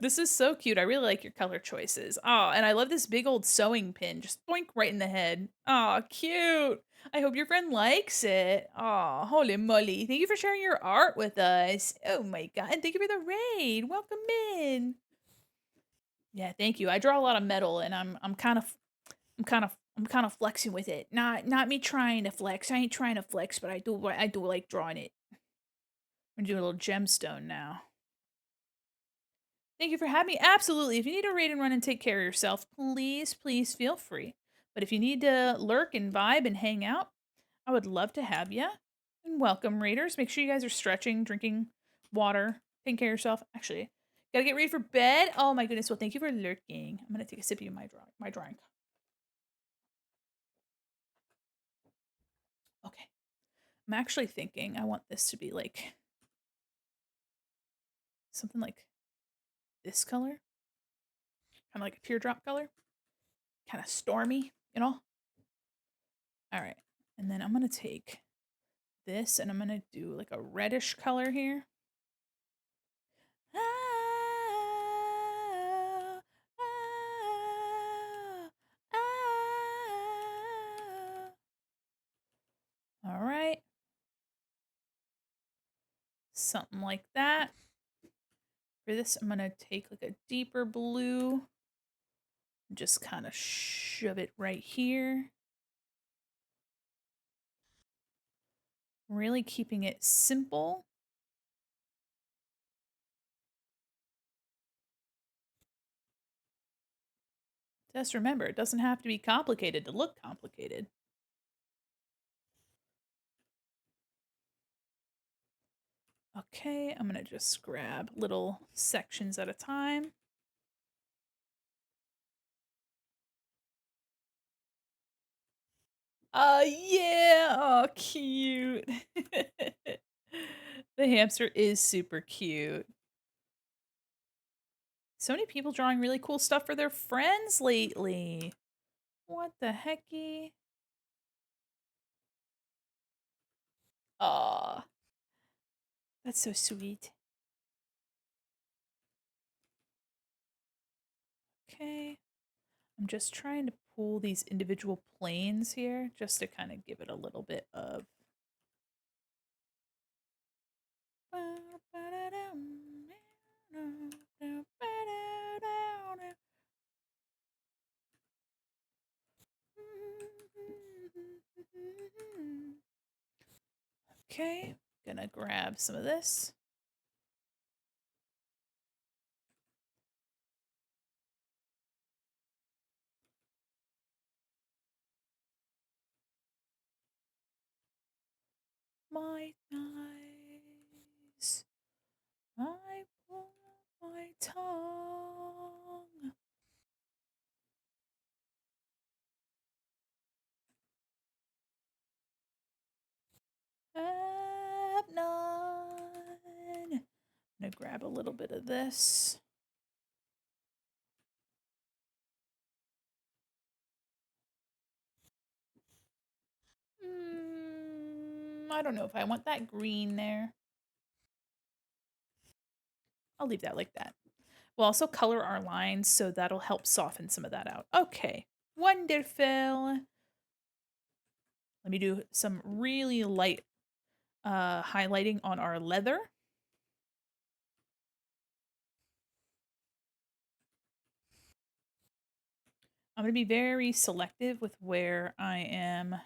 This is so cute. I really like your color choices. Oh, and I love this big old sewing pin. Just boink right in the head. Oh, cute. I hope your friend likes it. Oh, holy moly. Thank you for sharing your art with us. Oh my god. And thank you for the raid. Welcome in. Yeah, thank you. I draw a lot of metal and I'm kind of flexing with it. Not me trying to flex. I ain't trying to flex, but I do like drawing it. I'm gonna do a little gemstone now. Thank you for having me. Absolutely. If you need to raid and run and take care of yourself, please feel free. But if you need to lurk and vibe and hang out, I would love to have you. And welcome, raiders. Make sure you guys are stretching, drinking water, taking care of yourself. Actually, gotta get ready for bed. Oh my goodness. Well, thank you for lurking. I'm gonna take a sip of my drink. Okay. I'm actually thinking I want this to be like something like this color, kind of like a teardrop color, kind of stormy, you know? All right. And then I'm going to take this and I'm going to do like a reddish color here. Ah, ah, ah. All right. Something like that. For this, I'm going to take like a deeper blue and just kind of shove it right here. Really keeping it simple. Just remember, it doesn't have to be complicated to look complicated. Okay, I'm gonna just grab little sections at a time. Yeah, oh, cute. The hamster is super cute. So many people drawing really cool stuff for their friends lately. What the hecky? Aw, that's so sweet. Okay, I'm just trying to pull these individual planes here just to kind of give it a little bit of. Okay, gonna grab some of this. My thighs, I pull my tongue. Have none. I'm gonna grab a little bit of this. I don't know if I want that green there. I'll leave that like that. We'll also color our lines, so that'll help soften some of that out. Okay, wonderful. Let me do some really light highlighting on our leather. I'm going to be very selective with where I am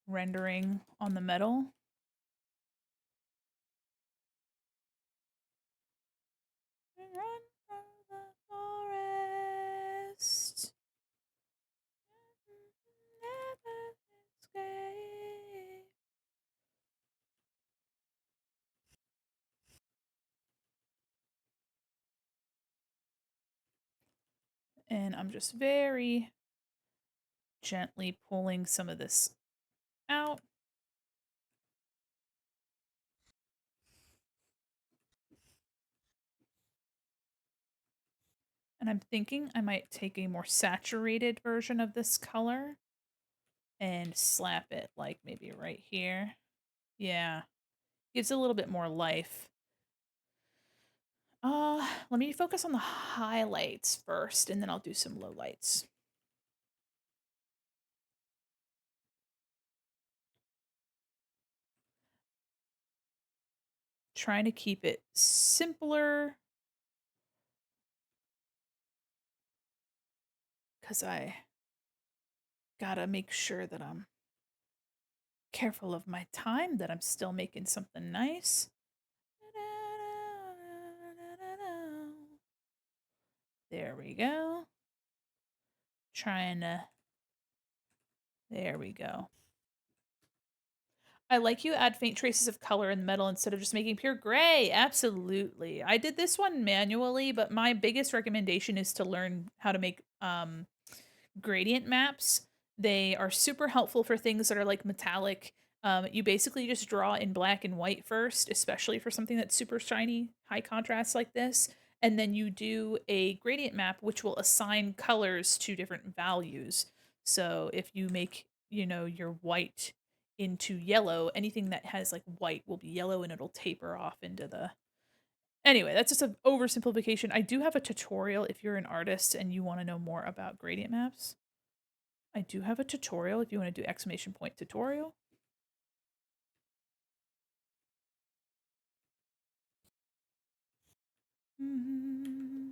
rendering on the metal. Run from the forest. Never escape. And I'm just very gently pulling some of this out. And I'm thinking I might take a more saturated version of this color and slap it like maybe right here. Yeah, gives it a little bit more life. Let me focus on the highlights first, and then I'll do some lowlights. Trying to keep it simpler because I gotta make sure that I'm careful of my time, that I'm still making something nice. There we go. Trying to. There we go. I like you add faint traces of color in the metal instead of just making pure gray. Absolutely. I did this one manually, but my biggest recommendation is to learn how to make gradient maps. They are super helpful for things that are like metallic. You basically just draw in black and white first, especially for something that's super shiny, high contrast like this. And then you do a gradient map, which will assign colors to different values. So if you make, your white into yellow, anything that has like white will be yellow and it'll taper off into the. Anyway, that's just an oversimplification. I do have a tutorial if you're an artist and you want to know more about gradient maps. I do have a tutorial if you want to do exclamation point tutorial. Mm-hmm.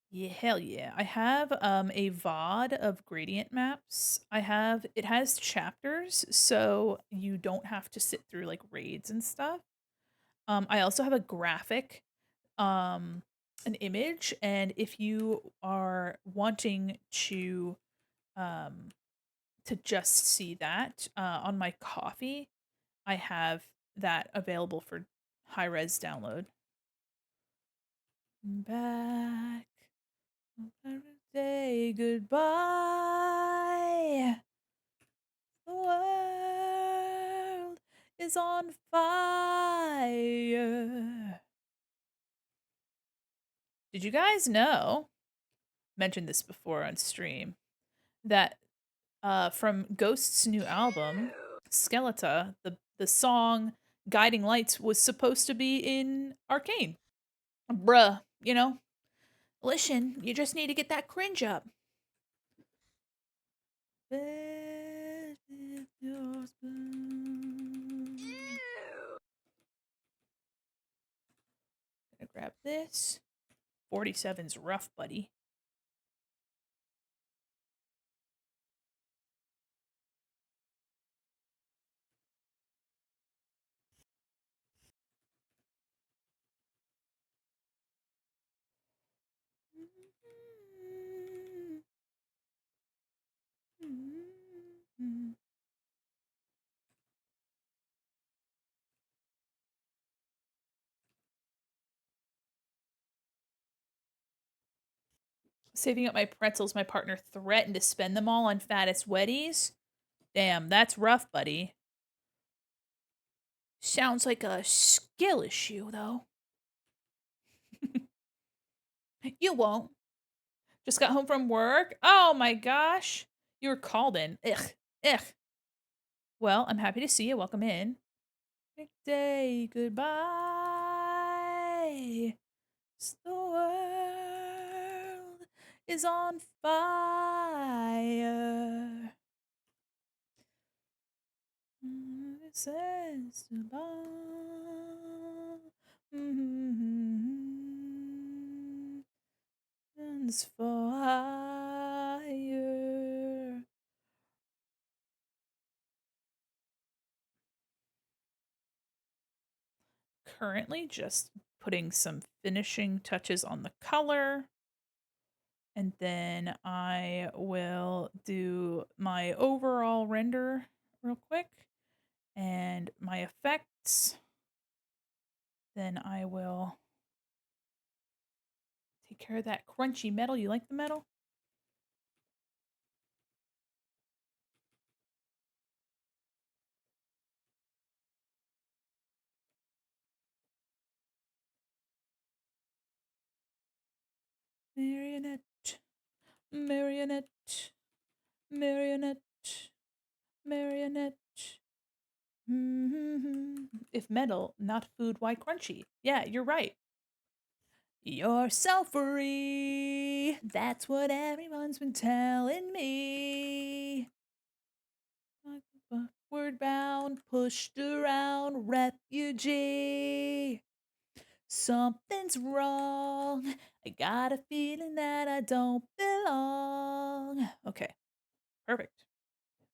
Yeah, hell yeah. I have a VOD of gradient maps. It has chapters, so you don't have to sit through like raids and stuff. I also have a graphic, an image, and if you are wanting um to just see that on my coffee, I have that available for high res download. Back, say goodbye. The world is on fire. Did you guys know? Mentioned this before on stream that from Ghost's new album, Skeleta, the song Guiding Lights was supposed to be in Arcane. Bruh, listen, you just need to get that cringe up. Gonna grab this. 47's rough, buddy. Saving up my pretzels, my partner threatened to spend them all on fattest Weddies. Damn, that's rough, buddy. Sounds like a skill issue, though. You won't. Just got home from work? Oh my gosh. You were called in. Ugh. Ugh. Well, I'm happy to see you. Welcome in. Big day, goodbye. The world is on fire. says to Guns for hire. Currently just putting some finishing touches on the color. And then I will do my overall render real quick and my effects. Then I will take care of that crunchy metal. You like the metal? Marionette, marionette, marionette, marionette. If metal, not food, why crunchy? Yeah, you're right. You're so free. That's what everyone's been telling me. Word bound, pushed around, refugee. Something's wrong. I got a feeling that I don't belong. Okay, perfect.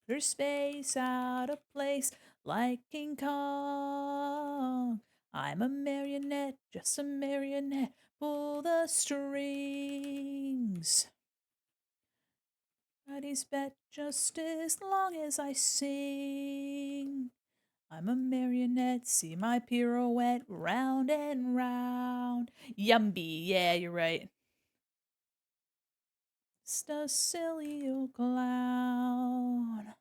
There's space out of place like King Kong. I'm a marionette, just a marionette. Pull the strings. Ready's bet just as long as I sing. I'm a marionette, see my pirouette round and round. Yumby, yeah, you're right. Just a silly old clown.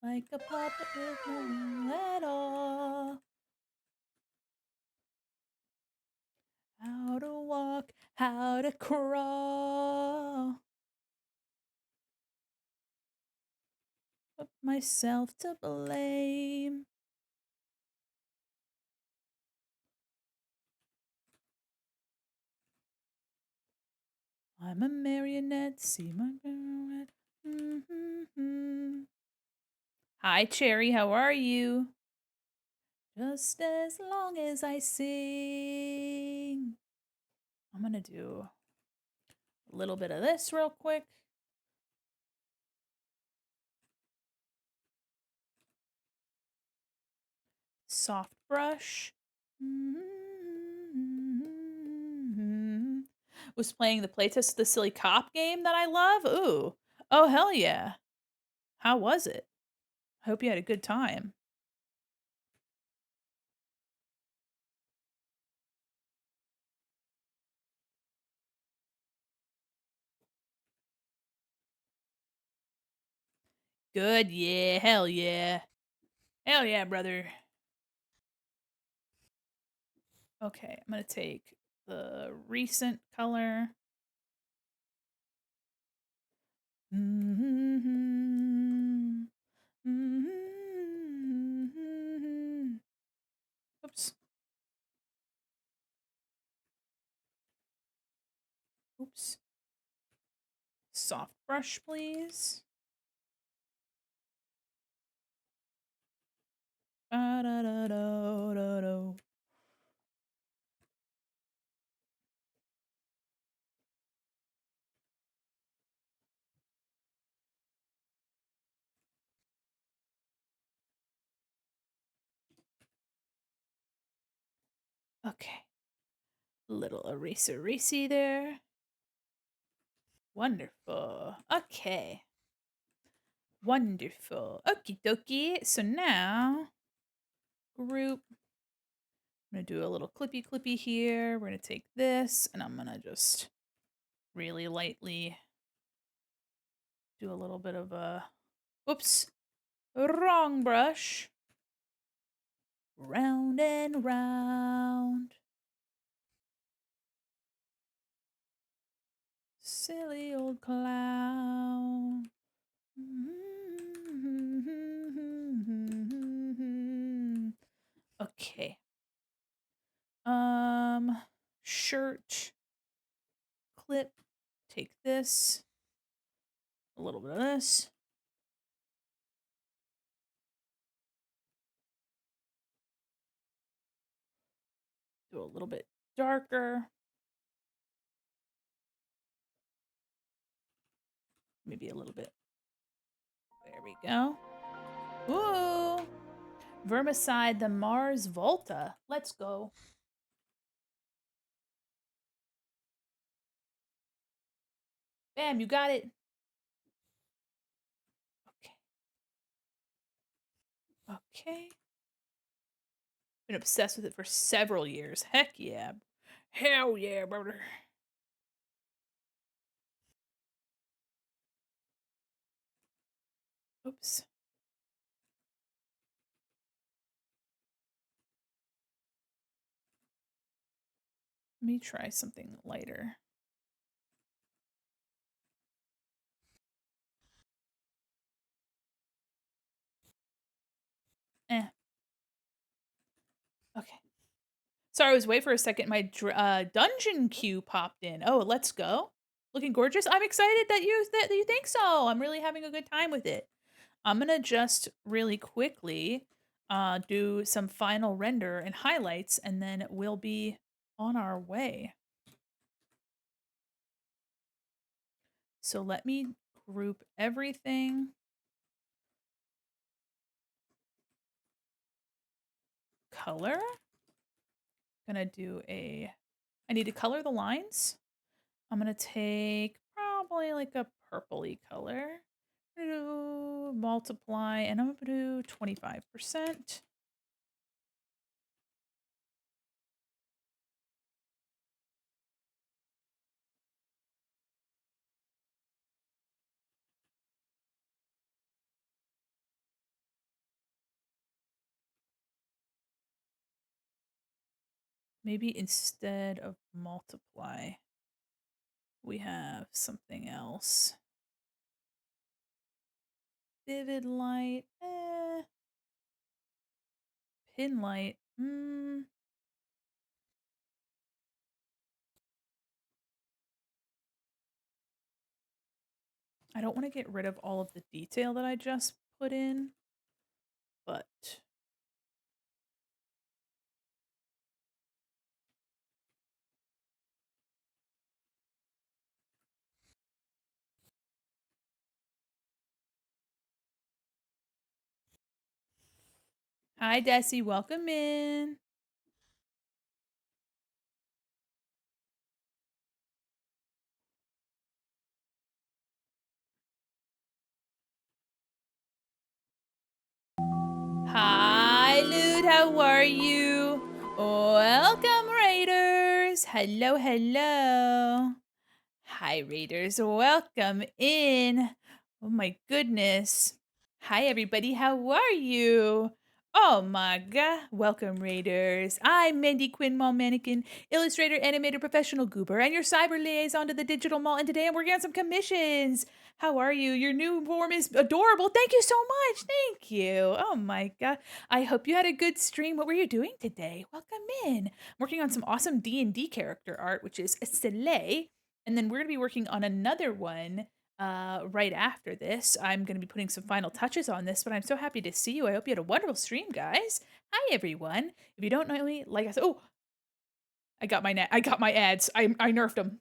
Like a puppet with no will at all. How to walk, how to crawl. Put myself to blame. I'm a marionette, see my pirouette. Hi, Cherry, how are you? Just as long as I sing. I'm gonna do a little bit of this real quick. Soft brush. Was playing the playtest of the Silly Cop game that I love. Ooh. Oh, hell yeah. How was it? I hope you had a good time. Good, yeah. Hell yeah. Hell yeah, brother. Okay, I'm gonna take the recent color. Oops. Oops. Soft brush, please. Ba-da-da-do-do-do. Okay. Little eraser racy there. Wonderful. Okay. Wonderful. Okie dokie. So now, group. I'm going to do a little clippy clippy here. We're going to take this and I'm going to just really lightly do a little bit of a. Oops. Wrong brush. Round and round. Silly old clown. Okay. shirt clip. Take this, a little bit of this. Do a little bit darker. Maybe a little bit. There we go. Ooh! Vermicide the Mars Volta. Let's go. Bam, you got it. Okay. Okay. Been obsessed with it for several years. Heck yeah. Hell yeah, brother. Oops. Let me try something lighter. Eh. Okay. Sorry, I was away for a second. My dungeon queue popped in. Oh, let's go. Looking gorgeous. I'm excited that you think so. I'm really having a good time with it. I'm gonna just really quickly do some final render and highlights, and then we'll be on our way. So let me group everything. Color. Gonna do I need to color the lines. I'm gonna take probably like a purpley color. Do multiply, and I'm gonna do 25%. Maybe instead of multiply, we have something else. Vivid light, pin light, I don't want to get rid of all of the detail that I just put in, but hi Desi, welcome in. Hi Lude, how are you? Welcome Raiders. Hello, hello. Hi Raiders, welcome in. Oh my goodness. Hi everybody, how are you? Oh my god, welcome Raiders. I'm Mandi Quin, mall mannequin, illustrator, animator, professional goober, and your cyber liaison to the digital mall, and today I'm working on some commissions. How are you? Your new form is adorable. Thank you so much. Thank you. Oh my god. I hope you had a good stream. What were you doing today? Welcome in. I'm working on some awesome D&D character art, which is a Soleil. And then we're going to be working on another one right after this. I'm going to be putting some final touches on this, but I'm so happy to see you. I hope you had a wonderful stream, guys. Hi, everyone. If you don't know me, like I said, oh, I got my ads. I nerfed them.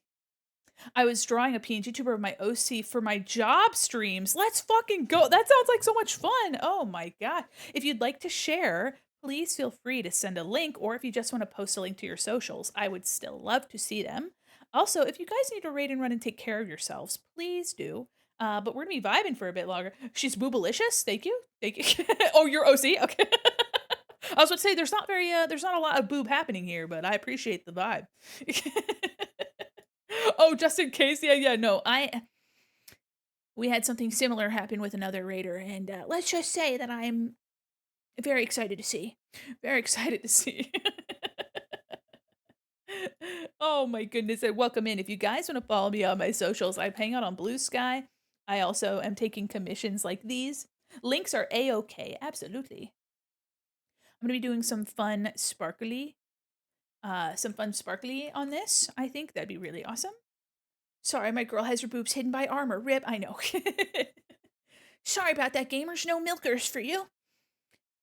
I was drawing a PNG tuber of my OC for my job streams. Let's fucking go. That sounds like so much fun. Oh my god. If you'd like to share, please feel free to send a link, or if you just want to post a link to your socials, I would still love to see them. Also, if you guys need to raid and run and take care of yourselves, please do. But we're gonna be vibing for a bit longer. She's boobalicious. Thank you. Thank you. Oh, you're OC? Okay. I was about to say there's not a lot of boob happening here, but I appreciate the vibe. Oh, just in case. Yeah, no. We had something similar happen with another raider, and let's just say that I'm very excited to see. Very excited to see. Oh my goodness, and welcome in. If you guys want to follow me on my socials, I hang out on Blue Sky. I also am taking commissions like these. Links are A-OK, absolutely. I'm going to be doing some fun sparkly some fun sparkly on this. I think that'd be really awesome. Sorry, my girl has her boobs hidden by armor. Rip, I know. Sorry about that, gamers. No milkers for you.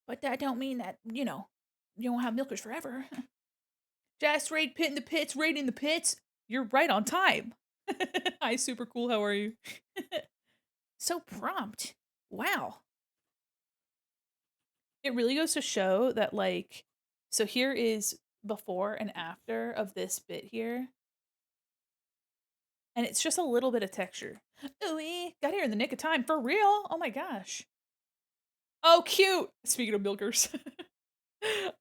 But that don't mean that, you know, you won't have milkers forever. Just raid pit in the pits, raid in the pits. You're right on time. Hi, super cool. How are you? So prompt. Wow. It really goes to show that, like, so here is before and after of this bit here. And it's just a little bit of texture. Ooh, got here in the nick of time. For real? Oh my gosh. Oh, cute. Speaking of milkers.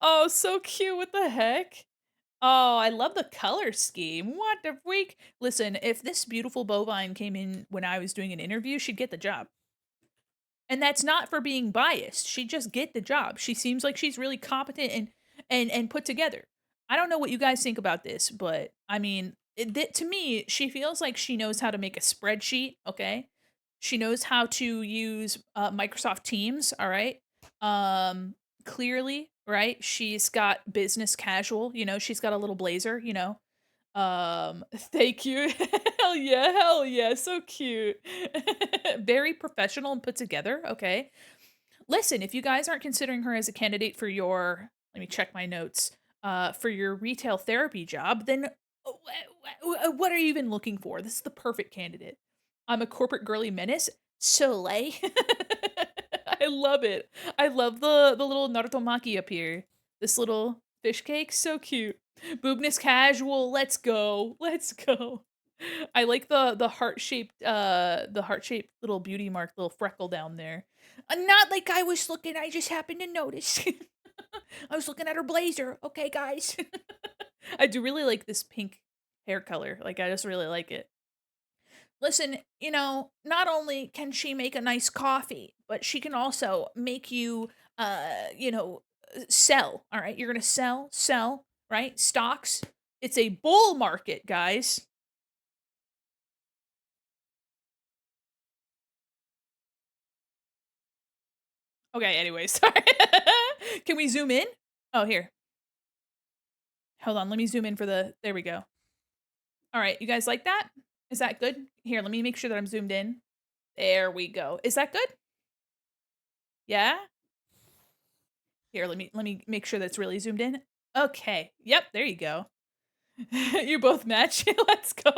Oh, so cute. What the heck? Oh, I love the color scheme. What the freak? Listen, if this beautiful bovine came in when I was doing an interview, she'd get the job. And that's not for being biased. She'd just get the job. She seems like she's really competent and put together. I don't know what you guys think about this, but I mean, to me, she feels like she knows how to make a spreadsheet, okay? She knows how to use Microsoft Teams, all right? Clearly, right? She's got business casual, you know, she's got a little blazer, you know. Thank you. Hell yeah, so cute. Very professional and put together, okay? Listen, if you guys aren't considering her as a candidate for your, let me check my notes, for your retail therapy job, then what are you even looking for? This is the perfect candidate. I'm a corporate girly menace. Soleil. I love it. I love the little Naruto Maki up here. This little fish cake, so cute. Boobness casual. Let's go. Let's go. I like the heart-shaped little beauty mark, little freckle down there. Not like I was looking, I just happened to notice. I was looking at her blazer. Okay, guys. I do really like this pink hair color. Like, I just really like it. Listen, you know, not only can she make a nice coffee, but she can also make you, you know, sell. All right, you're gonna sell, right? Stocks. It's a bull market, guys. Okay, anyway, sorry. Can we zoom in? Oh, here. Hold on, let me zoom in for the, there we go. All right, you guys like that? Is that good? Here, let me make sure that I'm zoomed in. There we go. Is that good? Yeah? Here, let me make sure that's really zoomed in. Okay. Yep, there you go. You both match. Let's go.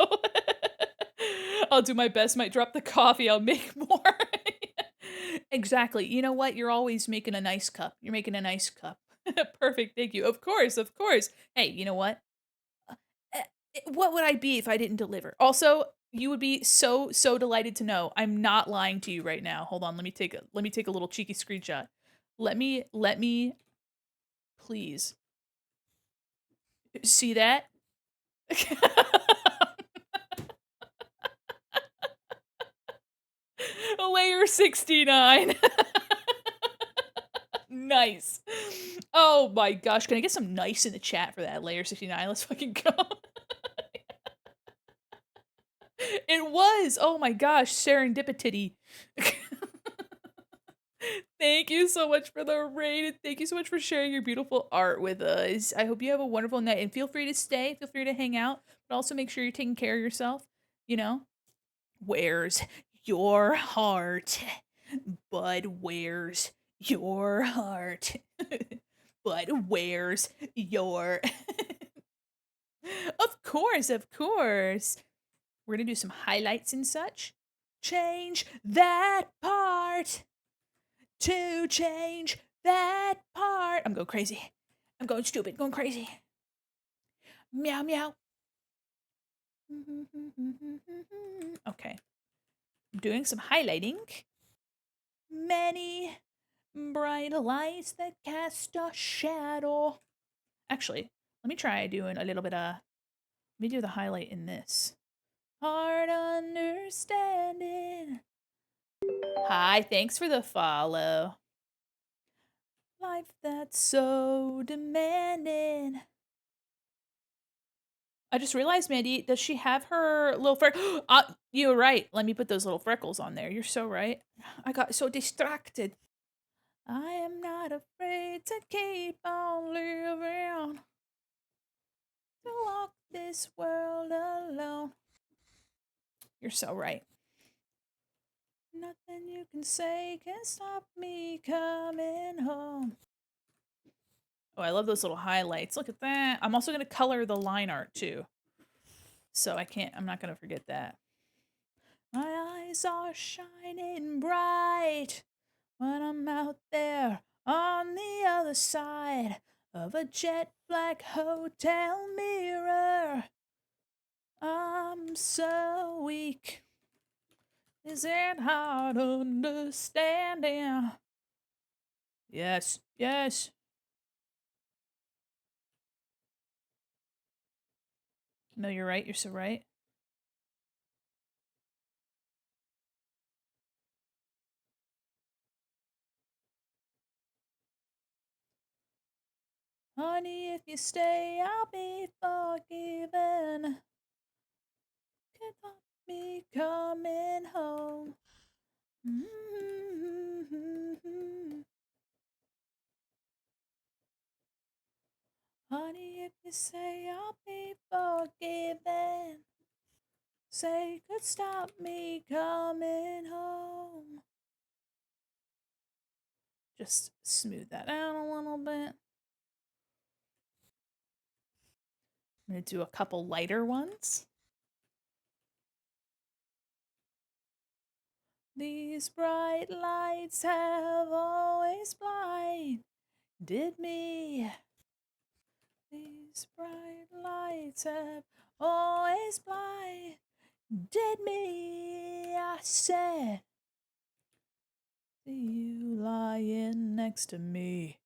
I'll do my best. Might drop the coffee. I'll make more. Exactly. You know what? You're always making a nice cup. You're making a nice cup. Perfect. Thank you. Of course. Of course. Hey, you know what? What would I be if I didn't deliver? Also, you would be so delighted to know I'm not lying to you right now. Hold on, let me take a little cheeky screenshot. Let me please see that. Layer 69. Nice. Oh my gosh, can I get some nice in the chat for that layer 69? Let's fucking go. It was. Oh my gosh, serendipity. Thank you so much for the raid, and thank you so much for sharing your beautiful art with us. I hope you have a wonderful night, and feel free to stay, feel free to hang out, but also make sure you're taking care of yourself, you know? Where's your heart? Bud, where's your heart? Bud, where's your... Of course, of course. We're gonna do some highlights and such. Change that part to change that part. I'm going crazy. I'm going stupid, going crazy. Meow, meow. Okay. I'm doing some highlighting. Many bright lights that cast a shadow. Actually, let me try doing a little bit of, let me do the highlight in this. Hard understanding. Hi, thanks for the follow. Life that's so demanding. I just realized, Mandy, does she have her little you're right. Let me put those little freckles on there. You're so right. I got so distracted. I am not afraid to keep on living. to walk this world alone. You're so right. Nothing you can say can stop me coming home. Oh, I love those little highlights. Look at that. I'm also going to color the line art too. So I'm not going to forget that. My eyes are shining bright when I'm out there on the other side of a jet black hotel mirror. I'm so weak. Is it hard understanding? Yes, yes. No, you're right. You're so right. Honey, if you stay, I'll be forgiven. Can't stop me coming home. Honey, if you say, I'll be forgiven. Say, could stop me coming home. Just smooth that out a little bit. I'm going to do a couple lighter ones. These bright lights have always blinded me. These bright lights have always blinded me. I said, see you lying next to me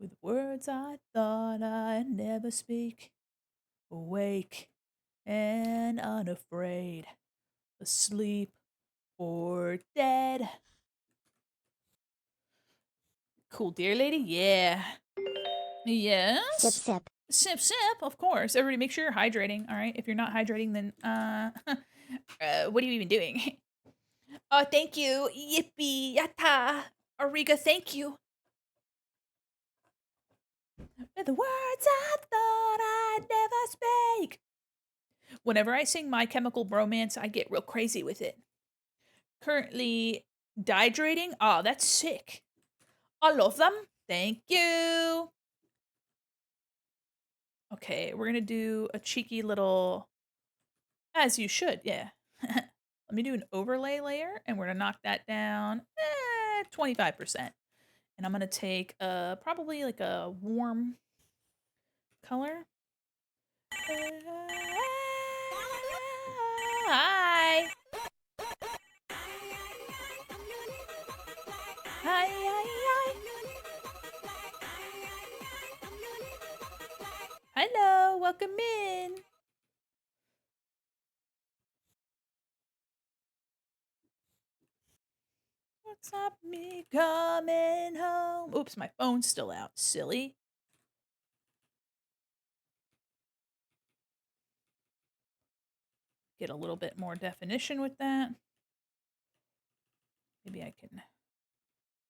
with words I thought I'd never speak. Awake and unafraid, asleep or dead. Cool, dear lady? Yeah. Yes? Sip, sip. Sip, sip, of course. Everybody make sure you're hydrating, all right? If you're not hydrating, then, what are you even doing? Oh, thank you. Yippee, yatta. Ariga, thank you. The words I thought I'd never speak. Whenever I sing My Chemical Romance, I get real crazy with it. Currently dehydrating. Oh, that's sick. I love them. Thank you. Okay, we're gonna do a cheeky little, as you should, yeah. Let me do an overlay layer, and we're gonna knock that down 25%. And I'm gonna take probably like a warm color. Hi. Hi, hi, hi. Hello, welcome in. What's up, me coming home? Oops, my phone's still out. Silly. Get a little bit more definition with that. Maybe I can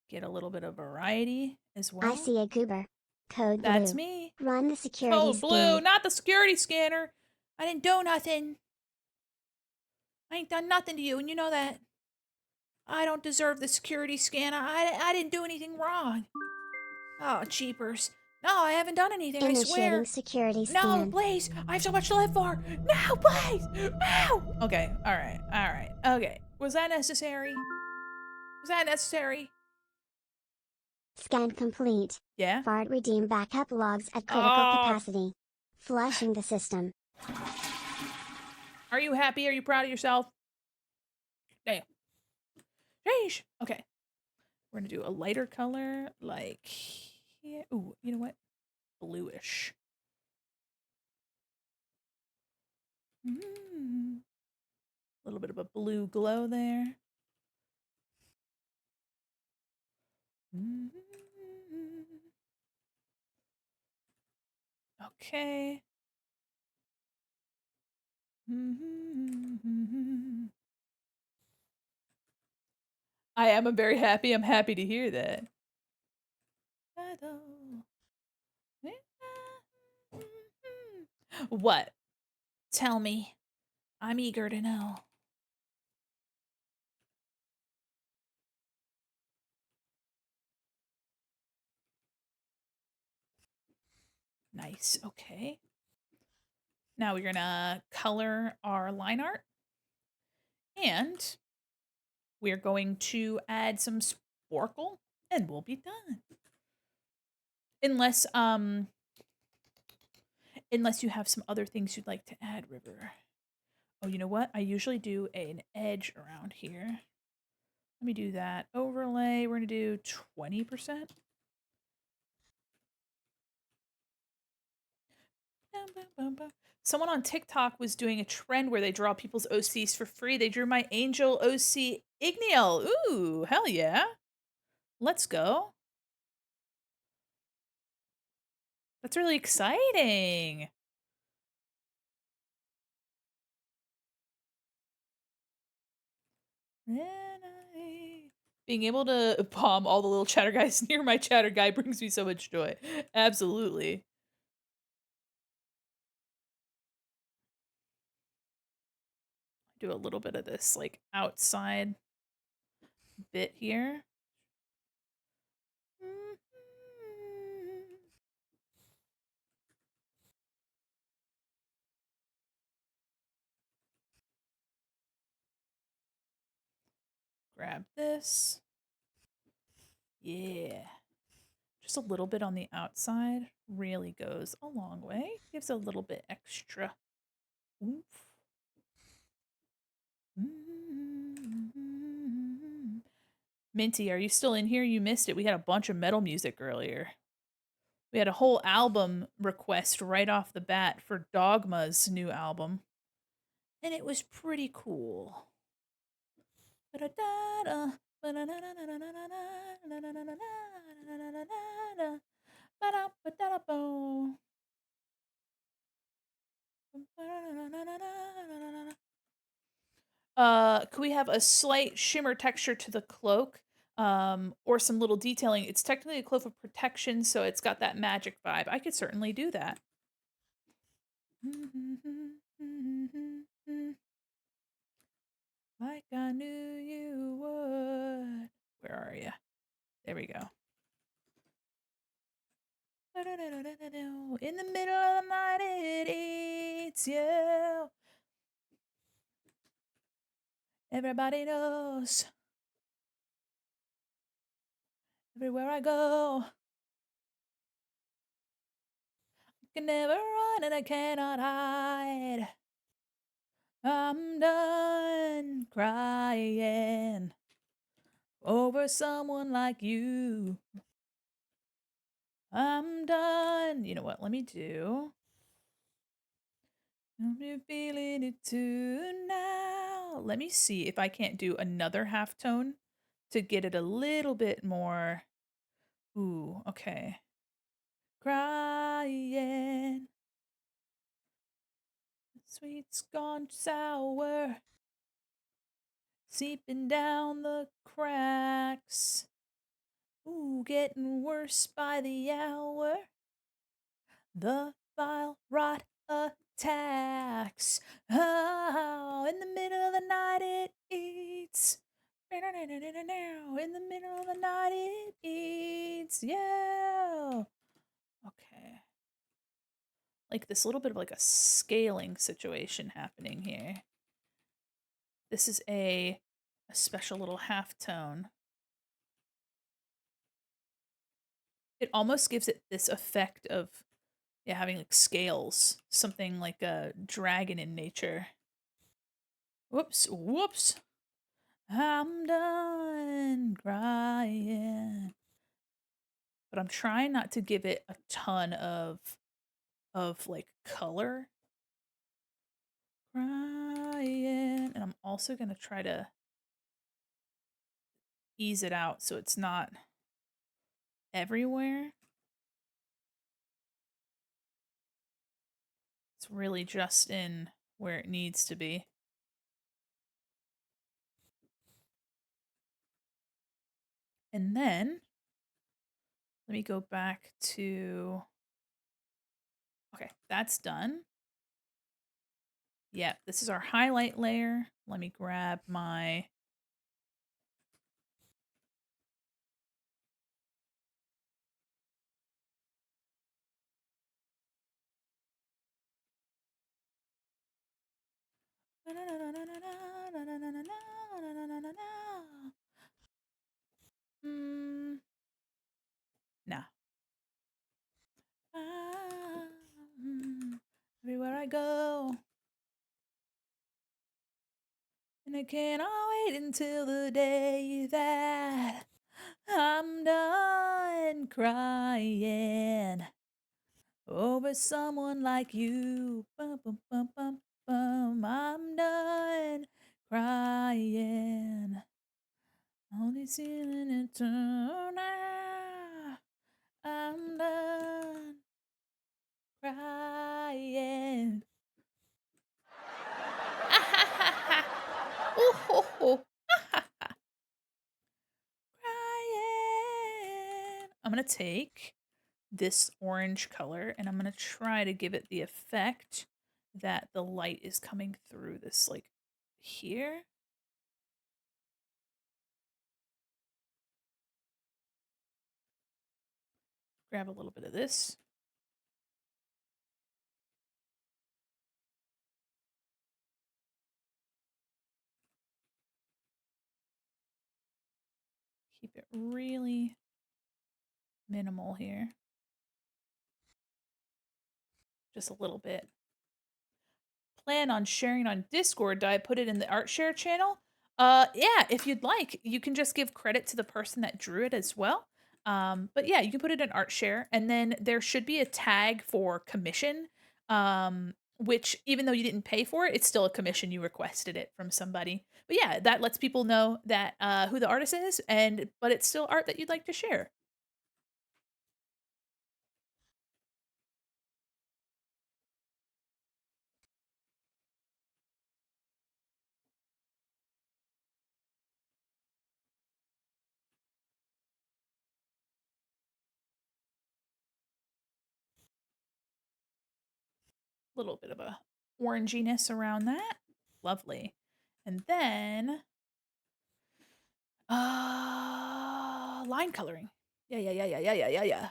get a little bit of variety as well. I see a goober. Code That's blue. me. Run the security Code blue, scan. not the security scanner. I didn't do nothing. I ain't done nothing to you, and you know that. I don't deserve the security scanner. I didn't do anything wrong. Oh, cheapers. No, I haven't done anything, I swear. Initiating security No, scan. please. I have so much to live for. No, please. No. Okay, all right. Okay. Was that necessary? Was that necessary? Scan complete. Yeah? Fart redeem backup logs at critical Oh. capacity. Flushing the system. Are you happy? Are you proud of yourself? Damn. Sheesh. Okay. We're gonna do a lighter color, like here. Ooh, you know what? Bluish. A little bit of a blue glow there. Okay. I am. I'm very happy. I'm happy to hear that. What? Tell me. I'm eager to know. Nice. Okay. Now we're gonna color our line art, and we're going to add some sparkle, and we'll be done. Unless unless you have some other things you'd like to add, River. Oh, you know what? I usually do an edge around here. Let me do that. Overlay, we're gonna do 20%. Someone on TikTok was doing a trend where they draw people's OCs for free. They drew my angel OC Igniel. Ooh, hell yeah. Let's go. That's really exciting. Being able to palm all the little chatter guys near my chatter guy brings me so much joy. Absolutely. Do a little bit of this like outside bit here. Grab this. Yeah. Just a little bit on the outside really goes a long way. Gives a little bit extra oomph. Minty, are you still in here? You missed it. We had a bunch of metal music earlier. We had a whole album request right off the bat for Dogma's new album. And it was pretty cool. Could we have a slight shimmer texture to the cloak? Or some little detailing. It's technically a cloak of protection, so it's got that magic vibe. I could certainly do that. Like I knew you would. Where are you? There we go. In the middle of the night, it eats you. Everybody knows. Everywhere I go, I can never run and I cannot hide. I'm done crying over someone like you. I'm done. You know what? Let me do. I'm feeling it too now. Let me see if I can't do another half tone to get it a little bit more. Ooh, okay. Crying. Sweet's gone sour. Seeping down the cracks. Ooh, getting worse by the hour. The vile rot attacks. Oh, in the middle of the night it eats. In the middle of the night it eats. Yeah. Okay. Like this little bit of like a scaling situation happening here. This is a special little half tone. It almost gives it this effect of having like scales, something like a dragon in nature. Whoops, whoops. I'm done crying. But I'm trying not to give it a ton of like color. Crying. And I'm also going to try to ease it out so it's not everywhere. It's really just in where it needs to be. And then let me go back to, okay, that's done. Yeah, this is our highlight layer. Let me grab my... Nah. Everywhere I go. And I cannot wait until the day that I'm done crying over someone like you. Bum, bum, bum, bum, bum. I'm done crying. Only seeing it turn out. I'm done crying. Ooh, ho, ho. Crying. I'm gonna take this orange color and I'm gonna try to give it the effect that the light is coming through this, like, here. Grab a little bit of this. Keep it really minimal here. Just a little bit. Plan on sharing on Discord. Did I put it in the art share channel? Yeah, if you'd like, you can just give credit to the person that drew it as well. But yeah, you can put it in art share, and then there should be a tag for commission. Which, even though you didn't pay for it, it's still a commission. You requested it from somebody. But yeah, that lets people know that who the artist is, but it's still art that you'd like to share. Little bit of a oranginess around that. Lovely. And then line coloring. Yeah.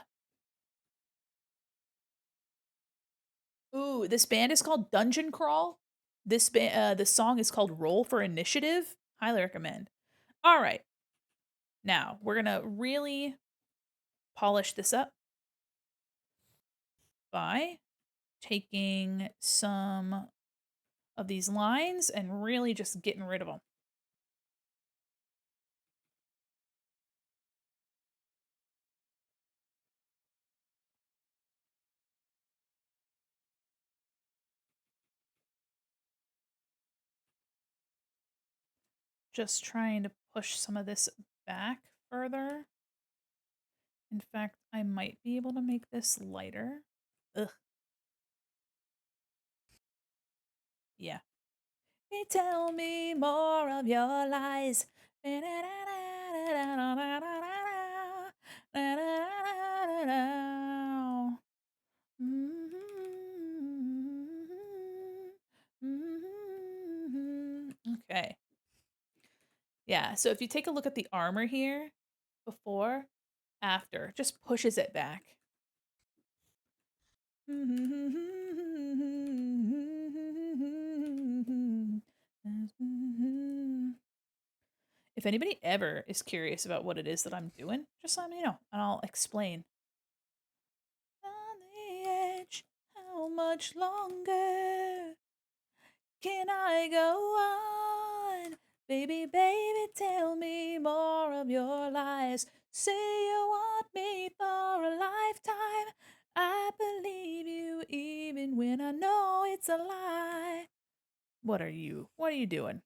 Ooh, this band is called Dungeon Crawl. The song is called Roll for Initiative. Highly recommend. All right. Now, we're going to really polish this up by taking some of these lines and really just getting rid of them. Just trying to push some of this back further. In fact, I might be able to make this lighter. Ugh. Yeah. Hey, tell me more of your lies. Okay. Yeah, so if you take a look at the armor here, before, after, just pushes it back. If anybody ever is curious about what it is that I'm doing, just let me know and I'll explain. On the edge, how much longer can I go on? Baby, baby, tell me more of your lies. Say you want me for a lifetime. I believe you even when I know it's a lie. What are you doing?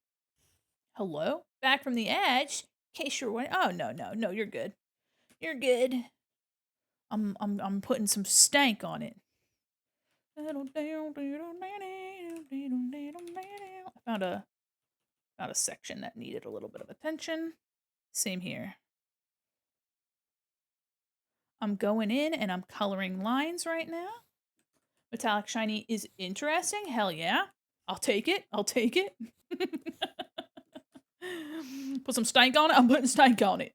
Hello? Back from the edge? In case you're wondering. Oh, no, you're good. You're good. I'm putting some stank on it. I found a section that needed a little bit of attention. Same here. I'm going in and I'm coloring lines right now. Metallic shiny is interesting. Hell yeah. I'll take it. I'll take it. Put some stank on it. I'm putting stank on it.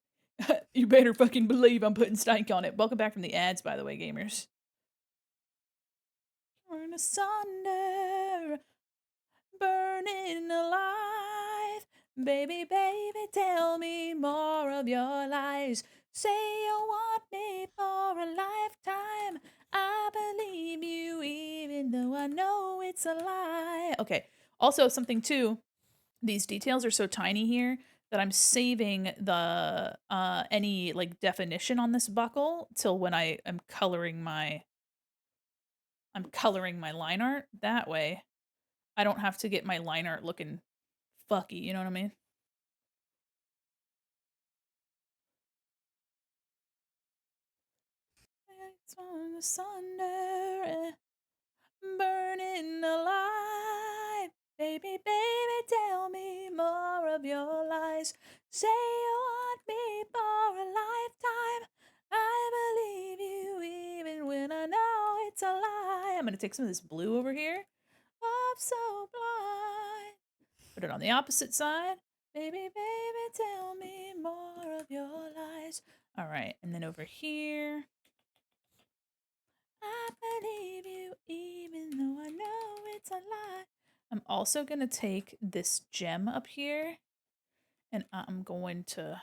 You better fucking believe I'm putting stank on it. Welcome back from the ads, by the way, gamers. Burn asunder, burning alive. Baby, baby, tell me more of your lies. Say you want me for a lifetime. I believe you even though I know it's a lie. Okay, also something too, these details are so tiny here that I'm saving the any like definition on this buckle till when I'm coloring my line art. That way I don't have to get my line art looking fucky, you know what I mean? It's on the Sunday, burning alive. Baby, baby, tell me more of your lies. Say you want me for a lifetime. I believe you even when I know it's a lie. I'm gonna take some of this blue over here. I'm so blind. Put it on the opposite side. Baby, baby, tell me more of your lies. All right, and then over here. I believe you even though I know it's a lie. I'm also going to take this gem up here and I'm going to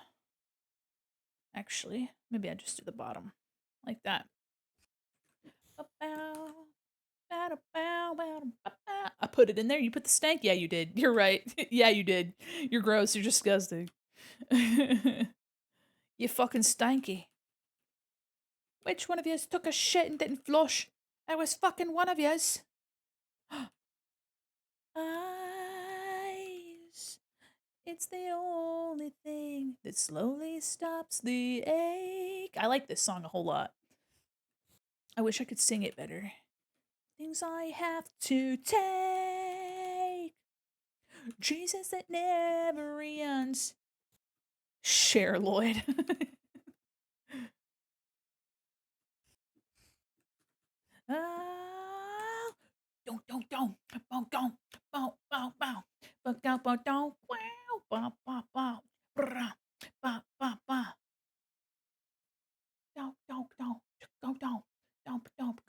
actually, maybe I just do the bottom like that. I put it in there. You put the stank? Yeah, you did. You're right. Yeah, you did. You're gross. You're disgusting. You fucking stanky. Which one of yous took a shit and didn't flush? I was fucking one of yous. Eyes. It's the only thing that slowly stops the ache. I like this song a whole lot. I wish I could sing it better. Things I have to take. Jesus that never ends. Cher Lloyd. Ah, don't, don't, don't, don't, don't, bow, bow, bow, bow, bow, bow, bow, bow, bow, bow, bow, bow, bow, bow. Don't, don't, don't, don't, don't, don't, don't, don't.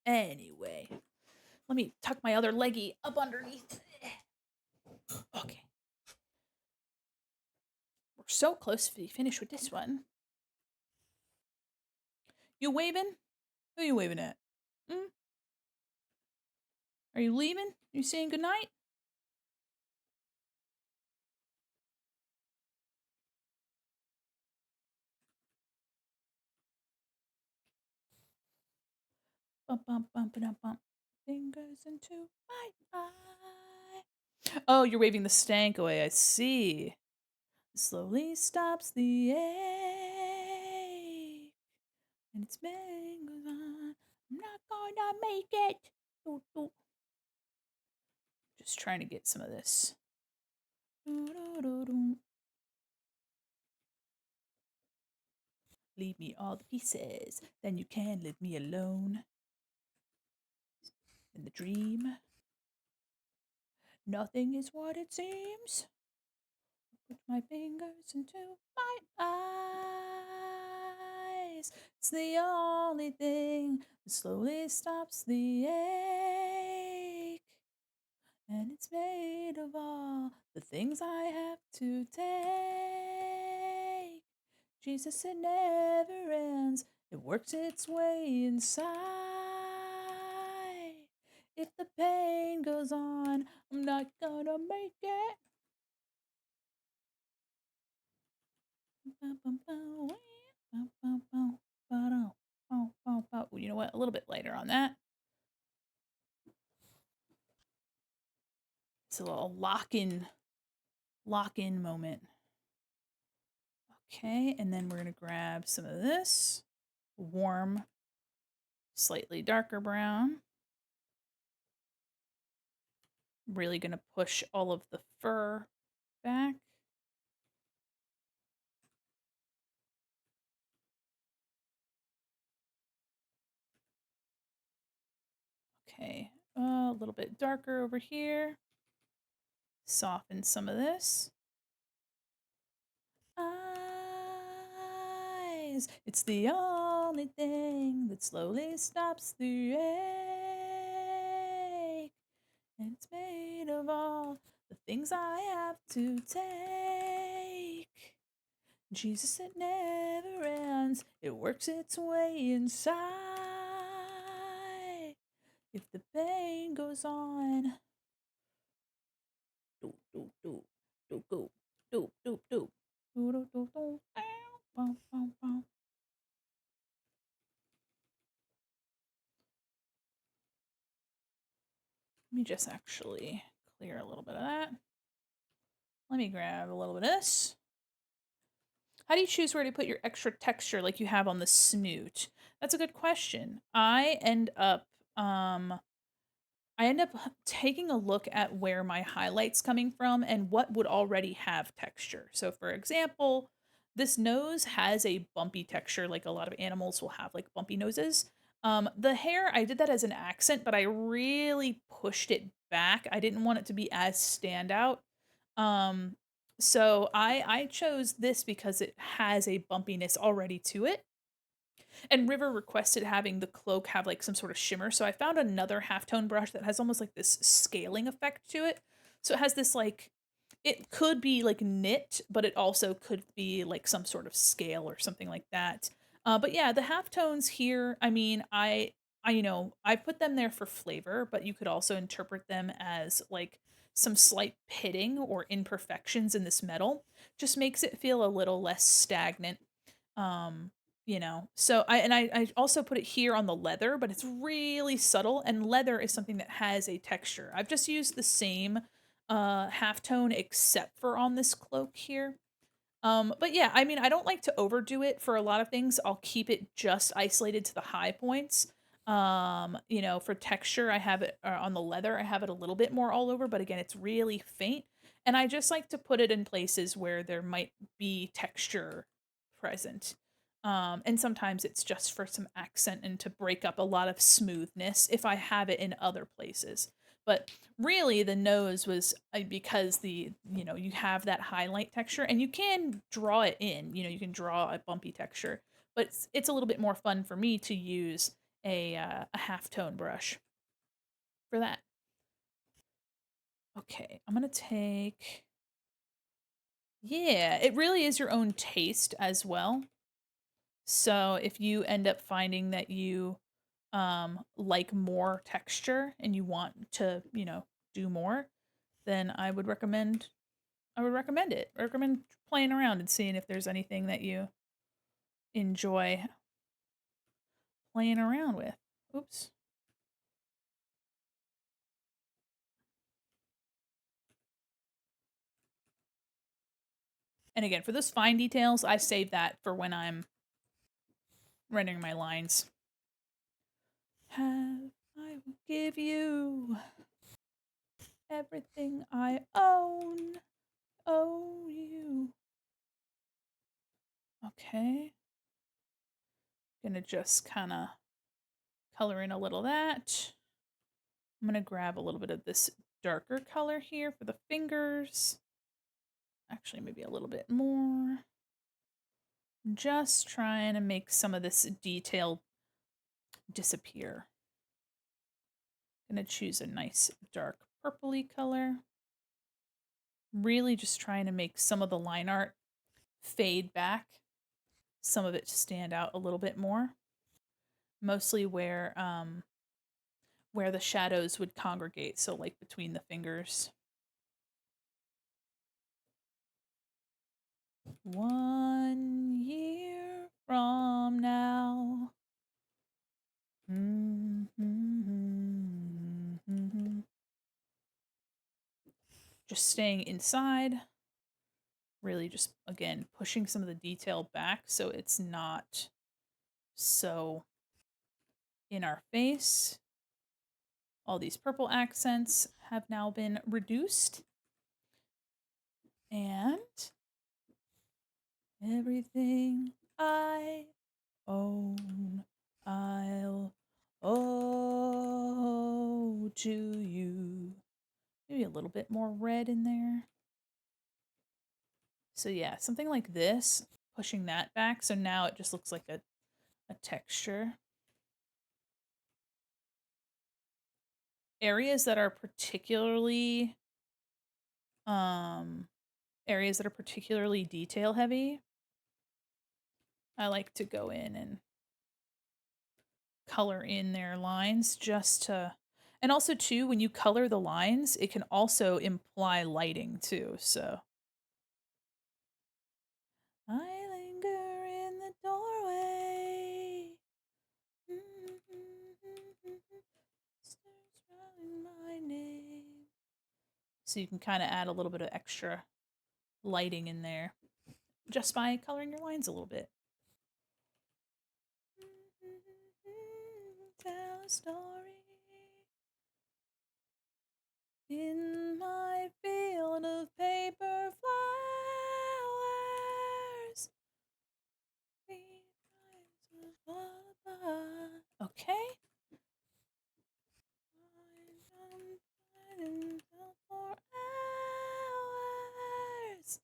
Anyway, let me tuck my other leggy up underneath. Okay. We're so close to finish with this one. You waving? Who you waving at? Hmm? Are you leaving? You saying goodnight? Bump, bump, bump, bump, bump. Fingers into my eye. Oh, you're waving the stank away. I see. Slowly stops the ache. And it's been goes on. I'm not gonna make it. Doo, doo. Just trying to get some of this. Doo, doo, doo, doo. Leave me all the pieces. Then you can leave me alone. In the dream. Nothing is what it seems. Put my fingers into my eyes. It's the only thing that slowly stops the ache. And it's made of all the things I have to take. Jesus, it never ends. It works its way inside. If the pain goes on, I'm not gonna make it. You know what? A little bit later on that. It's a little lock-in moment. Okay, and then we're gonna grab some of this warm, slightly darker brown. Really gonna push all of the fur back. Okay, a little bit darker over here. Soften some of this. Eyes. It's the only thing that slowly stops the ache. And it's made of all the things I have to take. Jesus, it never ends. It works its way inside. If the pain goes on. Do, do, do, do, do, do, do, do. Do, do, do, do. Bow, bow, bow. Let me just actually clear a little bit of that. Let me grab a little bit of this. How do you choose where to put your extra texture like you have on the snoot? That's a good question. I end up taking a look at where my highlight's coming from and what would already have texture. So for example, this nose has a bumpy texture, like a lot of animals will have like bumpy noses. The hair, I did that as an accent, but I really pushed it back. I didn't want it to be as standout. Um, so I chose this because it has a bumpiness already to it. And River requested having the cloak have like some sort of shimmer. So I found another halftone brush that has almost like this scaling effect to it. So it has this like, it could be like knit, but it also could be like some sort of scale or something like that. But yeah, the halftones here, I mean, I put them there for flavor, but you could also interpret them as like some slight pitting or imperfections in this metal. Just makes it feel a little less stagnant. Um, so I also put it here on the leather, but it's really subtle, and leather is something that has a texture. I've just used the same halftone except for on this cloak here. But yeah, I mean, I don't like to overdo it for a lot of things. I'll keep it just isolated to the high points. For texture, I have it on the leather, I have it a little bit more all over, but again, it's really faint. And I just like to put it in places where there might be texture present. And sometimes it's just for some accent and to break up a lot of smoothness if I have it in other places. But really, the nose was because you have that highlight texture and you can draw it in. You can draw a bumpy texture, but it's a little bit more fun for me to use a halftone brush for that. Okay, I'm gonna take. Yeah, it really is your own taste as well. So if you end up finding that you like more texture and you want to, do more, then I would recommend it. I recommend playing around and seeing if there's anything that you enjoy playing around with. Oops. And again, for those fine details, I save that for when I'm rendering my lines. Have I will give you everything I own. Owe you. Okay. Gonna just kind of color in a little of that. I'm gonna grab a little bit of this darker color here for the fingers. Actually, maybe a little bit more. Just trying to make some of this detail disappear. Gonna choose a nice dark purpley color. Really just trying to make some of the line art fade back, some of it to stand out a little bit more. Mostly where the shadows would congregate, so like between the fingers. 1 year from now. Just staying inside. Really just, again, pushing some of the detail back so it's not so in our face. All these purple accents have now been reduced. And everything I own, I'll owe to you. Maybe a little bit more red in there. So yeah, something like this, pushing that back. So now it just looks like a texture. Areas that are particularly detail heavy, I like to go in and color in their lines just to, and also too, when you color the lines, it can also imply lighting too, so. I linger in the doorway. Spelling my name. So you can kind of add a little bit of extra lighting in there just by coloring your lines a little bit. Tell a story in my field of paper flowers. Okay. For hours.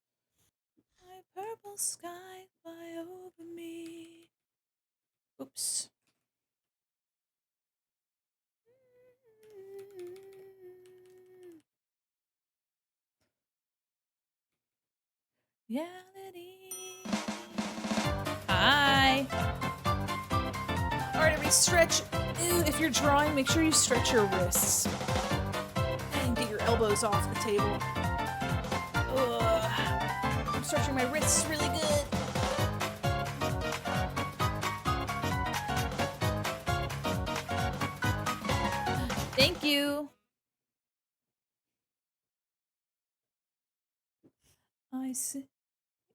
My purple sky fly over me. Oops. Reality. Hi. All right, everybody, stretch. Ew, if you're drawing, make sure you stretch your wrists and get your elbows off the table. Ugh. I'm stretching my wrists really good. Thank you. I sit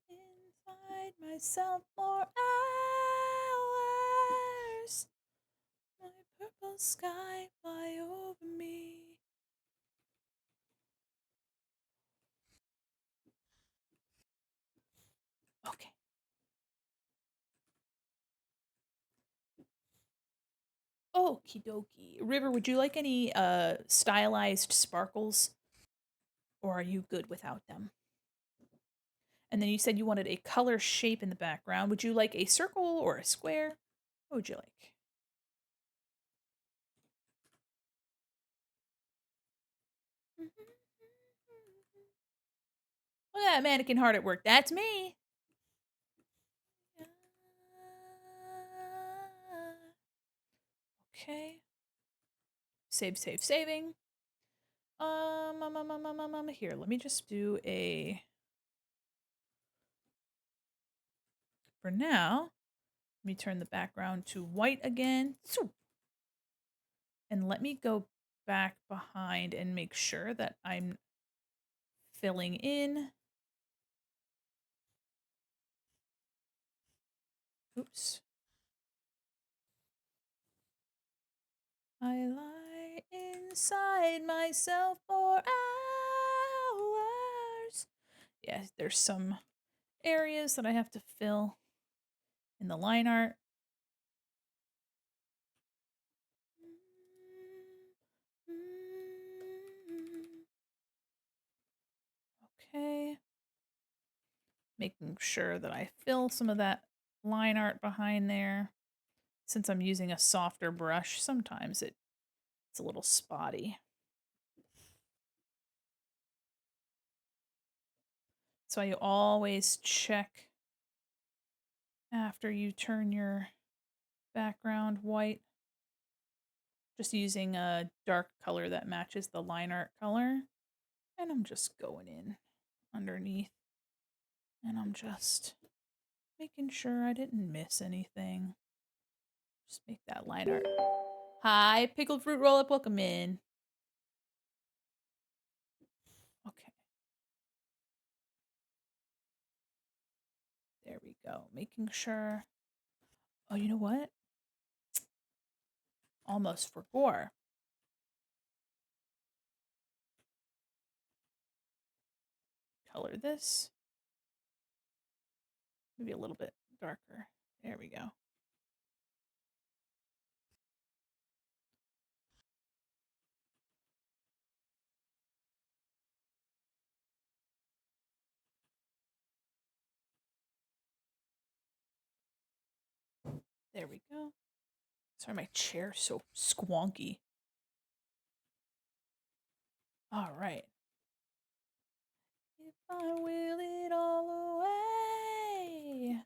inside myself for hours. My purple sky fly over me. Okay. Okie dokie. River, would you like any stylized sparkles? Or are you good without them? And then you said you wanted a color shape in the background. Would you like a circle or a square? What would you like? Look at that mannequin hard at work. That's me. Okay. Saving. Here, let me just do a. For now, let me turn the background to white again. And let me go back behind and make sure that I'm filling in. Oops. I lie inside myself for hours. Yeah, there's some areas that I have to fill in the line art. Okay. Making sure that I fill some of that line art behind there. Since I'm using a softer brush, sometimes it's a little spotty. So I always check after you turn your background white. Just using a dark color that matches the line art color. And I'm just going in underneath. And I'm just making sure I didn't miss anything. Just make that line art. Hi, pickled fruit roll up, welcome in. Okay. There we go. Making sure. Oh, you know what? Almost forgot. Color this. Maybe a little bit darker. There we go. There we go. Sorry, my chair's so squonky. All right. If I will it all away.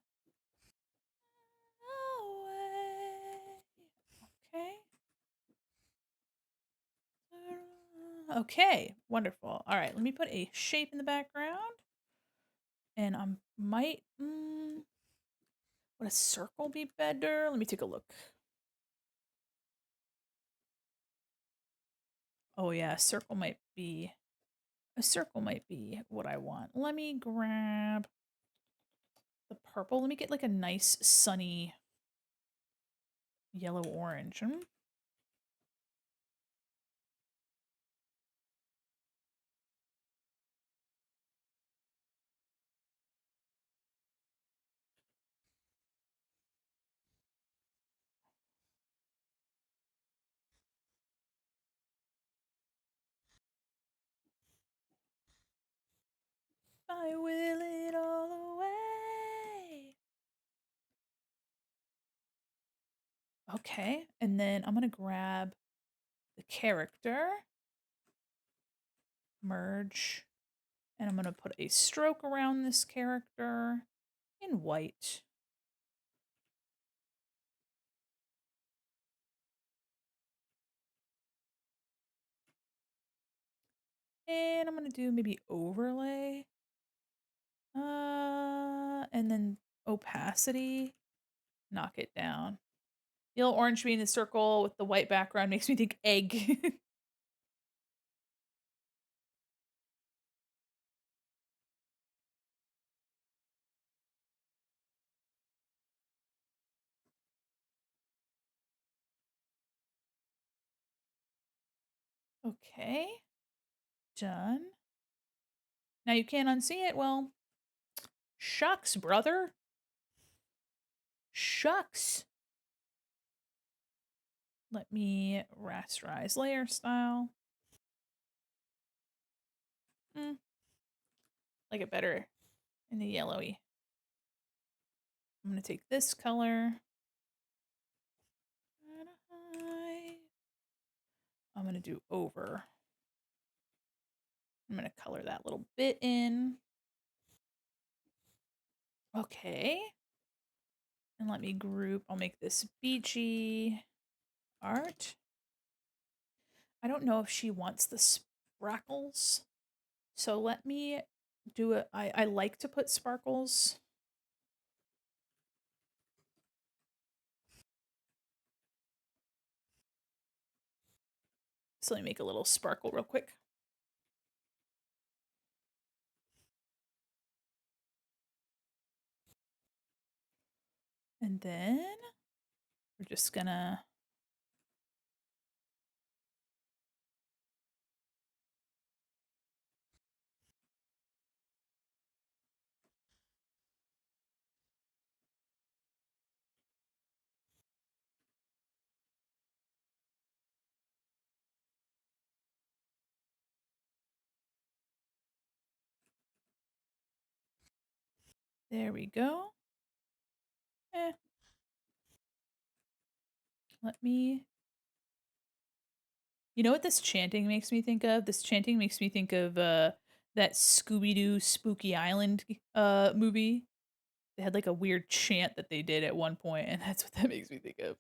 Away. Okay. Okay, wonderful. All right, let me put a shape in the background. And I might. Would a circle be better? Let me take a look. Oh yeah, a circle might be what I want. Let me grab the purple. Let me get like a nice sunny yellow orange. I will it all away. Okay, and then I'm gonna grab the character, merge, and I'm gonna put a stroke around this character in white. And I'm gonna do maybe overlay. And then opacity, knock it down. Yellow orange being the circle with the white background makes me think egg. Okay, done. Now you can't unsee it. Well, shucks, brother. Shucks. Let me rasterize layer style. Like it better in the yellowy. I'm gonna take this color. I'm gonna do over. I'm gonna color that little bit in. Okay. And let me group. I'll make this beachy art. I don't know if she wants the sparkles. So let me do it. I like to put sparkles. So let me make a little sparkle real quick. And then we're just gonna there we go. Let me. You know what this chanting makes me think of? This chanting makes me think of that Scooby-Doo Spooky Island movie. They had like a weird chant that they did at one point, and that's what that makes me think of.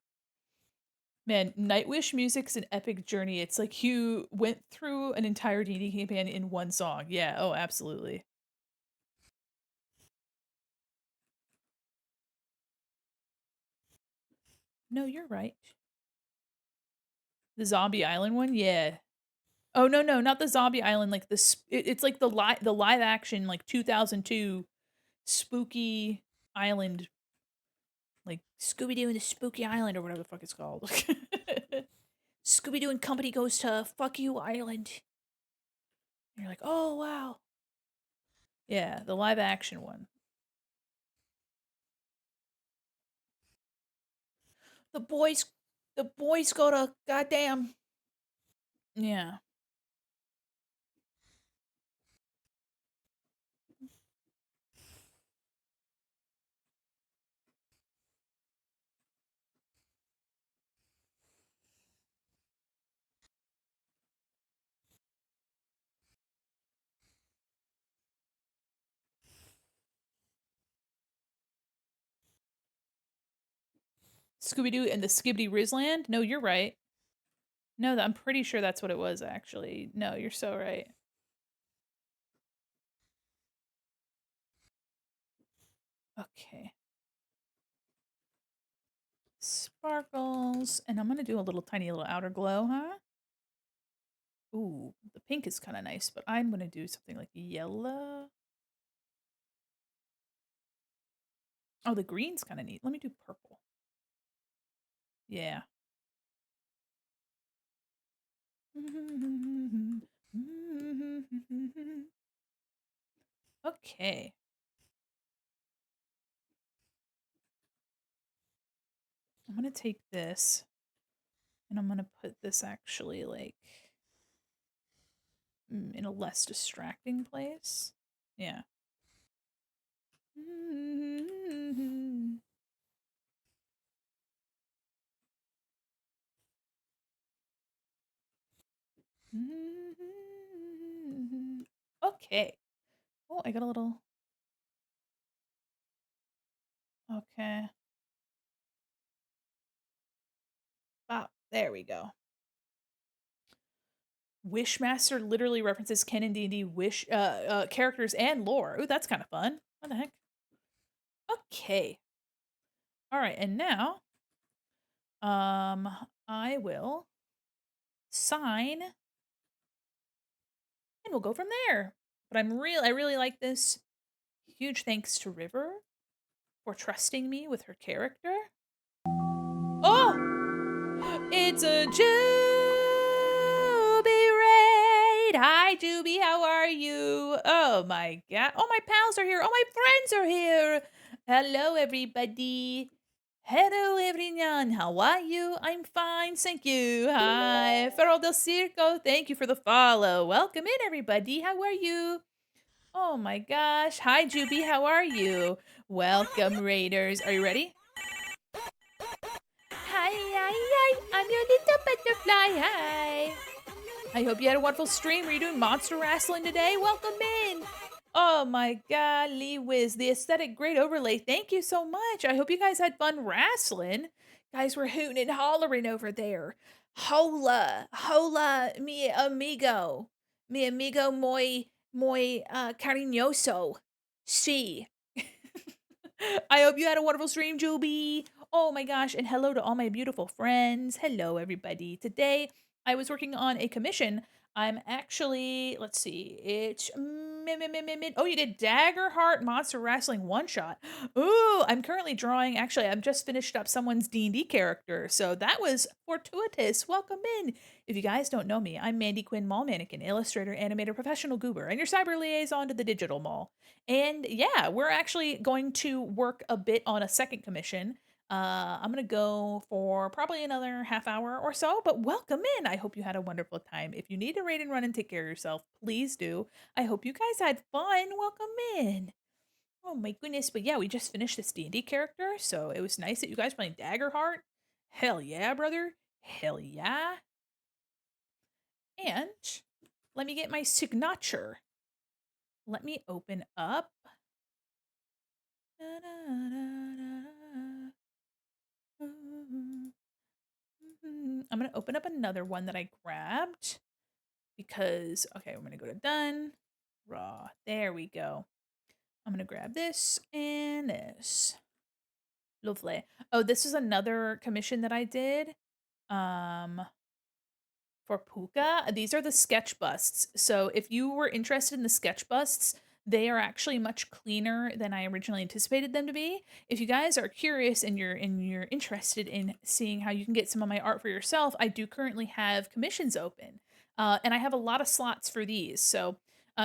Man, Nightwish music's an epic journey. It's like you went through an entire D&D campaign in one song. Yeah, oh, absolutely. No, you're right. The Zombie Island one? Yeah. Oh, no, no, not the Zombie Island, like this it's like the live action like 2002 Spooky Island, like Scooby-Doo and the Spooky Island or whatever the fuck it's called. Scooby-Doo and company goes to Fuck You Island. And you're like, "Oh, wow." Yeah, the live action one. The boys go to goddamn. Yeah. Scooby-Doo and the Skibbity Rizland? No, you're right. No, I'm pretty sure that's what it was, actually. No, you're so right. Okay. Sparkles. And I'm gonna do a little tiny little outer glow, huh? Ooh, the pink is kind of nice, but I'm gonna do something like yellow. Oh, the green's kind of neat. Let me do purple. Yeah. Okay. I'm gonna take this and I'm gonna put this actually like in a less distracting place. Yeah. Okay. Oh, I got a little. Okay. Ah, there we go. Wishmaster literally references Ken and D&D wish characters and lore. Ooh, that's kind of fun. What the heck? Okay. All right, and now I will sign and we'll go from there. But I really like this. Huge thanks to River for trusting me with her character. Oh! It's a Juby raid! Hi, Juby, how are you? Oh my god. Oh, my pals are here. Oh, my friends are here. Hello, everybody. Hello, everyone. How are you? I'm fine, thank you. Hi, Ferro del Circo. Thank you for the follow. Welcome in, everybody. How are you? Oh my gosh. Hi, Juby. How are you? Welcome, Raiders. Are you ready? Hi, hi, hi. I'm your little butterfly. Hi. I hope you had a wonderful stream. Were you doing monster wrestling today? Welcome in. Oh my god, Lee Wiz, the aesthetic great overlay. Thank you so much. I hope you guys had fun wrestling. Guys were hooting and hollering over there. Hola, hola, mi amigo muy cariñoso. Sí. I hope you had a wonderful stream, Juby. Oh my gosh, and hello to all my beautiful friends. Hello, everybody. Today, I was working on a commission. I'm actually, let's see, it's oh, you did Dagger Heart Monster Wrestling one shot. Ooh, I'm currently drawing. Actually, I've just finished up someone's D&D character, so that was fortuitous. Welcome in. If you guys don't know me, I'm Mandi Quin, mall mannequin, illustrator, animator, professional goober, and your cyber liaison to the digital mall. And yeah, we're actually going to work a bit on a second commission. I'm gonna go for probably another half hour or so, but welcome in. I hope you had a wonderful time. If you need to raid and run and take care of yourself, please do. I hope you guys had fun. Welcome in. Oh my goodness, but yeah, we just finished this D&D character, so it was nice that you guys playing Daggerheart. Hell yeah, brother. Hell yeah. And let me get my signature. Let me open up. I'm going to open up another one that I grabbed because, okay, I'm going to go to done, raw. There we go. I'm going to grab this and this. Lovely. Oh, this is another commission that I did. For Puka, these are the sketch busts. So if you were interested in the sketch busts, they are actually much cleaner than I originally anticipated them to be. If you guys are curious and you're interested in seeing how you can get some of my art for yourself, I do currently have commissions open, and I have a lot of slots for these. So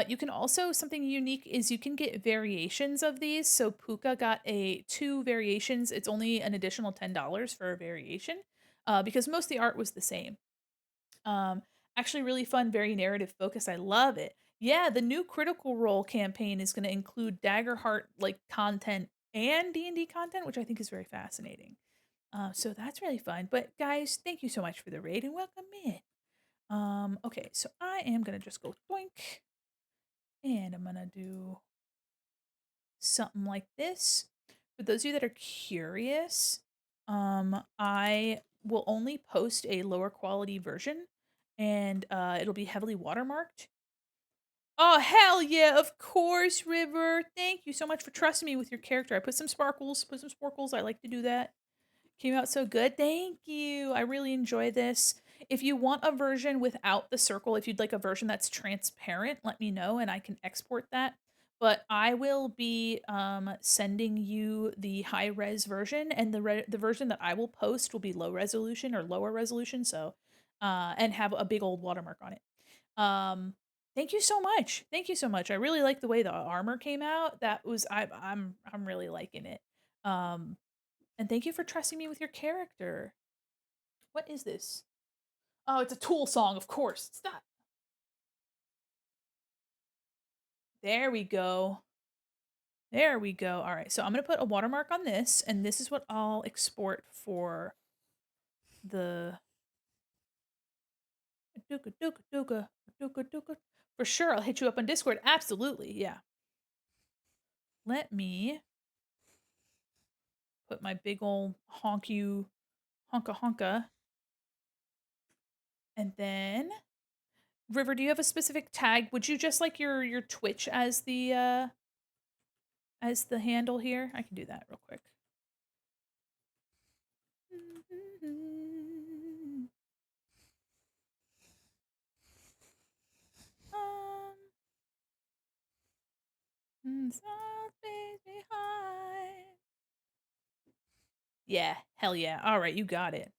you can also, something unique is you can get variations of these. So Puka got two variations. It's only an additional $10 for a variation, because most of the art was the same. Um, Actually really fun, very narrative focused. I love it. Yeah, the new Critical Role campaign is going to include Daggerheart like content and D&D content, which I think is very fascinating. So that's really fun. But guys, thank you so much for the raid and welcome in. Okay, so I am going to just go doink and I'm going to do something like this. For those of you that are curious, I will only post a lower quality version, and it'll be heavily watermarked. Oh, hell yeah, of course, River. Thank you so much for trusting me with your character. I put some sparkles, put some sparkles. I like to do that. Came out so good. Thank you. I really enjoy this. If you want a version without the circle, if you'd like a version that's transparent, let me know and I can export that. But I will be sending you the high res version, and the version that I will post will be low resolution or lower resolution. So, and have a big old watermark on it. Um, thank you so much. Thank you so much. I really like the way the armor came out. That was I'm really liking it. Um, and thank you for trusting me with your character. What is this? Oh, it's a Tool song, of course. It's not. There we go. There we go. All right, so I'm gonna put a watermark on this, and this is what I'll export for the dooka dooka dooka dooka dooka. For sure, I'll hit you up on Discord. Absolutely, yeah. Let me put my big old honka honka, and then River. Do you have a specific tag? Would you just like your Twitch as the handle here? I can do that real quick. South Space behind. Yeah, hell yeah. All right, you got it.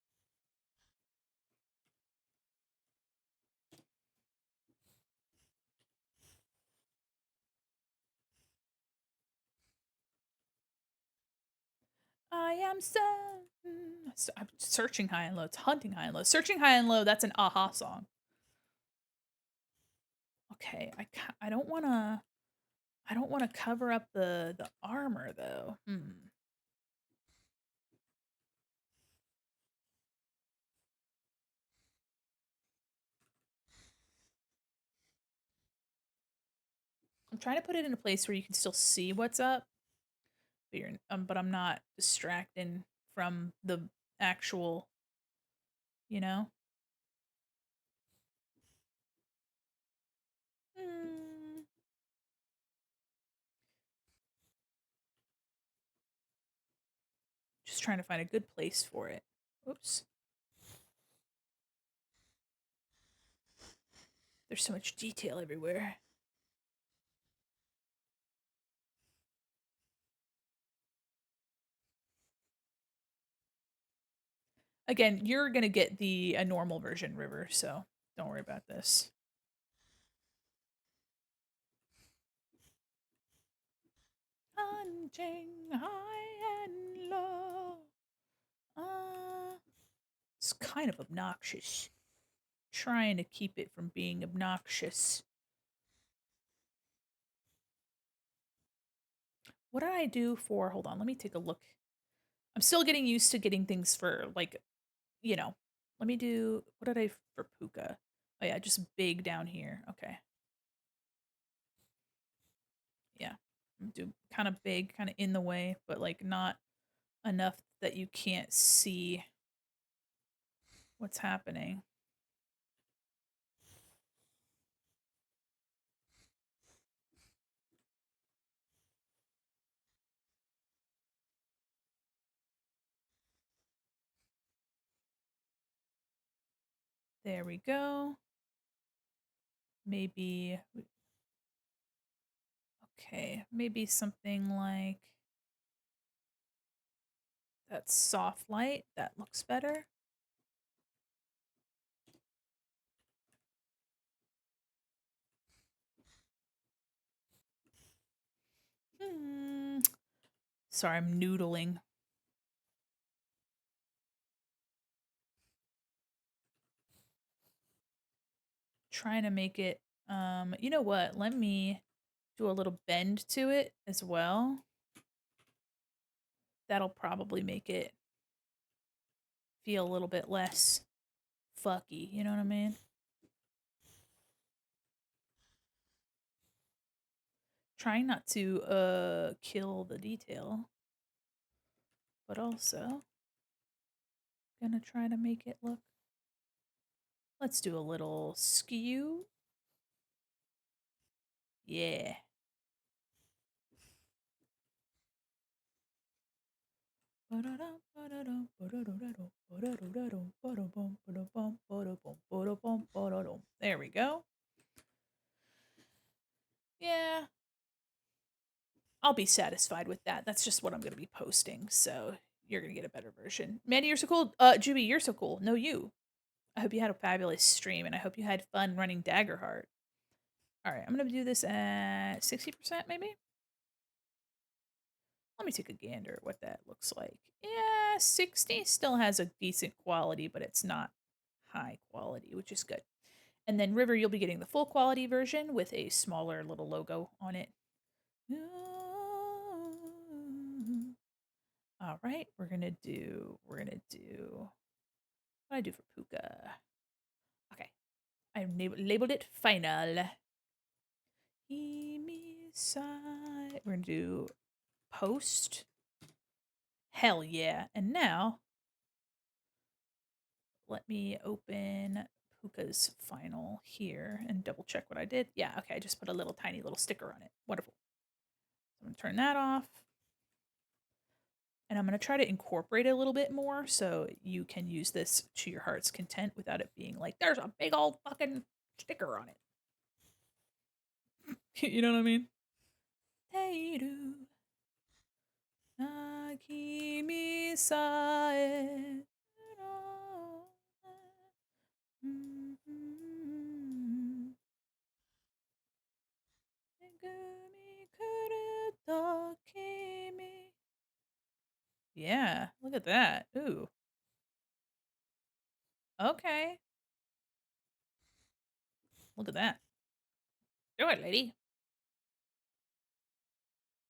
I am I'm searching high and low. It's hunting high and low. Searching high and low. That's an aha song. Okay, I don't want to. I don't want to cover up the armor though. I'm trying to put it in a place where you can still see what's up, but I'm not distracting from the actual, you know. Mm, just trying to find a good place for it. Oops. There's so much detail everywhere. Again, you're gonna get the a normal version, River, so don't worry about this. Hunting high and low. It's kind of obnoxious. Trying to keep it from being obnoxious. What did I do for? Hold on, let me take a look. I'm still getting used to getting things for like, you know. Let me do. What did I for Puka? Oh yeah, just big down here. Okay. Yeah. Do kind of big, kind of in the way, but like not enough that you can't see what's happening. There we go. Maybe, okay, maybe something like that soft light. That looks better. Hmm. Sorry, I'm noodling. Trying to make it, you know what? Let me do a little bend to it as well. That'll probably make it feel a little bit less fucky, you know what I mean? Trying not to kill the detail, but also gonna try to make it look. Let's do a little skew. Yeah. There we go. Yeah, I'll be satisfied with that. That's just what I'm going to be posting, so you're going to get a better version. Mandy, you're so cool. Juby, you're so cool. No, you. I hope you had a fabulous stream, and I hope you had fun running Daggerheart. All right, I'm going to do this at 60% maybe? Let me take a gander at what that looks like. Yeah, 60 still has a decent quality, but it's not high quality, which is good. And then River, you'll be getting the full quality version with a smaller little logo on it. All right, we're gonna do what I do for Puka. Okay, I labeled it final. We're gonna do post. Hell yeah! And now let me open Puka's final here and double check what I did. Yeah, okay, I just put a little tiny little sticker on it. Wonderful. I'm gonna turn that off. And I'm going to try to incorporate it a little bit more so you can use this to your heart's content without it being like, there's a big old fucking sticker on it. You know what I mean? Teiru Nakimi sae Yeah, look at that. Ooh. Okay. Look at that. Do it, lady.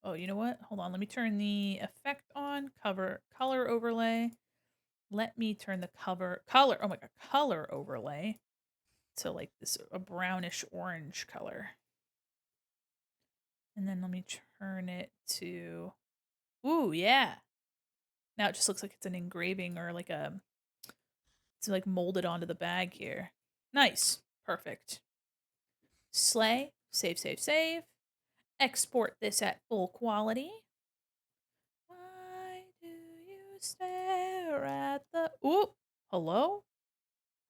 Oh, you know what? Hold on. Let me turn the effect on. Color overlay. Let me turn the color. Oh my god, color overlay to like this a brownish orange color. And then let me turn it to. Ooh, yeah. Now it just looks like it's an engraving or like it's like molded onto the bag here. Nice. Perfect. Slay. Save, save, save. Export this at full quality. Why do you stare at the. Ooh! Hello?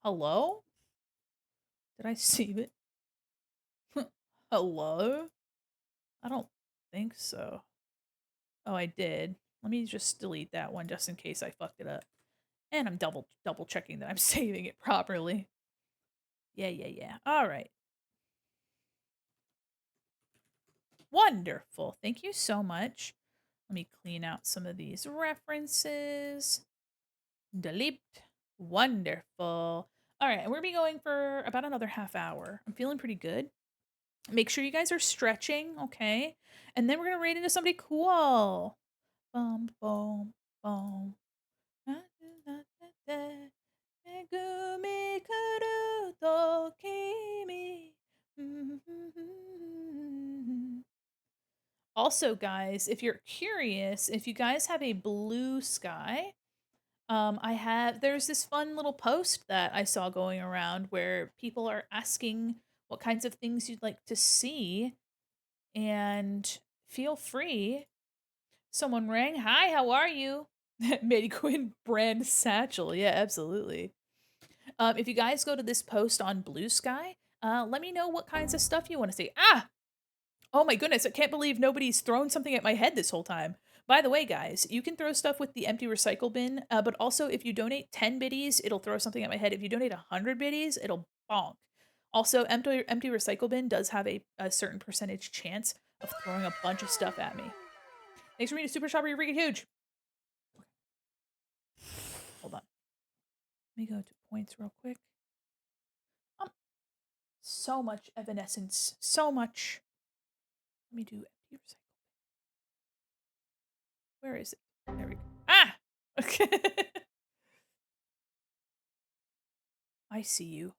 Hello? Did I save it? Hello? I don't think so. Oh, I did. Let me just delete that one just in case I fucked it up. And I'm double checking that I'm saving it properly. Yeah, yeah, yeah. All right. Wonderful. Thank you so much. Let me clean out some of these references. Delete. Wonderful. All right, and we're going to be going for about another half hour. I'm feeling pretty good. Make sure you guys are stretching, okay? And then we're going to raid into somebody cool. Bum, bum, bum. Also, guys, if you're curious, if you guys have a blue sky, there's this fun little post that I saw going around where people are asking what kinds of things you'd like to see, and feel free. Someone rang. Hi, how are you? Medi Quinn brand satchel. Yeah, absolutely. If you guys go to this post on Blue Sky, let me know what kinds of stuff you want to see. Ah! Oh my goodness, I can't believe nobody's thrown something at my head this whole time. By the way, guys, you can throw stuff with the empty recycle bin, but also if you donate 10 biddies, it'll throw something at my head. If you donate 100 biddies, it'll bonk. Also, empty recycle bin does have a certain percentage chance of throwing a bunch of stuff at me. Thanks for being a super shopper, you're freaking huge. Hold on. Let me go to points real quick. So much evanescence. So much. Let me do empty recycle. Where is it? There we go. Ah! Okay. I see you.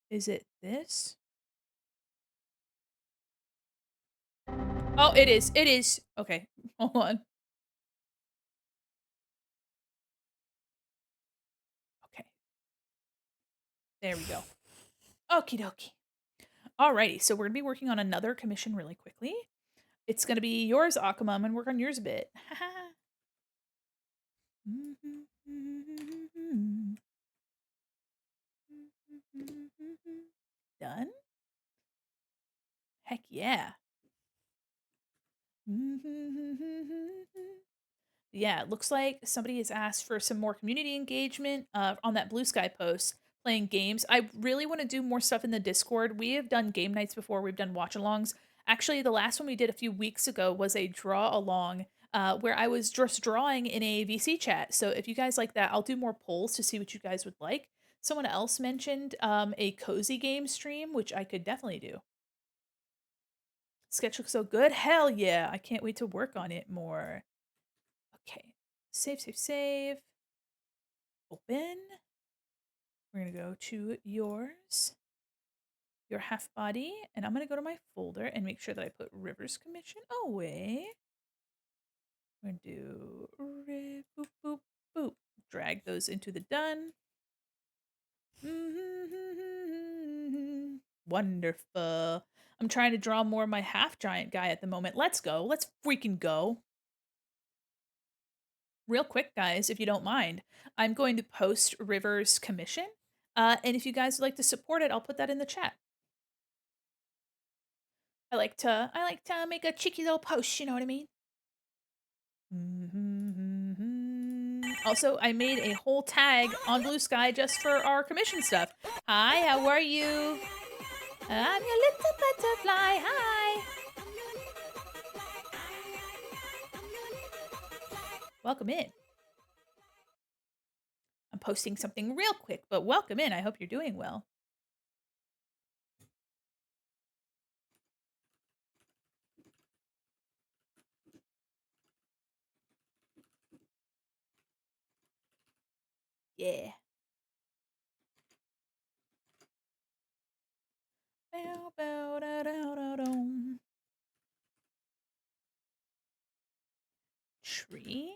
Is it this? Oh, it is. It is. Okay. Hold on. Okay. There we go. Okie dokie. Alrighty. So we're going to be working on another commission really quickly. It's going to be yours, Akuma. I'm going to work on yours a bit. Done? Heck yeah. Yeah, it looks like somebody has asked for some more community engagement on that Blue Sky post playing games. I really want to do more stuff in the Discord. We have done game nights before, we've done watch alongs. Actually, the last one we did a few weeks ago was a draw along where I was just drawing in a VC chat. So if you guys like that, I'll do more polls to see what you guys would like. Someone else mentioned a cozy game stream, which I could definitely do. Sketch looks so good. Hell yeah. I can't wait to work on it more. Okay. Save, save, save. Open. We're going to go to yours, your half body, and I'm going to go to my folder and make sure that I put Rivers Commission away. We're going to do boop, boop, boop. Drag those into the done. Wonderful. I'm trying to draw more of my half giant guy at the moment. Let's go. Let's freaking go. Real quick, guys, if you don't mind, I'm going to post Rivers Commission. And if you guys would like to support it, I'll put that in the chat. I like to make a cheeky little post, you know what I mean? Also, I made a whole tag on Blue Sky just for our commission stuff. Hi, how are you? I'm your little butterfly. Hi. Welcome in. I'm posting something real quick, but welcome in. I hope you're doing well. Yeah. Bow, bow, da, da, da, dum. Tree.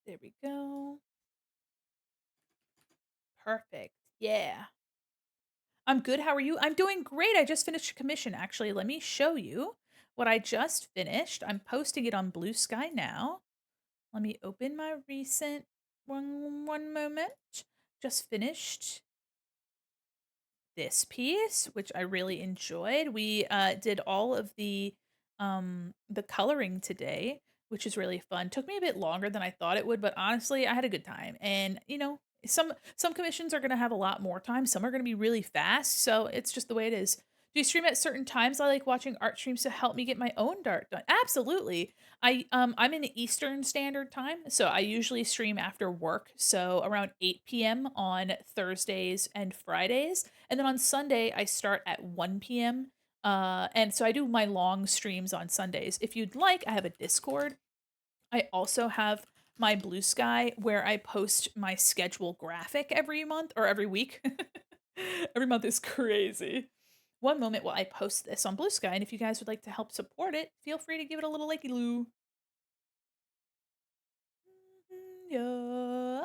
There we go. Perfect. Yeah. I'm good. How are you? I'm doing great. I just finished a commission. Actually, let me show you what I just finished. I'm posting it on Blue Sky now. Let me open my recent one moment. Just finished this piece, which I really enjoyed. We did all of the coloring today, which is really fun. Took me a bit longer than I thought it would, but honestly, I had a good time. And you know, some commissions are going to have a lot more time. Some are going to be really fast. So it's just the way it is. Do you stream at certain times? I like watching art streams to help me get my own art done. Absolutely. I'm in Eastern Standard Time, so I usually stream after work, so around 8 p.m. on Thursdays and Fridays. And then on Sunday I start at 1 p.m. And so I do my long streams on Sundays. If you'd like, I have a Discord. I also have my Blue Sky where I post my schedule graphic every month or every week. Every month is crazy. One moment while I post this on Blue Sky, and if you guys would like to help support it, feel free to give it a little likey loo. Yeah.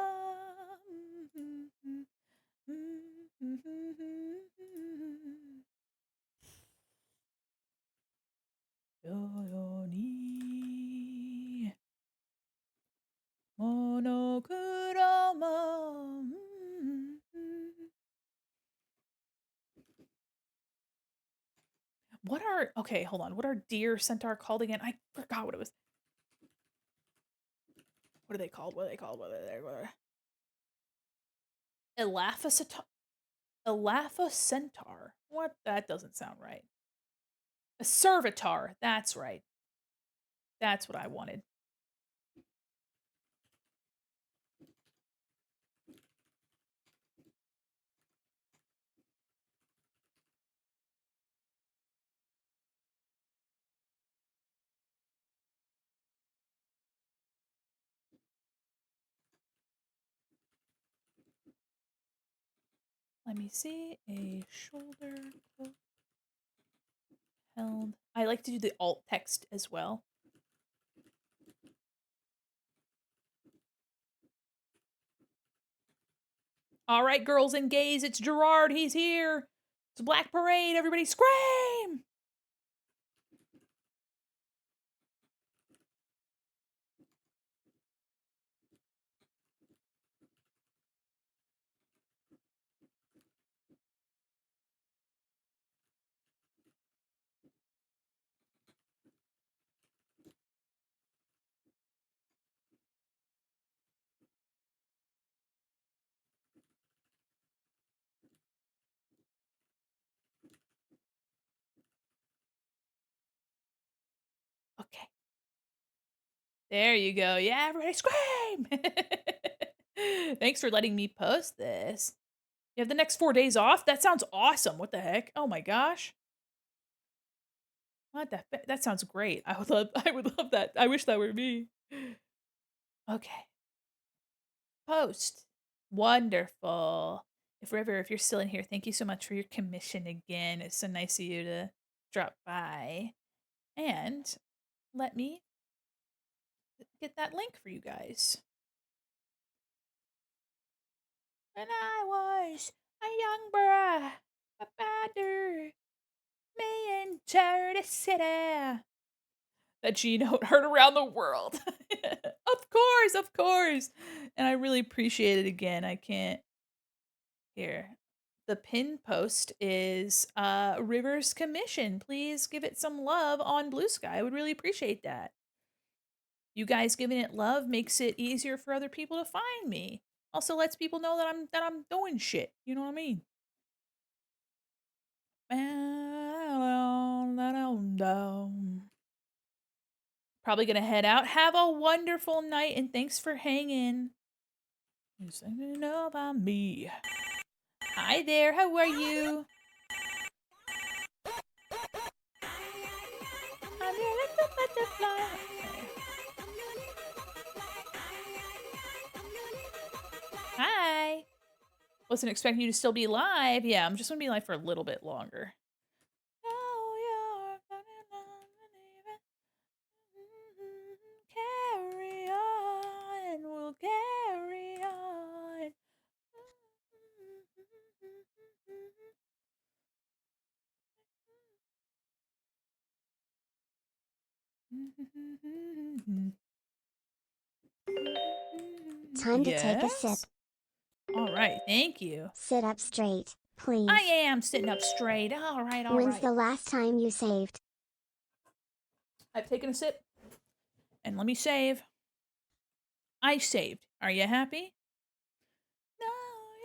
Ni monokurama. What are okay, hold on. What are deer centaur called again? I forgot what it was. What are they called? What are they called? What are they? Elaphacentaur. Elaphacentaur. What? That doesn't sound right. A servitor. That's right. That's what I wanted. Let me see. A shoulder held. I like to do the alt text as well. All right, girls and gays, it's Gerard. He's here. It's a Black Parade. Everybody scream! Okay. There you go. Yeah, everybody scream! Thanks for letting me post this. You have the next 4 days off? That sounds awesome. What the heck? Oh my gosh. What the that sounds great. I would love that. I wish that were me. Okay. Post. Wonderful. If you're still in here, thank you so much for your commission again. It's so nice of you to drop by. And let me get that link for you guys. When I was a young bruh, a badder, me and Charity City. That Gene heard around the world. Of course, of course. And I really appreciate it again. I can't. Here. The pin post is River's commission. Please give it some love on Blue Sky. I would really appreciate that. You guys giving it love makes it easier for other people to find me. Also lets people know that I'm doing shit. You know what I mean? Probably gonna head out. Have a wonderful night and thanks for hanging. You know about me. Hi there, how are you? I'm your little butterfly. Hi. Wasn't expecting you to still be live. Yeah, I'm just gonna be live for a little bit longer. Carry on, we'll carry on. Time to take a sip. All right, thank you. Sit up straight, please. I am sitting up straight. All right, all When's right. the last time you saved? I've taken a sip. And let me save. I saved. Are you happy? No,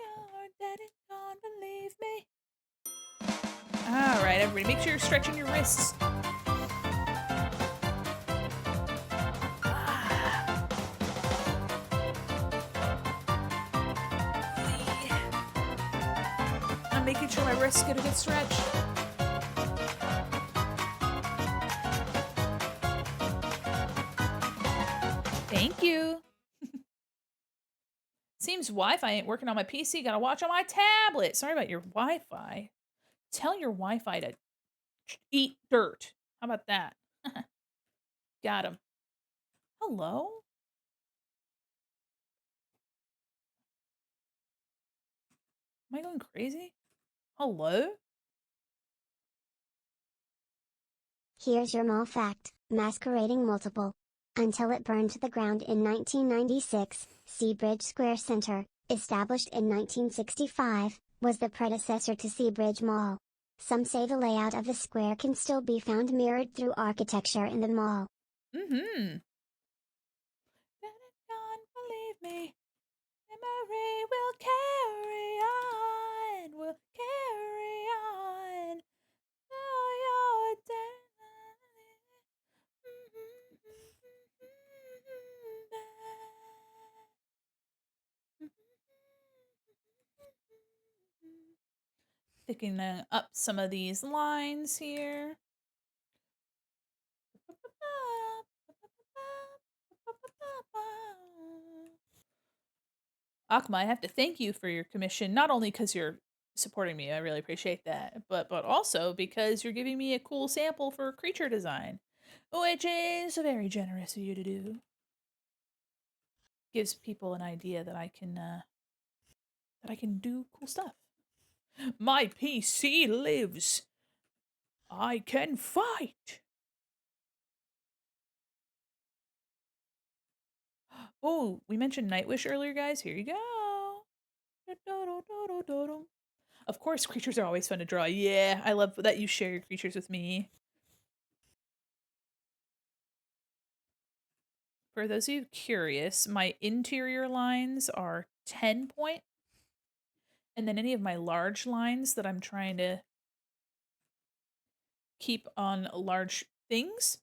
your daddy can't believe me. All right, everybody, make sure you're stretching your wrists. I'm making sure my wrists get a good stretch. Thank you. Seems Wi-Fi ain't working on my PC. Gotta watch on my tablet. Sorry about your Wi-Fi. Tell your Wi-Fi to eat dirt. How about that? Got him. Hello? Am I going crazy? Hello? Here's your mall fact, masquerading multiple. Until it burned to the ground in 1996, Seabridge Square Center, established in 1965, was the predecessor to Seabridge Mall. Some say the layout of the square can still be found mirrored through architecture in the mall. Mm-hmm. Can't believe me. Memory will carry on. Will carry on. Oh, you're picking up some of these lines here. Akma, I have to thank you for your commission, not only because you're supporting me. I really appreciate that. But also because you're giving me a cool sample for creature design, which is very generous of you to do. Gives people an idea that I can do cool stuff. My PC lives. I can fight. Oh, we mentioned Nightwish earlier, guys. Here you go. Of course, creatures are always fun to draw. Yeah, I love that you share your creatures with me. For those of you curious, my interior lines are 10 point, and then any of my large lines that I'm trying to keep on large things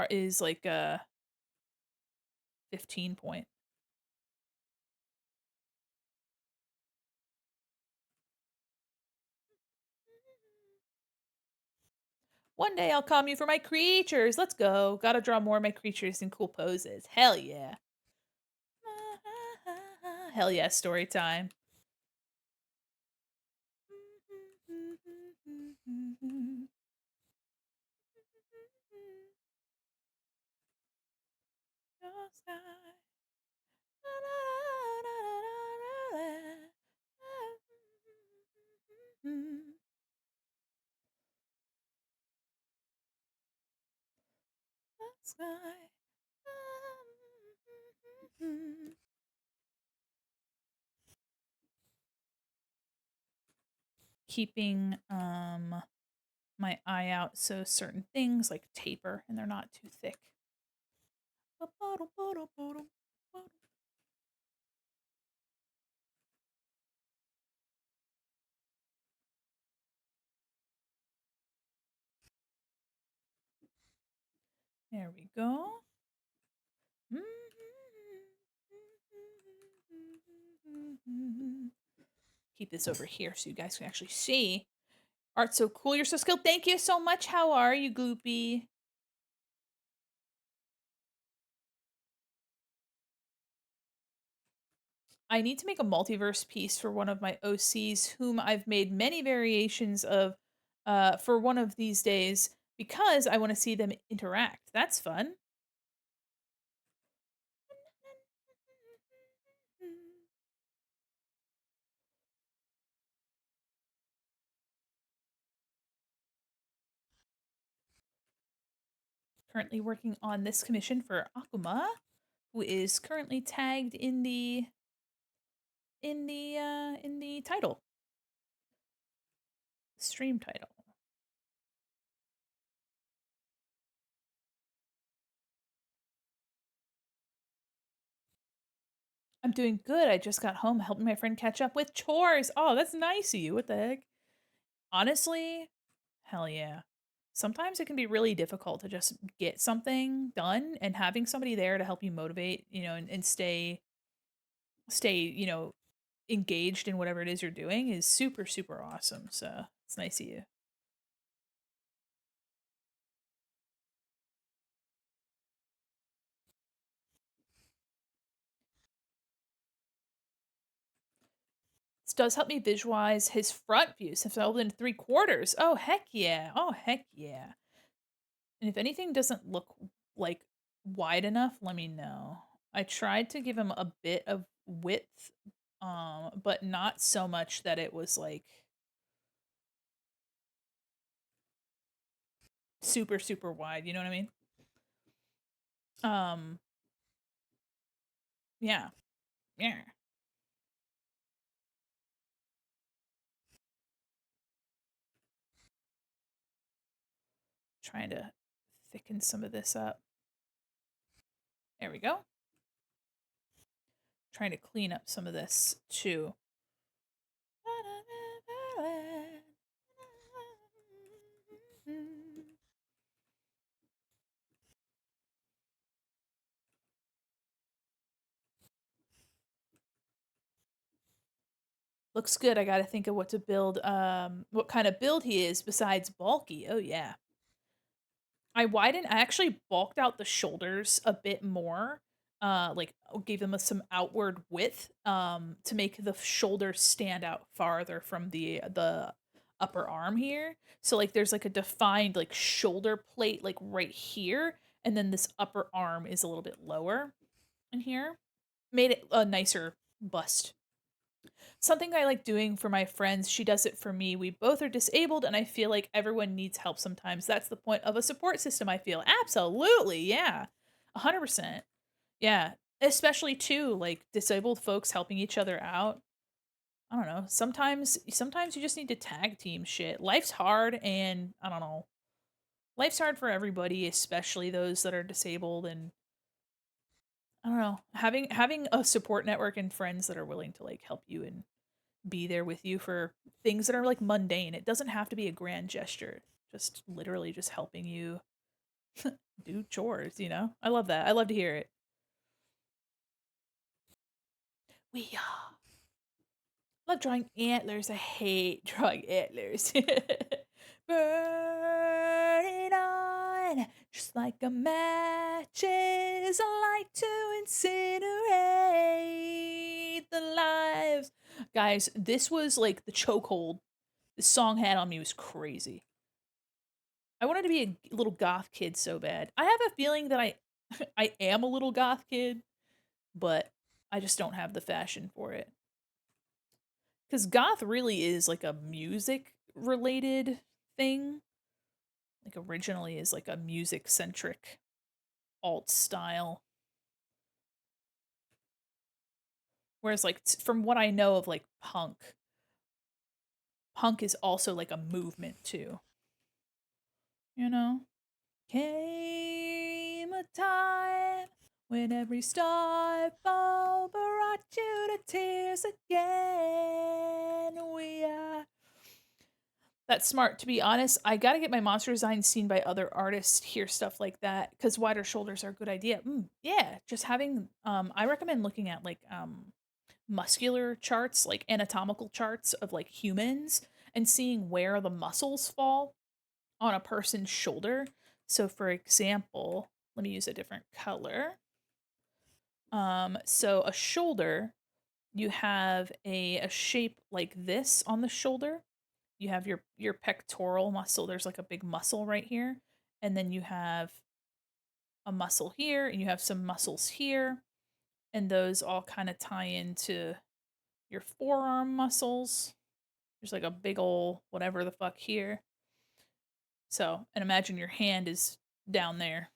is like a 15 point. One day I'll calm you for my creatures. Let's go. Gotta draw more of my creatures in cool poses. Hell yeah. Hell yeah, story time. Keeping my eye out so certain things like taper and they're not too thick. There we go. Keep this over here so you guys can actually see. Art so cool. You're so skilled. Thank you so much. How are you, Gloopy? I need to make a multiverse piece for one of my OCs, whom I've made many variations of for one of these days because I want to see them interact. That's fun. Currently working on this commission for Akuma, who is currently tagged in the title. Stream title. I'm doing good. I just got home helping my friend catch up with chores. Oh, that's nice of you. What the heck? Honestly, hell yeah. Sometimes it can be really difficult to just get something done and having somebody there to help you motivate, and stay engaged in whatever it is you're doing is super, super awesome. So it's nice of you. This does help me visualize his front view since I folded into 3/4. Oh, heck yeah. Oh, heck yeah. And if anything doesn't look like wide enough, let me know. I tried to give him a bit of width, but not so much that it was like super, super wide. You know what I mean? Um, yeah. Yeah. Trying to thicken some of this up. There we go. Trying to clean up some of this too. Looks good. I gotta think of what to build. What kind of build he is besides bulky. Oh yeah. I actually bulked out the shoulders a bit more like gave them some outward width to make the shoulders stand out farther from the upper arm here. So like there's like a defined like shoulder plate like right here, and then this upper arm is a little bit lower in here. Made it a nicer bust. Something I like doing for my friends, she does it for me. We both are disabled, and I feel like everyone needs help sometimes. That's the point of a support system, I feel. Absolutely, yeah. 100%. Yeah, especially too, like, disabled folks helping each other out. I don't know, sometimes you just need to tag team shit. Life's hard, and I don't know. Life's hard for everybody, especially those that are disabled, and I don't know. Having a support network and friends that are willing to, like, help you and be there with you for things that are, like, mundane. It doesn't have to be a grand gesture. Just literally just helping you do chores, you know? I love that. I love to hear it. We are. Love drawing antlers. I hate drawing antlers. Burning on, just like a match is a light to incinerate the lives. Guys, this was like the chokehold this song had on me was crazy. I wanted to be a little goth kid so bad. I have a feeling that I I am a little goth kid, but I just don't have the fashion for it. Because goth really is like a music related thing. Like originally is like a music centric alt style. Whereas like from what I know of like punk is also like a movement too. You know? Came a time when every star fall brought you to tears again. We are That's smart. To be honest, I gotta get my monster design seen by other artists, hear stuff like that, because wider shoulders are a good idea. Yeah, just having I recommend looking at like muscular charts, like anatomical charts of like humans and seeing where the muscles fall on a person's shoulder. So for example, let me use a different color. So a shoulder, you have a shape like this on the shoulder. You have your pectoral muscle. There's like a big muscle right here, and then you have a muscle here, and you have some muscles here, and those all kind of tie into your forearm muscles. There's like a big ol' whatever the fuck here. So, and imagine your hand is down there.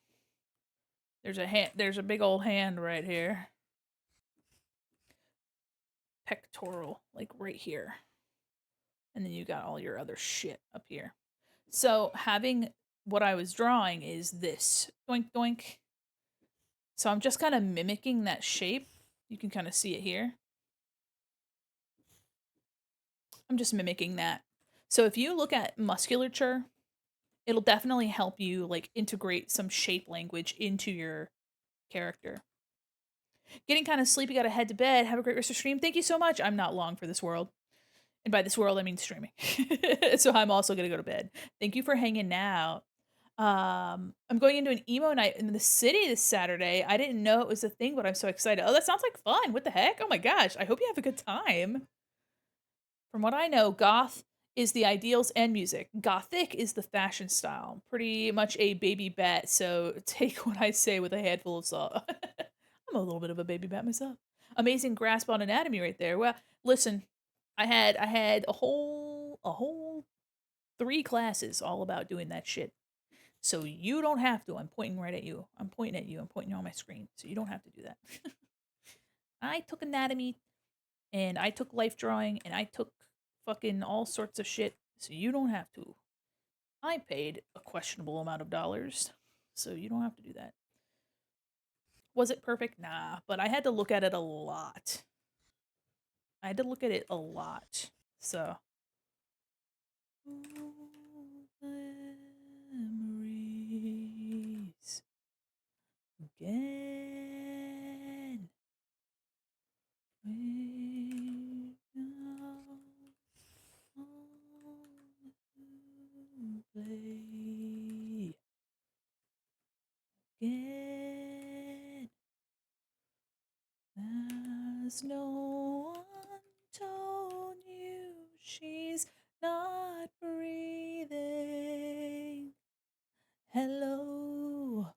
There's a big old hand right here. Pectoral, like right here. And then you got all your other shit up here. So having what I was drawing is this. Doink doink. So I'm just kind of mimicking that shape. You can kind of see it here. I'm just mimicking that. So if you look at musculature, it'll definitely help you like integrate some shape language into your character. Getting kind of sleepy, gotta head to bed. Have a great rest of stream. Thank you so much. I'm not long for this world. And by this world, I mean streaming. So I'm also gonna go to bed. Thank you for hanging out. I'm going into an emo night in the city this Saturday. I didn't know it was a thing, but I'm so excited. Oh, that sounds like fun. What the heck? Oh my gosh. I hope you have a good time. From what I know, goth is the ideals and music. Gothic is the fashion style. Pretty much a baby bat, so take what I say with a handful of salt. I'm a little bit of a baby bat myself. Amazing grasp on anatomy right there. Well, listen, I had a whole 3 classes all about doing that shit. So you don't have to. I'm pointing right at you. I'm pointing at you. I'm pointing on my screen. So you don't have to do that. I took anatomy and I took life drawing and I took fucking all sorts of shit. So you don't have to. I paid a questionable amount of dollars. So you don't have to do that. Was it perfect? Nah, but I had to look at it a lot. I had to look at it a lot. So memories again. We are play again. 'cause no one told you she's not breathing. Hello,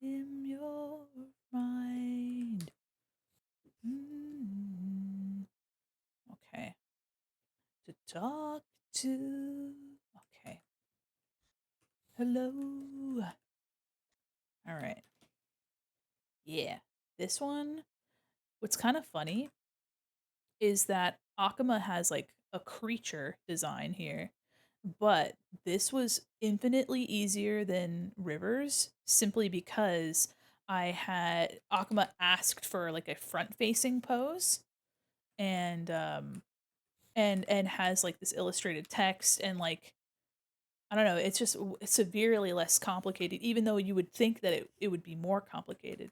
in your mind. Mm. Okay. To talk to. Okay. Hello. All right. Yeah. This one, what's kind of funny is that Akama has like a creature design here, but this was infinitely easier than Rivers simply because I had Akama asked for like a front facing pose and and has like this illustrated text and like I don't know, it's just severely less complicated even though you would think that it would be more complicated.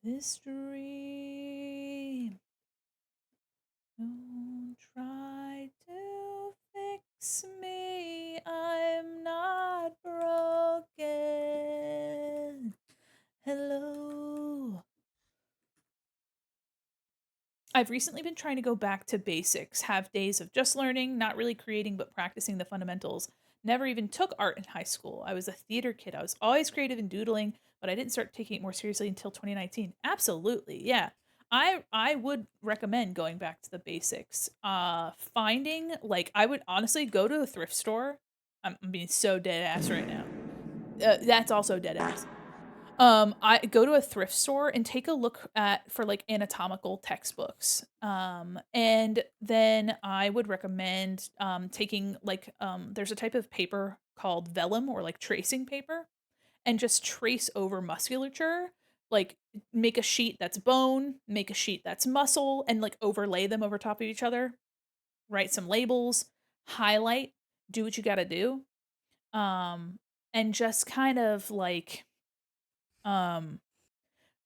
This dream. Don't try to fix me. I'm not broken. Hello. I've recently been trying to go back to basics, have days of just learning, not really creating, but practicing the fundamentals. Never even took art in high school. I was a theater kid. I was always creative and doodling, but I didn't start taking it more seriously until 2019. Absolutely. Yeah. I would recommend going back to the basics. Finding like I would honestly go to a thrift store. I'm being so dead ass right now. That's also dead ass. I go to a thrift store and take a look at for like anatomical textbooks. And then I would recommend taking like there's a type of paper called vellum or like tracing paper and just trace over musculature. Like make a sheet that's bone, make a sheet that's muscle, and like overlay them over top of each other. Write some labels, highlight, do what you got to do, um, and just kind of like um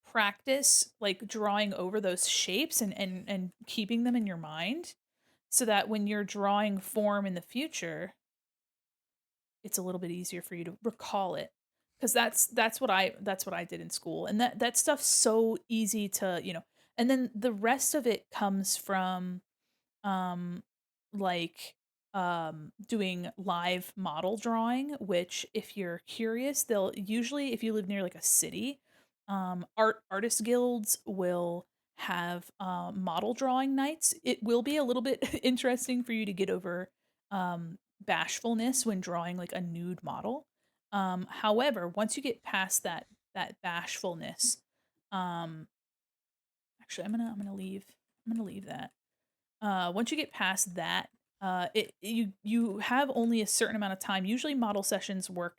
practice like drawing over those shapes and keeping them in your mind so that when you're drawing form in the future it's a little bit easier for you to recall it because that's what I did in school and that stuff's so easy to and then the rest of it comes from um like doing live model drawing, which if you're curious they'll usually if you live near like a city artist guilds will have model drawing nights. It will be a little bit interesting for you to get over bashfulness when drawing like a nude model. However, once you get past that bashfulness, um actually I'm gonna leave that. Once you get past that, you have only a certain amount of time. Usually, model sessions work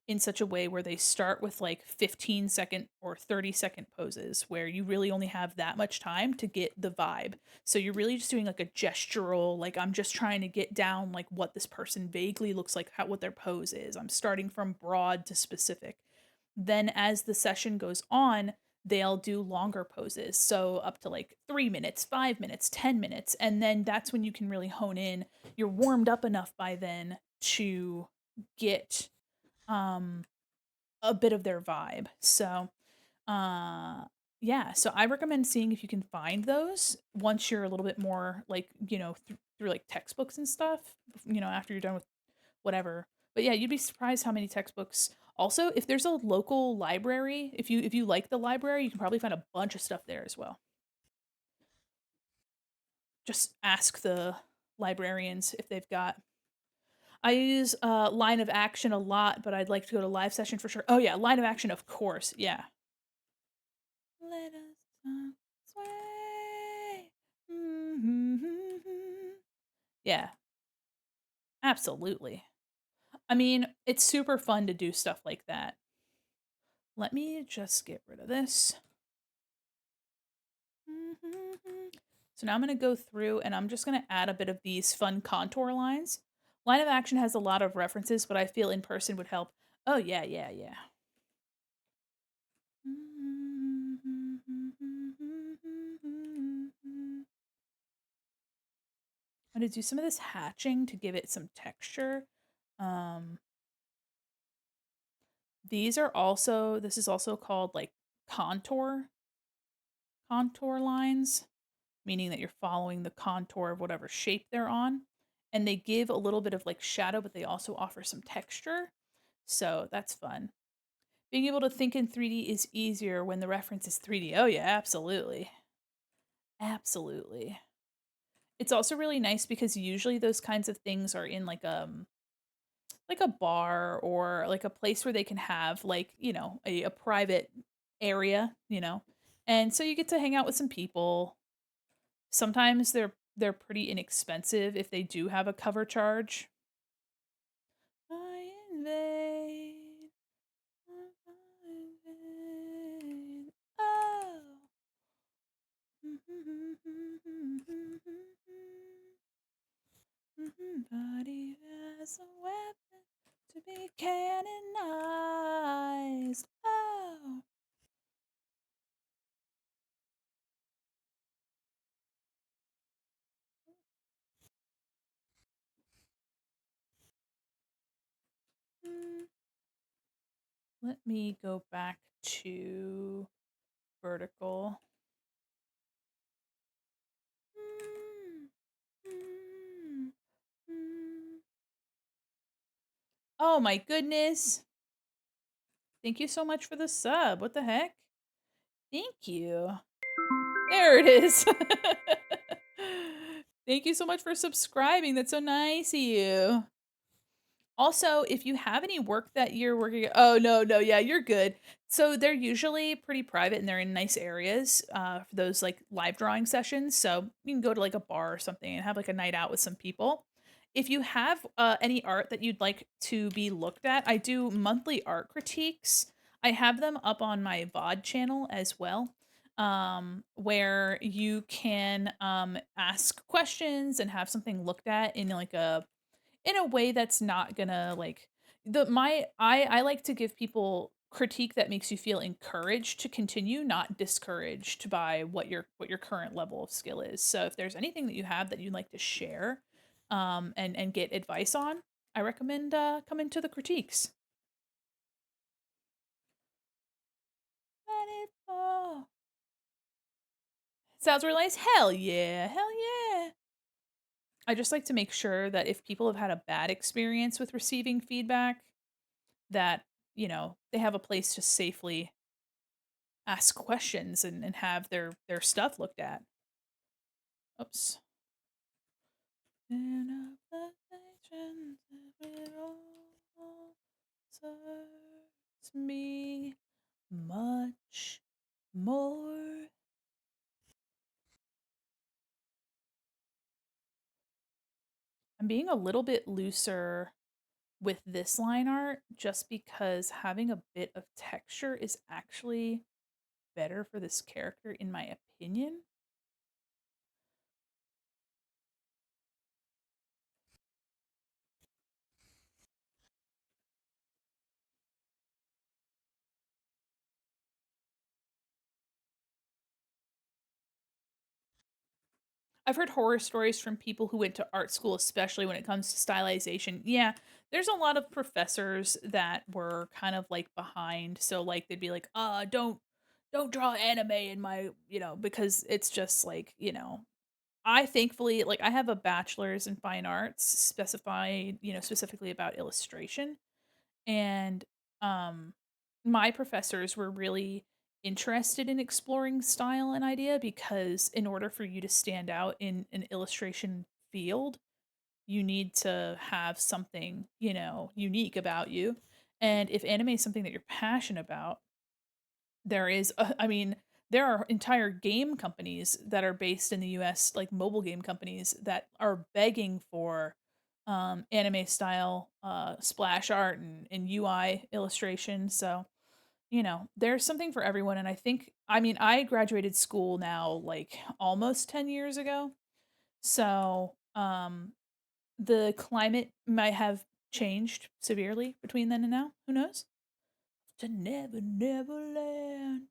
in such a way where they start with like 15-second or 30-second poses, where you really only have that much time to get the vibe. So you're really just doing like a gestural, like I'm just trying to get down like what this person vaguely looks like, what their pose is. I'm starting from broad to specific. Then as the session goes on, they'll do longer poses. So up to like 3 minutes, 5 minutes, 10 minutes. And then that's when you can really hone in. You're warmed up enough by then to get a bit of their vibe. So uh yeah, so I recommend seeing if you can find those once you're a little bit more like, through like textbooks and stuff, after you're done with whatever. But yeah, you'd be surprised how many textbooks. Also, if there's a local library, if you like the library, you can probably find a bunch of stuff there as well. Just ask the librarians if they've got. I use Line of Action a lot, but I'd like to go to live session for sure. Oh yeah, Line of Action, of course. Yeah. Let us sway. Yeah, absolutely. I mean, it's super fun to do stuff like that. Let me just get rid of this. So now I'm going to go through and I'm just going to add a bit of these fun contour lines. Line of Action has a lot of references, but I feel in person would help. Oh, yeah, yeah, yeah. I'm going to do some of this hatching to give it some texture. Um, This is also called like contour lines, meaning that you're following the contour of whatever shape they're on. And they give a little bit of like shadow, but they also offer some texture. So that's fun. Being able to think in 3D is easier when the reference is 3D. Oh, yeah, absolutely. Absolutely. It's also really nice because usually those kinds of things are in like a bar or like a place where they can have like, a private area, And so you get to hang out with some people. Sometimes they're pretty inexpensive if they do have a cover charge. I invade. I invade. Oh. Body as a weapon to be canonized. Oh. Mm. Let me go back to vertical. Mm, mm, mm. Oh my goodness. Thank you so much for the sub. What the heck? Thank you. There it is. Thank you so much for subscribing. That's so nice of you. Also, if you have any work that you're working, oh no, no, yeah, you're good. So they're usually pretty private and they're in nice areas for those like live drawing sessions. So you can go to like a bar or something and have like a night out with some people. If you have any art that you'd like to be looked at, I do monthly art critiques. I have them up on my VOD channel as well, where you can ask questions and have something looked at in a way that's not gonna like the my I like to give people critique that makes you feel encouraged to continue, not discouraged by what your current level of skill is. So if there's anything that you have that you'd like to share and get advice on, I recommend coming to the critiques. Let it fall. Sounds real nice. Hell yeah. Hell yeah. I just like to make sure that if people have had a bad experience with receiving feedback, that, they have a place to safely ask questions and have their stuff looked at. Oops. And of the nations of it all serves me much more. I'm being a little bit looser with this line art just because having a bit of texture is actually better for this character in my opinion. I've heard horror stories from people who went to art school, especially when it comes to stylization. Yeah, there's a lot of professors that were kind of like behind. So like they'd be like, don't draw anime in my, because it's just like, I thankfully like I have a bachelor's in fine arts specified, specifically about illustration. And um my professors were really interested in exploring style and idea because in order for you to stand out in an illustration field, you need to have something, unique about you. And if anime is something that you're passionate about, there is I mean, there are entire game companies that are based in the US, like mobile game companies that are begging for anime style splash art and UI illustration. So, there's something for everyone. And I mean, I graduated school now like almost 10 years ago. So, the climate might have changed severely between then and now. Who knows? To never, never land.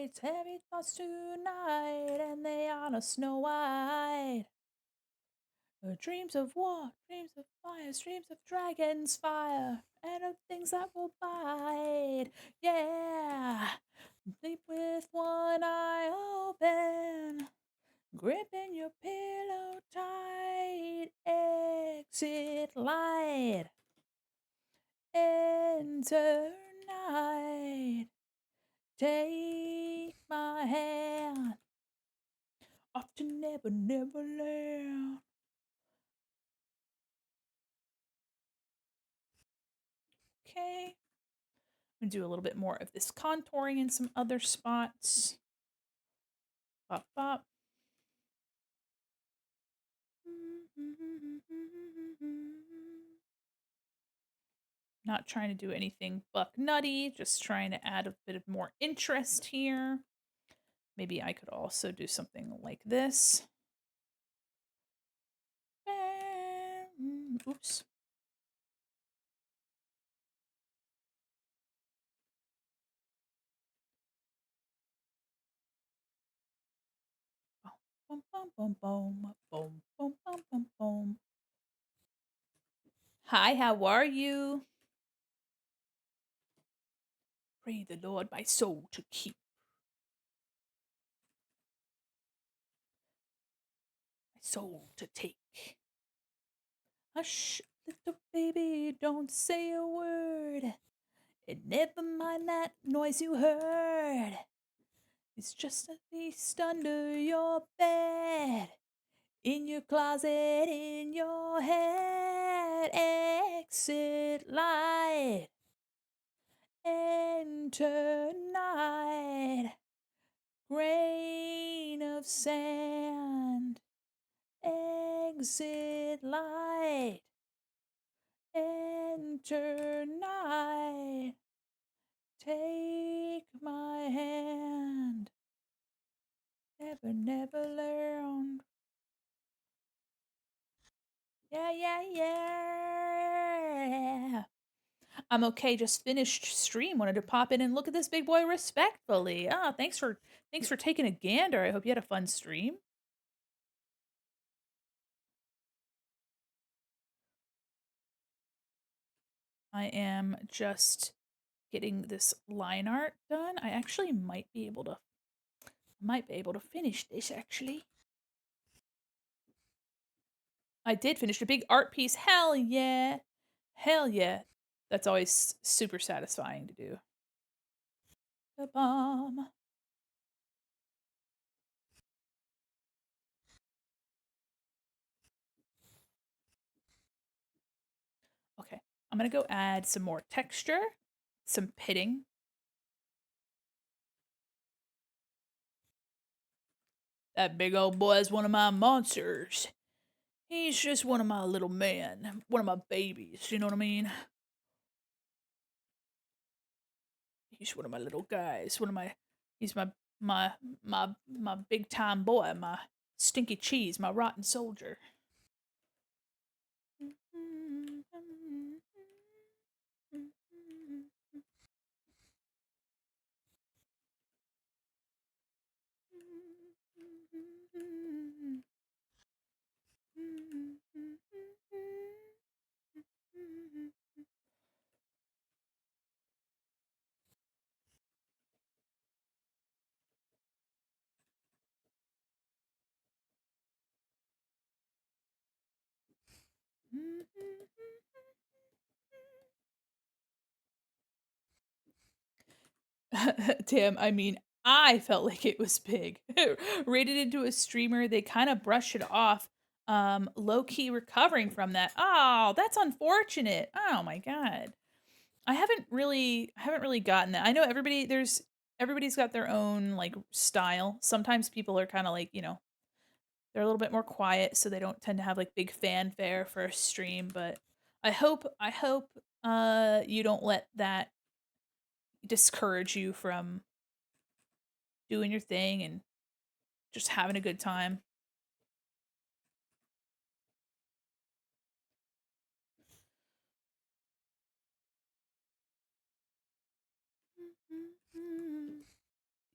nights, heavy thoughts tonight, and they are no snow white. Dreams of war, dreams of fire, dreams of dragons fire, and of things that will bite. Yeah, sleep with one eye open, gripping your pillow tight. Exit light, enter night. Take my hand, off to never, never land. Okay. I'm gonna do a little bit more of this contouring in some other spots. Bop, bop. Not trying to do anything buck nutty, just trying to add a bit of more interest here. Maybe I could also do something like this. Oops. Boom, boom, boom, boom, boom, boom, boom, boom, boom. Hi, how are you? Pray the Lord my soul to keep, my soul to take. Hush, little baby, don't say a word. And never mind that noise you heard. It's just a beast under your bed, in your closet, in your head. Exit light, enter night. Grain of sand, exit light, enter night. Take my hand, never, never learned. Yeah, yeah, yeah. I'm okay. Just finished stream. Wanted to pop in and look at this big boy respectfully. Ah, thanks for taking a gander. I hope you had a fun stream. I am just getting this line art done. I actually might be able to finish this actually. I did finish a big art piece. Hell yeah. Hell yeah. That's always super satisfying to do. The bomb. Okay. I'm going to go add some more texture, some pitting. That big old boy is one of my monsters. He's just one of my little men, one of my babies, you know what I mean? He's one of my little guys, he's my big time boy, my stinky cheese, my rotten soldier. Tim, I mean, I felt like it was big. Rated into a streamer, they kind of brush it off. Low key recovering from that. Oh, that's unfortunate. Oh my god. I haven't really gotten that. I know everybody's got their own like style. Sometimes people are kind of like, they're a little bit more quiet so they don't tend to have like big fanfare for a stream, but I hope you don't let that discourage you from doing your thing and just having a good time.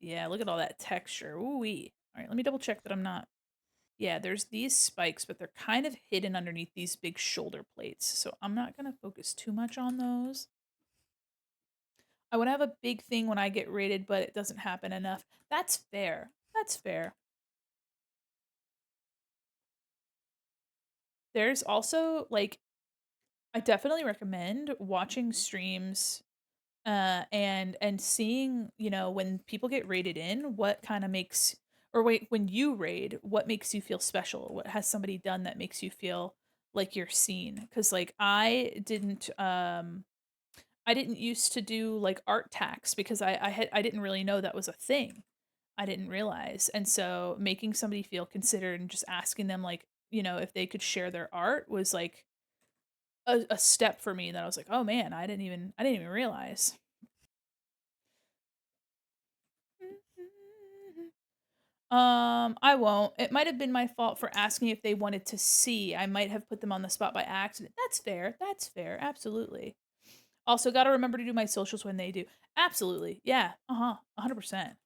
Yeah, look at all that texture. Ooh-wee. All right, let me double check that I'm not. Yeah, there's these spikes, but they're kind of hidden underneath these big shoulder plates. So I'm not going to focus too much on those. I would have a big thing when I get rated, but it doesn't happen enough. That's fair. That's fair. There's also like I definitely recommend watching streams and seeing, you know, when people get rated in, what kind of makes or wait, when you raid, what makes you feel special? What has somebody done that makes you feel like you're seen? Cuz like I didn't used to do like art tax because I didn't really know that was a thing. I didn't realize. And so making somebody feel considered and just asking them like, you know, if they could share their art was like a step for me that I was like, "Oh man, I didn't even realize." I won't. It might have been my fault for asking if they wanted to see. I might have put them on the spot by accident. That's fair. That's fair. Absolutely. Also, gotta remember to do my socials when they do. Absolutely. Yeah. Uh-huh. 100%.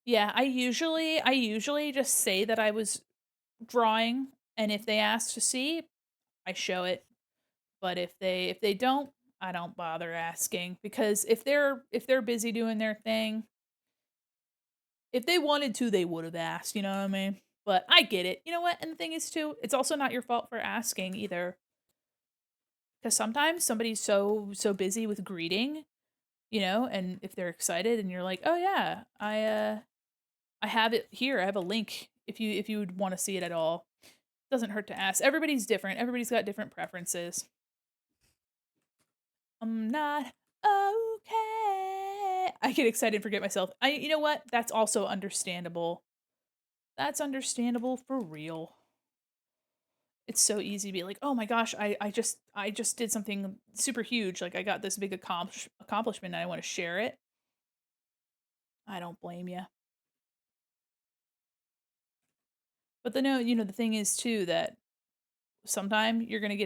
Yeah, I usually just say that I was drawing, and if they ask to see, I show it. But if they don't, I don't bother asking because if they're busy doing their thing, if they wanted to, they would have asked, you know what I mean? But I get it. You know what? And the thing is too, it's also not your fault for asking either. Because sometimes somebody's so busy with greeting, you know, and if they're excited and you're like, "Oh yeah, I have it here. I have a link if you would want to see it at all." Doesn't hurt to ask. Everybody's different. Everybody's got different preferences. I'm not okay. I get excited and forget myself. You know what? That's also understandable. That's understandable for real. It's so easy to be like, "Oh my gosh, I just did something super huge. Like I got this big accomplishment and I want to share it." I don't blame you. But the no, you know, the thing is too that sometime you're going to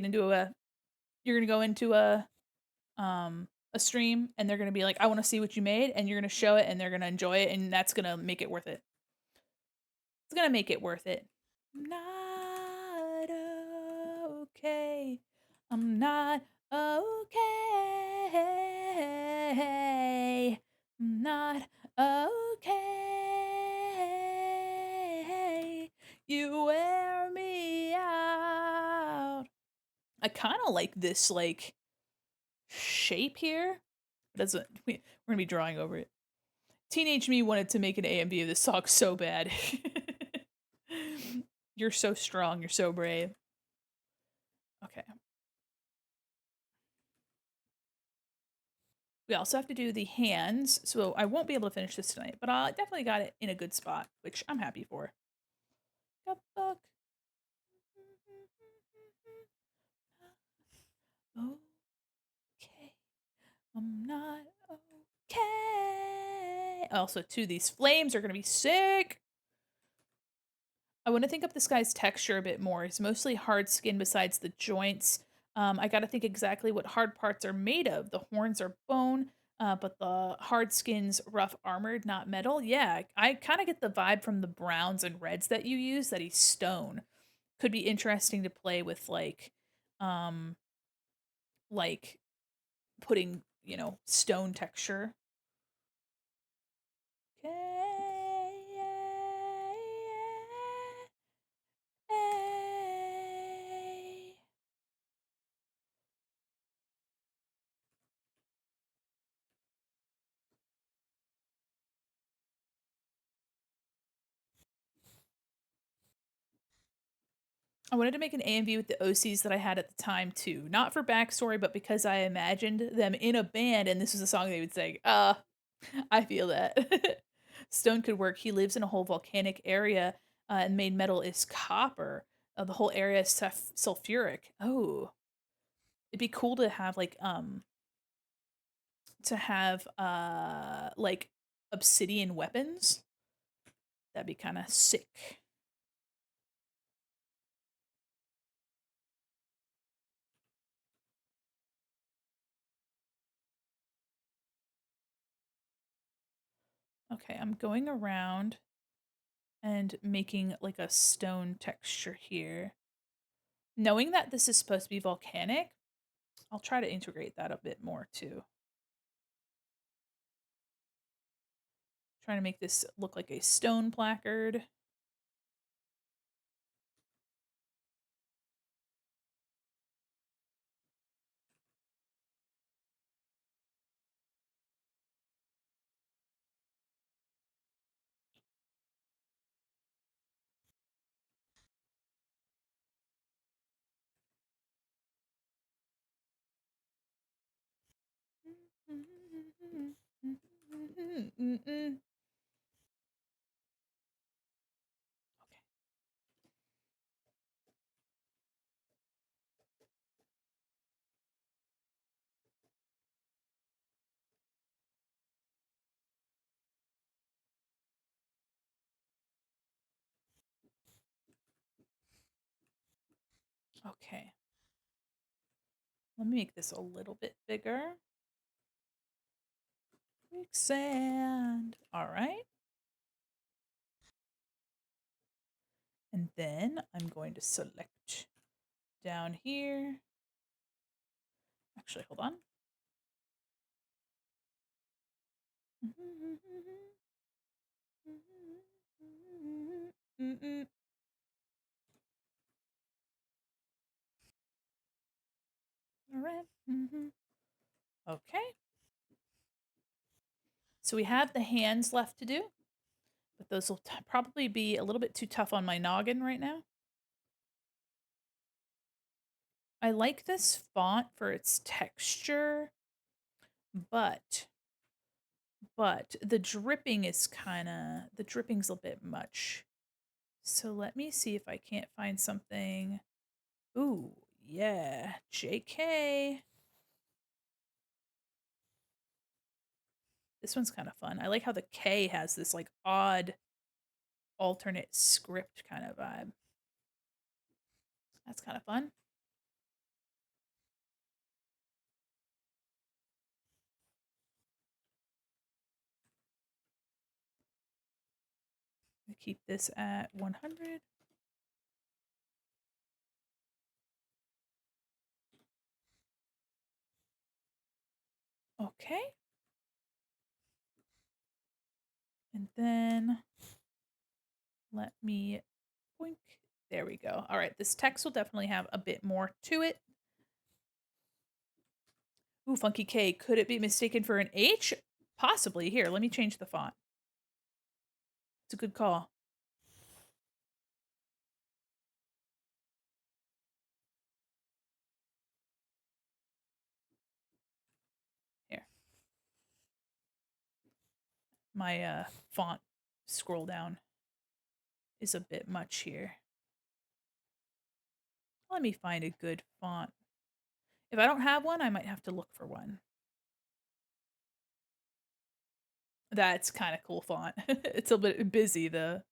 go into a stream and they're going to be like, "I want to see what you made," and you're going to show it and they're going to enjoy it and that's going to make it worth it. It's going to make it worth it. Not okay. I'm not okay. I'm not okay. You wear me out. I kind of like this like shape here. That's what we're gonna be drawing over it. Teenage me wanted to make an AMV of this song so bad. You're so strong. You're so brave. Okay. We also have to do the hands, so I won't be able to finish this tonight, but I definitely got it in a good spot, which I'm happy for. Got book. Okay. I'm not okay. Also, too, these flames are gonna be sick. I want to think up this guy's texture a bit more. He's mostly hard skin besides the joints. I got to think exactly what hard parts are made of. The horns are bone, but the hard skin's rough armored, not metal. Yeah, I kind of get the vibe from the browns and reds that you use that he's stone. Could be interesting to play with, um, like putting stone texture. Okay. I wanted to make an AMV with the OCs that I had at the time too. Not for backstory, but because I imagined them in a band and this was a song they would sing. I feel that. Stone could work. He lives in a whole volcanic area, and made metal is copper. The whole area is sulfuric. Oh, it'd be cool to have like obsidian weapons. That'd be kind of sick. Okay, I'm going around and making like a stone texture here. Knowing that this is supposed to be volcanic, I'll try to integrate that a bit more too. Trying to make this look like a stone placard. Okay. Let me make this a little bit bigger. Quicksand. All right. And then I'm going to select down here. Actually, hold on. All right. Okay. So we have the hands left to do, but those will probably be a little bit too tough on my noggin right now. I like this font for its texture, but the dripping is the dripping's a bit much. So let me see if I can't find something. Ooh, yeah, JK. This one's kind of fun. I like how the K has this like odd alternate script kind of vibe. That's kind of fun. Keep this at 100. Okay. And then let me boink. There we go. All right, this text will definitely have a bit more to it. Ooh, funky K. Could it be mistaken for an H? Possibly. Here, let me change the font. It's a good call. Here. My font scroll down is a bit much here. Let me find a good font. If I don't have one, I might have to look for one. That's kind of cool font. It's a bit busy, though.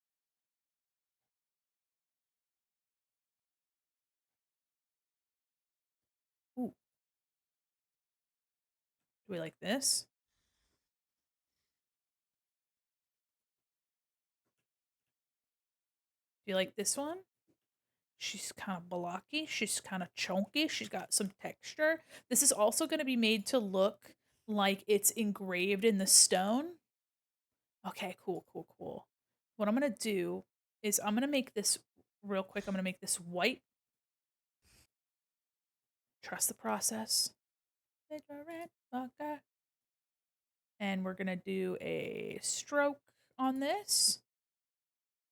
Ooh. Do we like this? Do you like this one? She's kind of blocky. She's kind of chunky. She's got some texture. This is also going to be made to look like it's engraved in the stone. Okay, cool, cool, cool. What I'm going to do is I'm going to make this real quick. I'm going to make this white. Trust the process. And we're going to do a stroke on this.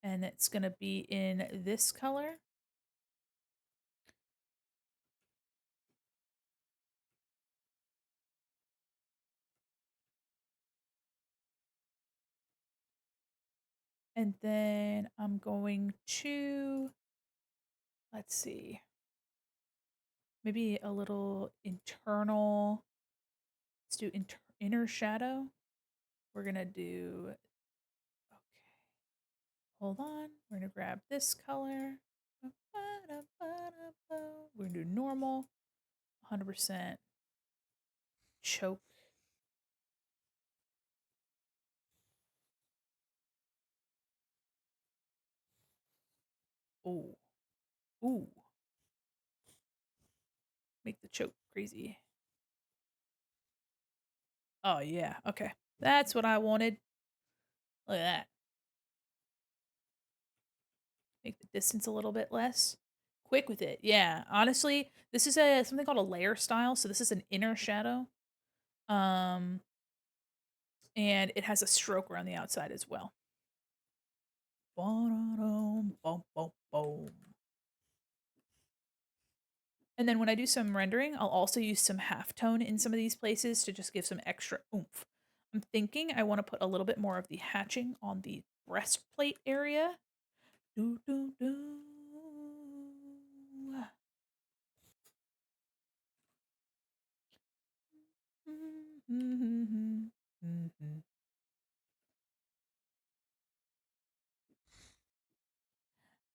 And it's going to be in this color. And then I'm going to, let's see, maybe a little internal. Let's do inner shadow. We're going to do, okay, hold on. We're going to grab this color. We're going to do normal, 100% choke. Ooh. Ooh. Make the choke crazy. Oh, yeah. Okay. That's what I wanted. Look at that. Make the distance a little bit less. Quick with it. Yeah. Honestly, this is a something called a layer style. So this is an inner shadow. Um, and it has a stroke around the outside as well. Boom, boom, boom. And then when I do some rendering, I'll also use some halftone in some of these places to just give some extra oomph. I'm thinking I want to put a little bit more of the hatching on the breastplate area. Do, do, do.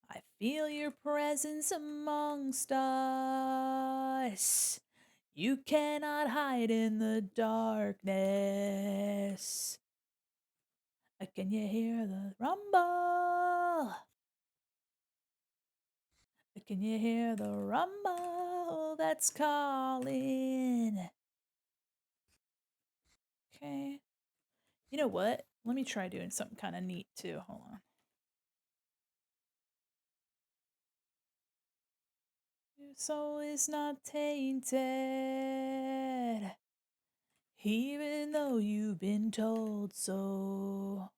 I feel your presence amongst us. You cannot hide in the darkness. Can you hear the rumble? Can you hear the rumble that's calling? Okay. You know what? Let me try doing something kind of neat too. Hold on. Your soul is not tainted, even though you've been told so.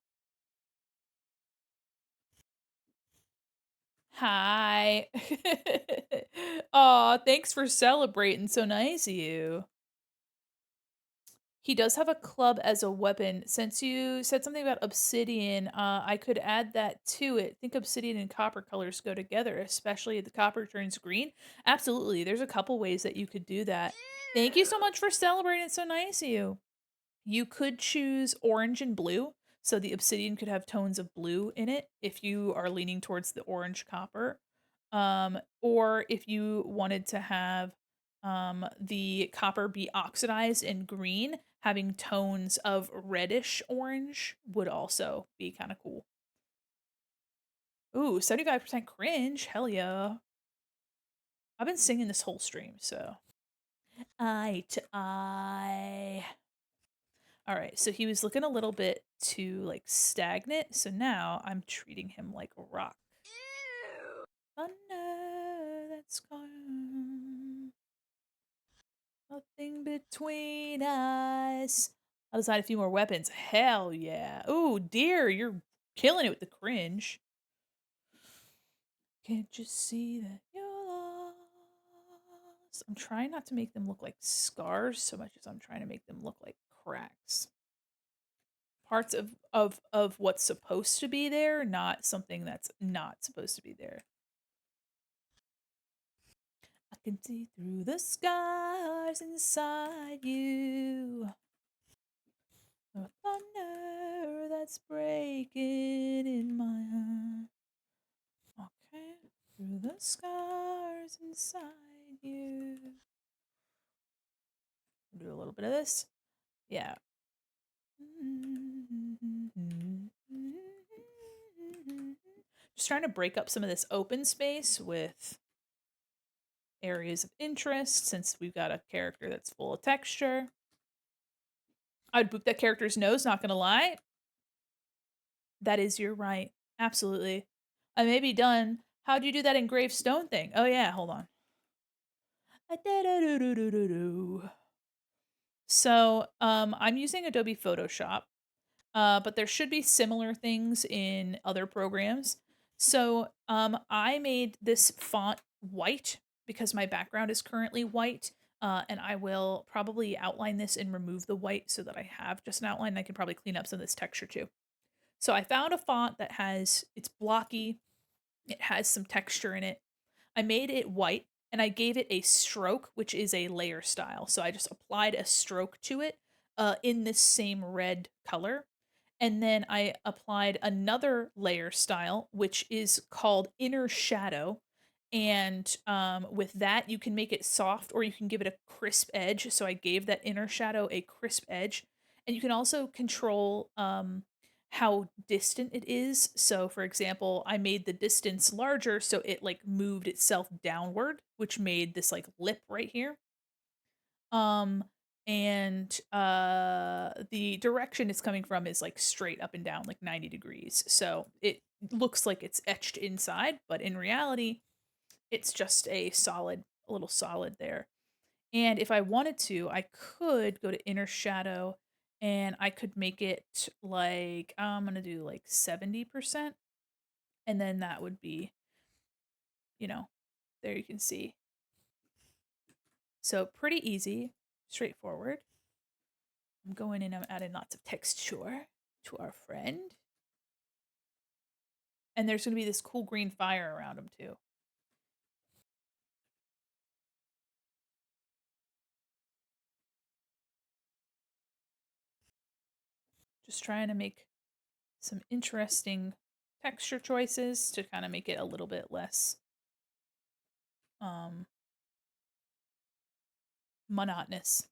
Hi. Aw, thanks for celebrating. So nice of you. He does have a club as a weapon. Since you said something about obsidian, I could add that to it. Think obsidian and copper colors go together, especially if the copper turns green. Absolutely. There's a couple ways that you could do that. Thank you so much for celebrating. It's so nice of you. You could choose orange and blue, so the obsidian could have tones of blue in it if you are leaning towards the orange copper. Or if you wanted to have the copper be oxidized and green, having tones of reddish orange would also be kind of cool. Ooh, 75% cringe. Hell yeah. I've been singing this whole stream, so. Eye to eye. All right, so he was looking a little bit too like stagnant, so now I'm treating him like a rock. Thunder that's gone. Nothing between us. I'll decide a few more weapons. Hell yeah. Ooh, dear, you're killing it with the cringe. Can't you see that you're lost? I'm trying not to make them look like scars so much as I'm trying to make them look like cracks. Parts of what's supposed to be there, not something that's not supposed to be there. I can see through the scars inside you. The thunder that's breaking in my heart. Okay, through the scars inside you. Do a little bit of this. Yeah. Just trying to break up some of this open space with areas of interest since we've got a character that's full of texture. I'd boop that character's nose, not gonna lie. That is your right. Absolutely. I may be done. How'd you do that engraved stone thing? Oh yeah, hold on. So, I'm using Adobe Photoshop, but there should be similar things in other programs. So, I made this font white because my background is currently white, and I will probably outline this and remove the white so that I have just an outline. I can probably clean up some of this texture too. So I found a font that it's blocky, it has some texture in it. I made it white and I gave it a stroke, which is a layer style. So I just applied a stroke to it in this same red color. And then I applied another layer style, which is called inner shadow. And with that, you can make it soft or you can give it a crisp edge. So I gave that inner shadow a crisp edge. And you can also control how distant it is. So for example, I made the distance larger so it like moved itself downward, which made this like lip right here. Um and the direction it's coming from is like straight up and down like 90 degrees. So it looks like it's etched inside, but in reality, it's just a little solid there. And if I wanted to, I could go to inner shadow and I could make it like I'm going to do like 70%, and then that would be, you know, there you can see. So pretty easy, straightforward. I'm going in, I'm adding lots of texture to our friend. And there's going to be this cool green fire around him too. Just trying to make some interesting texture choices to kind of make it a little bit less um monotonous.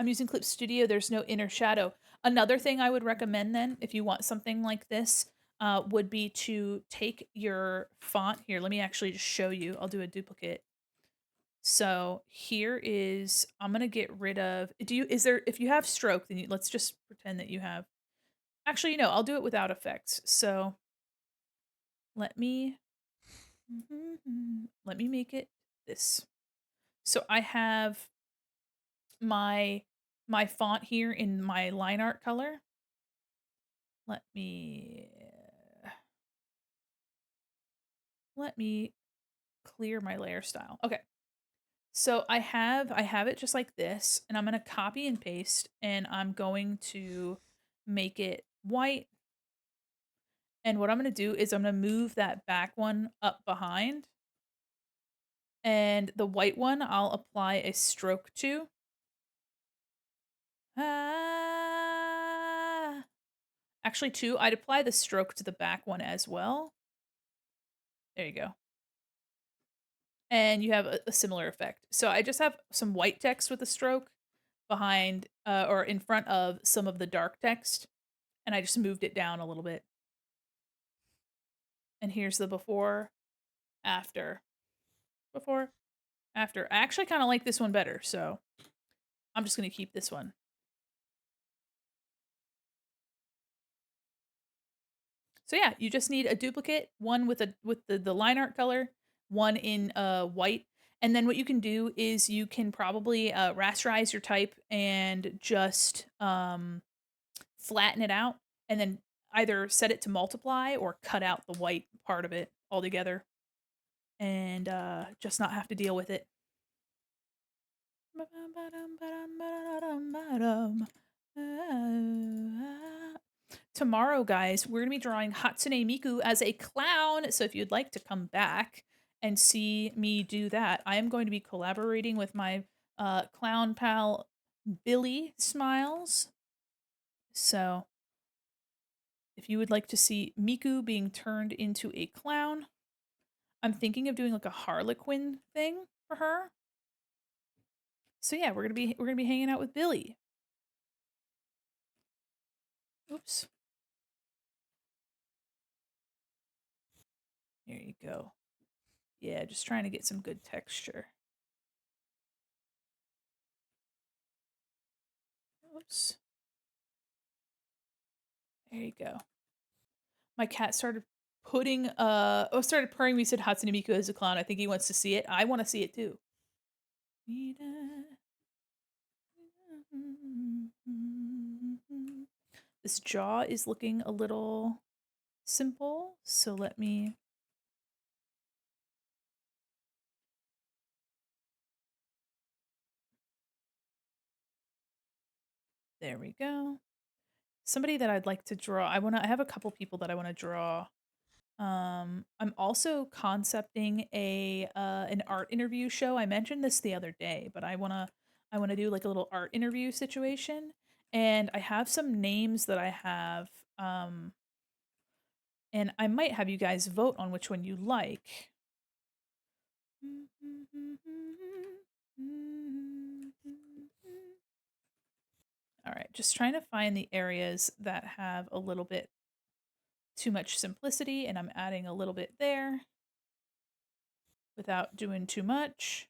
I'm using Clip Studio. There's no inner shadow. Another thing I would recommend then, if you want something like this, would be to take your font here. Let me actually just show you. I'll do a duplicate. So here is, I'm going to get rid of, if you have stroke, then let's just pretend that you have, actually, I'll do it without effects. So let me, let me make it this. So I have my font here in my line art color. Let me clear my layer style. Okay. So I have it just like this, and I'm going to copy and paste, and I'm going to make it white. And what I'm going to do is I'm going to move that back one up behind, and the white one I'll apply a stroke to. Ah. Actually, two. I'd apply the stroke to the back one as well. There you go. And you have a similar effect. So I just have some white text with a stroke behind or in front of some of the dark text, and I just moved it down a little bit. And here's the before, after, before, after. I actually kind of like this one better, so I'm just going to keep this one. So yeah, you just need a duplicate, one with the line art color, one in white. And then what you can do is you can probably rasterize your type and just flatten it out, and then either set it to multiply or cut out the white part of it altogether, and just not have to deal with it. Tomorrow, guys, we're going to be drawing Hatsune Miku as a clown. So if you'd like to come back and see me do that, I am going to be collaborating with my clown pal, Billy Smiles. So if you would like to see Miku being turned into a clown, I'm thinking of doing like a Harlequin thing for her. So yeah, we're gonna be hanging out with Billy. Oops. There you go. Yeah, just trying to get some good texture. Oops. There you go. My cat started started purring. We said Hatsune Miku as a clown. I think he wants to see it. I want to see it too. This jaw is looking a little simple, so let me. There we go. Somebody that I'd like to draw. I have a couple people that I want to draw. I'm also concepting an art interview show. I mentioned this the other day, but I wanna do like a little art interview situation. And I have some names that I have, and I might have you guys vote on which one you like. All right, just trying to find the areas that have a little bit too much simplicity, and I'm adding a little bit there without doing too much.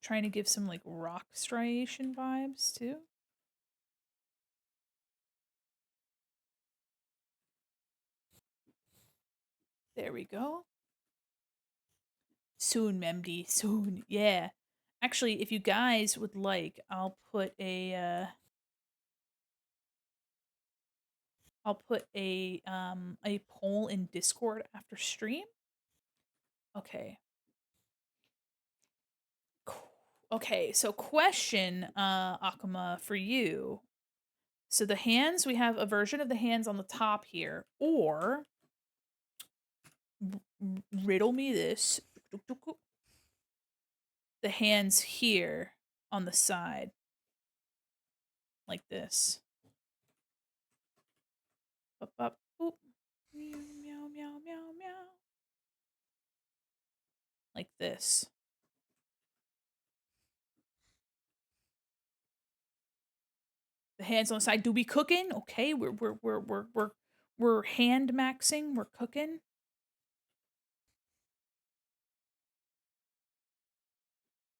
Trying to give some like rock striation vibes too. There we go. Soon, Mandi, soon. Yeah. Actually, if you guys would like, I'll put a poll in Discord after stream. Okay. Okay, so question, Akuma, for you. So the hands, we have a version of the hands on the top here, or riddle me this. The hands here on the side, like this. Up, up, boop. Meow, meow, meow, meow, meow. Like this. The hands on the side. Do we cooking? Okay, we're hand maxing. We're cooking.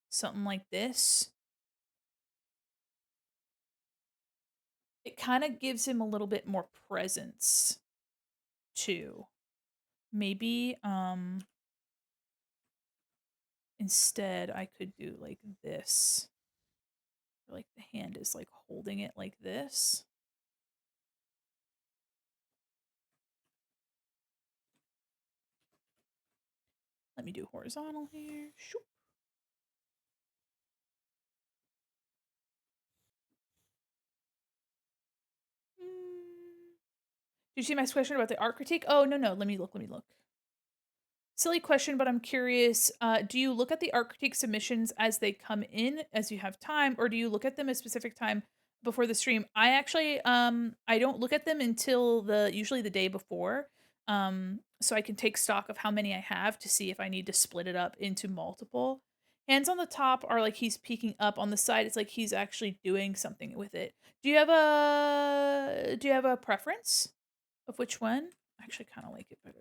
Something like this. It kind of gives him a little bit more presence too. Maybe instead I could do like this. Like the hand is like holding it like this. Let me do horizontal here. Shoop. Did you see my question about the art critique? Oh, no. Let me look. Silly question, but I'm curious. Do you look at the art critique submissions as they come in, as you have time, or do you look at them a specific time before the stream? I actually, I don't look at them until usually the day before, so I can take stock of how many I have to see if I need to split it up into multiple. Hands on the top are like he's peeking up. On the side, it's like he's actually doing something with it. Do you have a preference of which one? I actually kind of like it better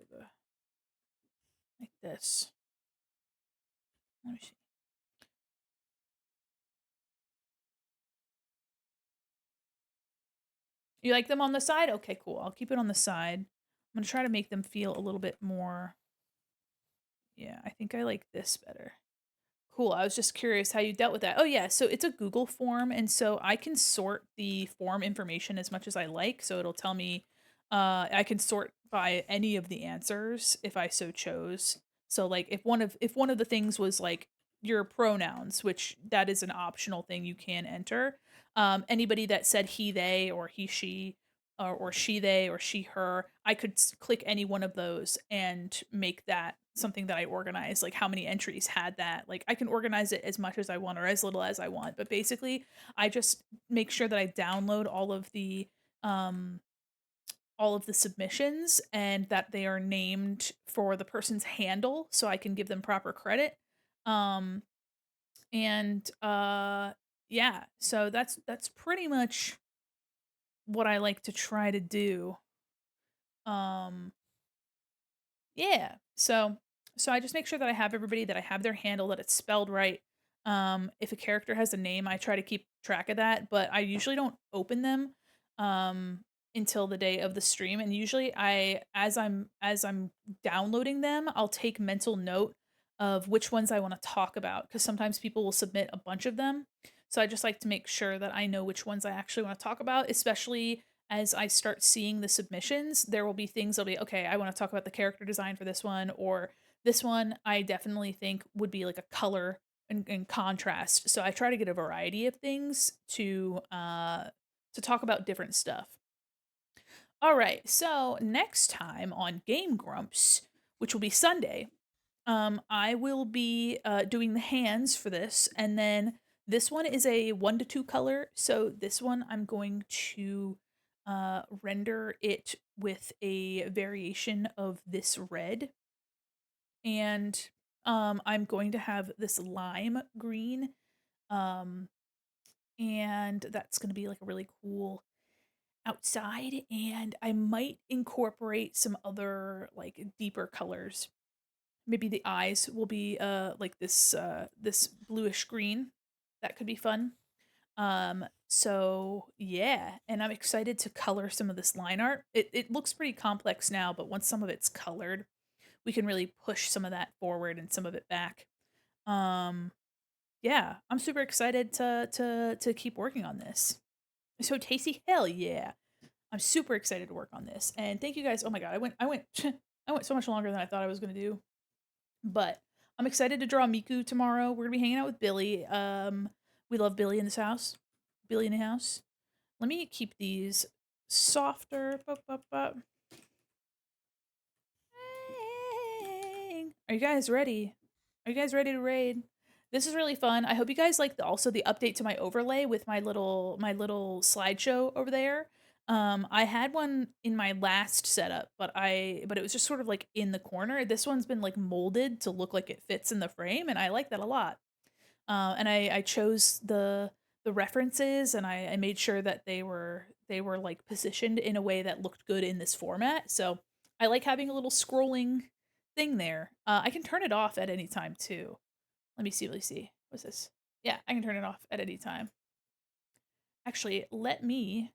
like this. Let me see. You like them on the side? Okay, cool. I'll keep it on the side. I'm gonna try to make them feel a little bit more. Yeah, I think I like this better. Cool. I was just curious how you dealt with that. Oh yeah, so it's a Google form, and so I can sort the form information as much as I like. So it'll tell me I can sort by any of the answers if I so chose. So like if one of the things was like your pronouns, which that is an optional thing you can enter. Anybody that said he they or he she or she they or she her, I could click any one of those and make that something that I organize, like how many entries had that. Like I can organize it as much as I want or as little as I want. But basically, I just make sure that I download um all of the submissions and that they are named for the person's handle so I can give them proper credit. Um and yeah, so that's pretty much what I like to try to do. Um Yeah. So I just make sure that I have everybody, that I have their handle, that it's spelled right. If a character has a name, I try to keep track of that, but I usually don't open them um until the day of the stream. And usually I as I'm downloading them, I'll take mental note of which ones I want to talk about because sometimes people will submit a bunch of them. So I just like to make sure that I know which ones I actually want to talk about, especially as I start seeing the submissions, there will be things that'll be, okay, I want to talk about the character design for this one, or this one I definitely think would be like a color and contrast. So I try to get a variety of things to talk about different stuff. All right, so next time on Game Grumps, which will be Sunday, I will be doing the hands for this, and then this one is a 1 to 2 color. So this one I'm going to render it with a variation of this red, and I'm going to have this lime green Um, and that's gonna be like a really cool outside, and I might incorporate some other like deeper colors. Maybe the eyes will be like this bluish green. That could be fun. So yeah, and I'm excited to color some of this line art. It looks pretty complex now, but once some of it's colored, we can really push some of that forward and some of it back. Um, yeah, I'm super excited to keep working on this. So tasty, hell yeah! I'm super excited to work on this, and thank you guys. Oh my god, I went I went so much longer than I thought I was gonna do, but I'm excited to draw Miku tomorrow. We're gonna be hanging out with Billy. We love Billy in this house. Billy in the house. Let me keep these softer. Are you guys ready? Are you guys ready to raid? This is really fun. I hope you guys like also the update to my overlay with my little slideshow over there. I had one in my last setup, but it was just sort of like in the corner. This one's been like molded to look like it fits in the frame, and I like that a lot. And I chose the references, and I made sure that they were like positioned in a way that looked good in this format. So I like having a little scrolling thing there. I can turn it off at any time too. Let me see. Let me see. What's this? Yeah, I can turn it off at any time. Actually, let me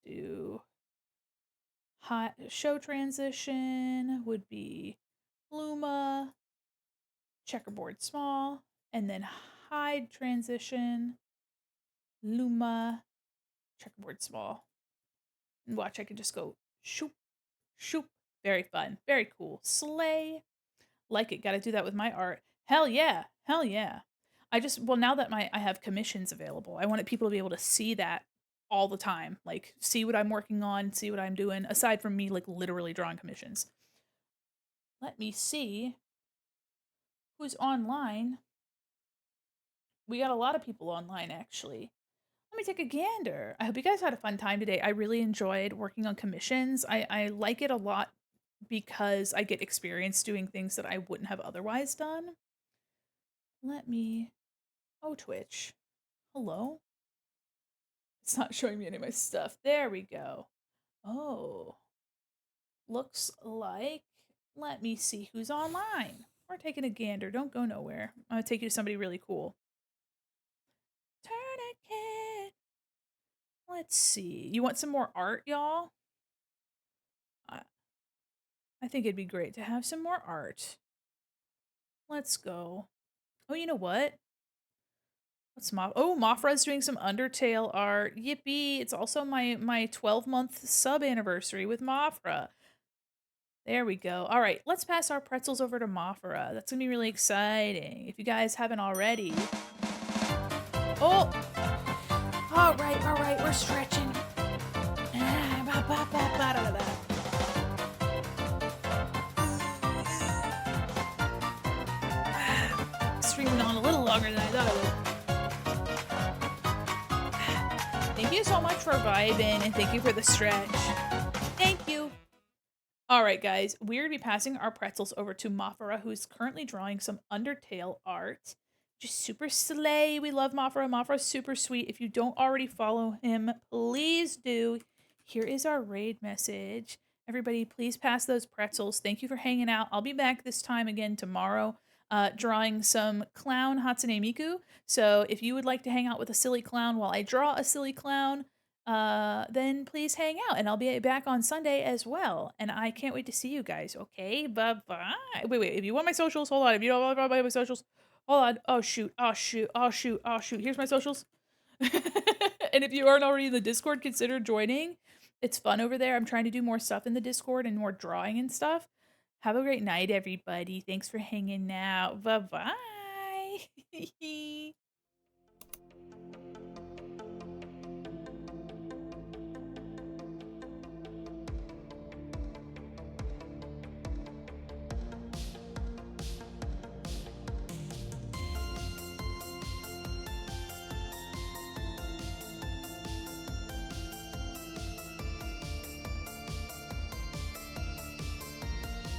do hot show transition would be Luma, checkerboard small, and then hide transition, Luma, checkerboard small. And watch, I can just go shoop, shoop. Very fun. Very cool. Slay. Like it. Gotta do that with my art. Hell yeah. Hell yeah. Well, now that I have commissions available, I wanted people to be able to see that all the time. Like, see what I'm working on, see what I'm doing, aside from me, like, literally drawing commissions. Let me see who's online. We got a lot of people online, actually. Let me take a gander. I hope you guys had a fun time today. I really enjoyed working on commissions. I like it a lot because I get experience doing things that I wouldn't have otherwise done. Let me. Oh, Twitch. Hello? It's not showing me any of my stuff. There we go. Oh. Looks like. Let me see who's online. We're taking a gander. Don't go nowhere. I'm going to take you to somebody really cool. Tourniquet. Let's see. You want some more art, y'all? I think it'd be great to have some more art. Let's go. Oh, you know what? What's Mothra's doing some Undertale art. Yippee! It's also my 12-month sub anniversary with Mothra. There we go. All right, let's pass our pretzels over to Mothra. That's gonna be really exciting. If you guys haven't already. Oh! All right, we're stretching. Streaming on a little longer than I thought it would. Thank you so much for vibing, and thank you for the stretch. Thank you. All right, guys, we're going to be passing our pretzels over to Mafara, who's currently drawing some Undertale art. Just super slay. We love Mafara. Mafara's super sweet. If you don't already follow him, please do. Here is our raid message. Everybody, please pass those pretzels. Thank you for hanging out. I'll be back this time again tomorrow, drawing some clown Hatsune Miku. So if you would like to hang out with a silly clown while I draw a silly clown, then please hang out, and I'll be back on Sunday as well. And I can't wait to see you guys. Okay, bye bye. Wait. If you want my socials, hold on. If you don't want my socials, hold on. Oh shoot. Oh shoot. Oh shoot. Oh shoot. Here's my socials. And if you aren't already in the Discord, consider joining. It's fun over there. I'm trying to do more stuff in the Discord and more drawing and stuff. Have a great night, everybody. Thanks for hanging out. Bye bye.